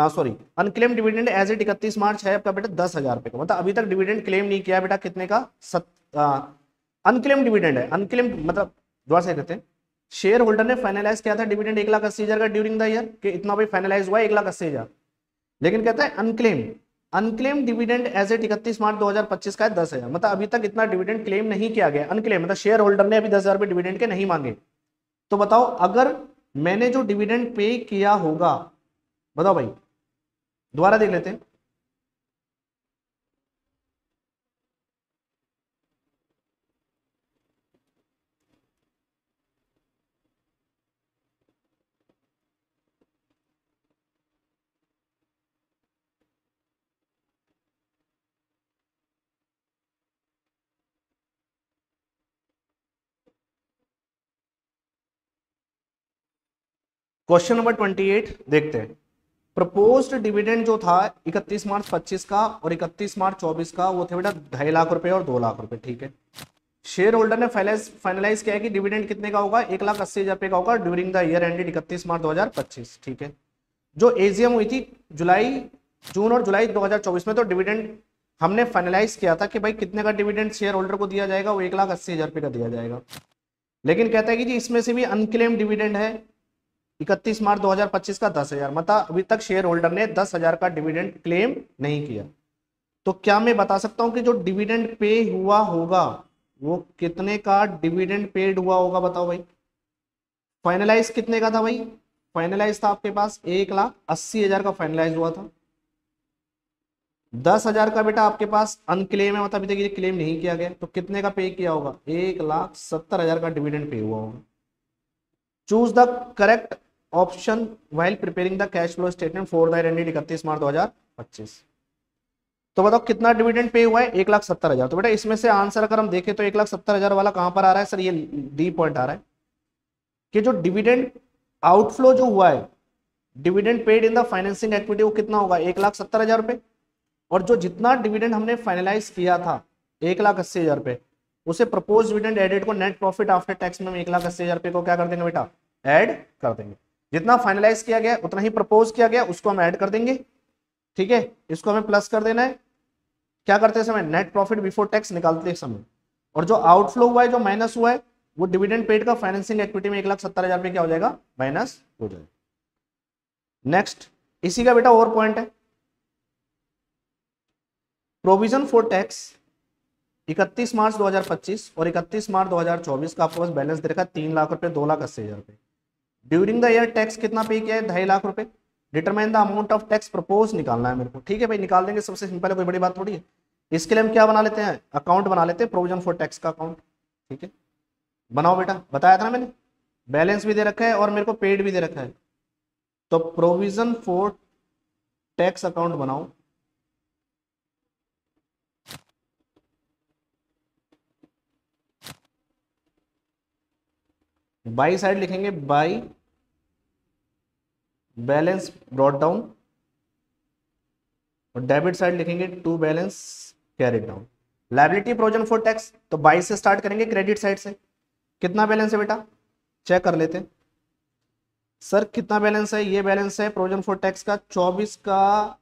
sorry, unclaim dividend as at 31 March है आपका बेटा 10,000 रुपए का, मतलब अभी तक डिविडेंड क्लेम नहीं किया बेटा, कितने का, अनक्लेम डिविडेंड है, अनक्लेम मतलब दोबारा से कहते हैं, शेयर होल्डर ने फाइनलाइज किया था डिविडेंड 1,80,000 का ड्यूरिंग द ईयर, कि इतना भाई फाइनलाइज हुआ 1,80,000, लेकिन कहता है unclaim, unclaim dividend as at 31 March 2025 का है 10,000, मतलब अभी तक इतना डिविडेंड क्लेम नहीं किया गया, अनक्लेम मतलब शेयर होल्डर ने अभी 10,000 रुपए डिविडेंड के नहीं मांगे। तो बताओ अगर मैंने जो डिविडेंड पे किया होगा, बताओ भाई, दोबारा देख लेते हैं। क्वेश्चन नंबर 28 देखते हैं। प्रपोज्ड डिविडेंड जो था 31 मार्च 25 का और 31 मार्च 24 का वो थे बेटा 2.5 लाख रुपए और 2 लाख रुपए, ठीक है। शेयर होल्डर ने फाइनलाइज किया है कि डिविडेंड कितने का होगा, 1,80,000 रुपए का होगा during the year ended 31 March 2025, ठीक है। जो एजीएम हुई थी जून और जुलाई 2024 में, तो डिविडेंड हमने फाइनलाइज किया था कि भाई कितने का डिविडेंड शेयर होल्डर को दिया जाएगा, वो 1,80,000 रुपए का दिया जाएगा। लेकिन कहता है कि जी इसमें से भी अनक्लेम डिविडेंड है 31 मार्च 2025 का 10,000, मतलब अभी तक शेयर होल्डर ने 10,000 का डिविडेंड क्लेम नहीं किया। तो क्या मैं बता सकता हूं कि जो डिविडेंड पे हुआ होगा वो कितने का डिविडेंड पेड हुआ होगा, बताओ भाई। फाइनलाइज कितने का था भाई, फाइनलाइज था आपके पास 1,80,000 का फाइनलाइज हुआ था, 10,000 का बेटा आपके पास अनक्लेम है, मतलब अभी तक ये क्लेम नहीं किया गया, तो कितने का पे किया होगा? 1,70,000 का डिविडेंड पे हुआ होगा। Choose the correct option while preparing the cash flow statement for the year ended 31 March 2025। तो बताओ कितना डिविडेंड पे हुआ है? 1,70,000। तो बेटा इसमें से आंसर अगर हम देखें तो 1,70,000 वाला कहां पर आ रहा है सर? ये डी पॉइंट आ रहा है कि जो डिविडेंड आउटफ्लो जो हुआ है, dividend paid in the financing activity, वो कितना होगा? 1,70,000 रुपए। और जो जितना डिविडेंड हमने फाइनलाइज किया था 1,80,000 रुपए, उसे प्रपोज डिविडेंड एडेड को नेट प्रॉफिट आफ्टर टैक्स में हम 1,80,000 रुपए को क्या कर देंगे बेटा? ऐड कर देंगे। जितना फाइनलाइज किया गया उतना ही प्रपोज किया गया, उसको हम ऐड कर देंगे। ठीक है, इसको हमें प्लस कर देना है क्या करते समय? नेट प्रॉफिट बिफोर टैक्स निकालते समय। और जो आउटफ्लो हुआ है, जो माइनस हुआ है, वो डिविडेंड पेड का फाइनेंसिंग एक्टिविटी में 1,70,000 रुपए क्या हो जाएगा? माइनस हो जाएगा। नेक्स्ट, इसी का बेटा और पॉइंट है, प्रोविजन फॉर टैक्स 31 मार्च 2025 और 31 मार्च 2024 का आपके पास बैलेंस दे रखा है 3 लाख रुपए, 2,80,000 रुपए। ड्यूरिंग द ईयर टैक्स कितना पे किया है? 2.5 लाख रुपए। Determine the amount of tax propose निकालना है मेरे को। ठीक है भाई, निकाल देंगे, सबसे सिंपल है, कोई बड़ी बात थोड़ी है। इसके लिए हम क्या बना लेते हैं? अकाउंट बना लेते हैं, प्रोविजन फॉर टैक्स का अकाउंट। ठीक है, बनाओ बेटा, बताया था ना मैंने, बैलेंस भी दे रखा है और मेरे को पेड भी दे रखा है। तो प्रोविजन फॉर टैक्स अकाउंट बनाओ। बाई साइड लिखेंगे बाई बैलेंस ब्रॉट डाउन, और डेबिट साइड लिखेंगे to balance carried down. Liability provision for tax, तो बाई से स्टार्ट करेंगे, क्रेडिट साइड से। कितना बैलेंस है बेटा? चेक कर लेते हैं। सर कितना बैलेंस है? ये बैलेंस है प्रोविजन फॉर टैक्स का 24 का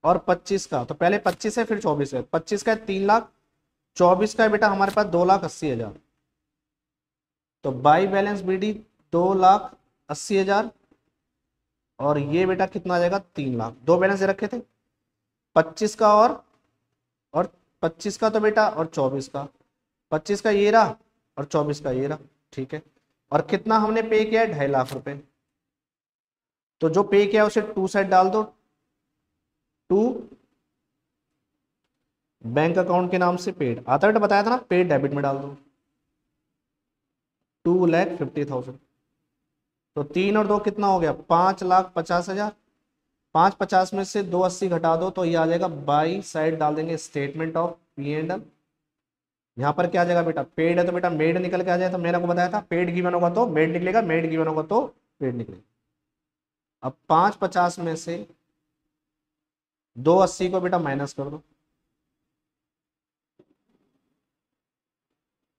और 25 का। तो पहले 25 है फिर 24 है। 25 का है 3 लाख, 24 का है बेटा हमारे पास 2,80,000। तो बाई बैलेंस बीडी 2,80,000, और ये बेटा कितना आ जाएगा? 3 लाख। दो बैलेंस दे रखे थे, 25 का और 25 का तो बेटा, और 24 का। 25 का ये रहा और 24 का ये रहा। ठीक है, और कितना हमने पे किया है? 2.5 लाख रुपए। तो जो पे किया उसे टू साइड डाल दो, टू बैंक अकाउंट के नाम से पेड आता बेटा, बताया था ना, पेड डेबिट में डाल दो 2,50,000। तो 3 और 2 कितना हो गया? 5,50,000। 550 में से 280 घटा दो तो ये आ जाएगा, बाई साइड डाल देंगे statement of P and L. यहाँ पर क्या आ जाएगा बेटा? पेड है तो बेटा मेड निकल के आ जाए, तो मैंने आपको बताया था पेड गिवन होगा तो मेड निकलेगा, मेड गिवन होगा तो पेड निकलेगा। अब 550 में से 280 को बेटा माइनस कर दो,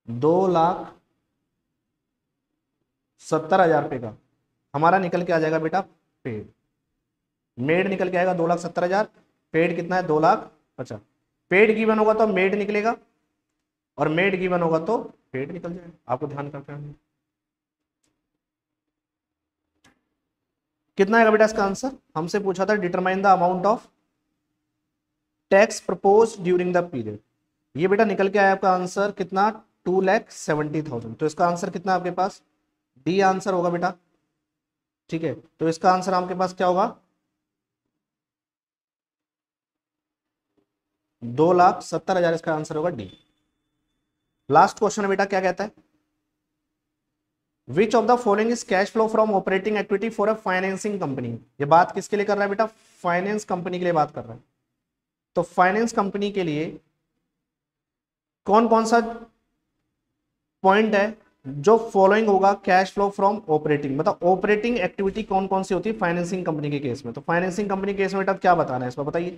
2,70,000 रुपये का हमारा निकल के आ जाएगा बेटा पेड। मेड निकल के आएगा 2,70,000, पेड कितना है? 2,50,000। पेड गिवन होगा तो मेड निकलेगा, और मेड गिवन होगा तो पेड निकल जाएगा। आपको ध्यान करते हैं कितना आएगा बेटा इसका आंसर? हमसे पूछा था determine the amount of tax propose during the period. ये बेटा निकल के आया आपका आंसर कितना? 2,70,000। तो इसका आंसर कितना आपके पास? डी आंसर होगा बेटा। ठीक है, तो इसका आंसर आपके पास क्या होगा? 2,70,000 इसका आंसर होगा डी। लास्ट क्वेश्चन है बेटा, क्या कहता है? Which of the following is cash flow from operating activity for a financing company. ये बात किसके लिए कर रहा है बेटा? फाइनेंस कंपनी के लिए बात कर रहा है। तो फाइनेंस कंपनी के लिए कौन कौन सा पॉइंट है जो फॉलोइंग होगा कैश फ्लो फ्रॉम ऑपरेटिंग, मतलब ऑपरेटिंग एक्टिविटी कौन कौन सी होती है फाइनेंसिंग कंपनी के केस में? तो फाइनेंसिंग कंपनी के केस में बेटा क्या बताना है इसमें बताइए,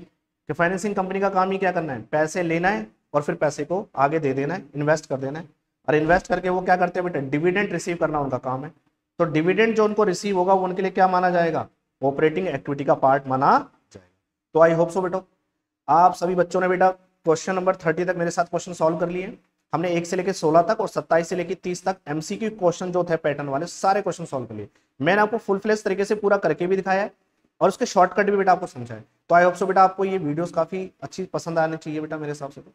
कि फाइनेंसिंग कंपनी का काम ही क्या करना है? पैसे लेना है और फिर पैसे को आगे दे देना है, इन्वेस्ट कर देना है, और इन्वेस्ट करके वो क्या करते हैं बेटा? डिविडेंड रिसीव करना उनका काम है। तो डिविडेंड जो उनको रिसीव होगा वो उनके लिए क्या माना जाएगा? ऑपरेटिंग एक्टिविटी का पार्ट माना जाएगा। तो आई होप सो बेटा आप सभी बच्चों ने बेटा क्वेश्चन नंबर 30 तक मेरे साथ क्वेश्चन सॉल्व कर लिए। हमने 1 से लेकर 16 तक और 27 से लेकर 30 तक एमसीक्यू क्वेश्चन जो थे पैटर्न वाले सारे क्वेश्चन सॉल्व कर लिए। मैंने आपको फुल फ्लेश तरीके से पूरा करके भी दिखाया है और उसके शॉर्टकट भी बेटा आपको समझाया। तो आई होप सो बेटा आपको ये वीडियोस काफी अच्छी पसंद आने चाहिए बेटा मेरे हिसाब से। तो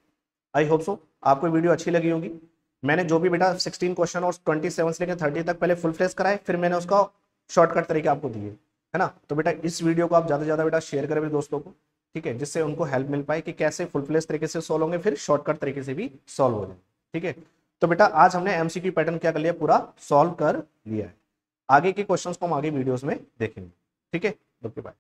आई होप सो आपको वीडियो अच्छी लगी होगी। मैंने जो भी बेटा 16 क्वेश्चन और 27 से लेकर 30 तक पहले फुल फ्लेश कराए, फिर मैंने उसका शॉर्टकट तरीके आपको दिए, है ना। तो बेटा इस वीडियो को आप ज्यादा से ज्यादा बेटा शेयर करें मेरे दोस्तों को, ठीक है, जिससे उनको हेल्प मिल पाए कि कैसे फुल फ्लेज तरीके से सॉल्व होंगे, फिर शॉर्टकट तरीके से भी सॉल्व हो जाए। ठीक है, तो बेटा आज हमने एमसीक्यू पैटर्न क्या कर लिया, पूरा सॉल्व कर लिया है। आगे के क्वेश्चंस को हम आगे वीडियोस में देखेंगे। ठीक है, ओके बाय।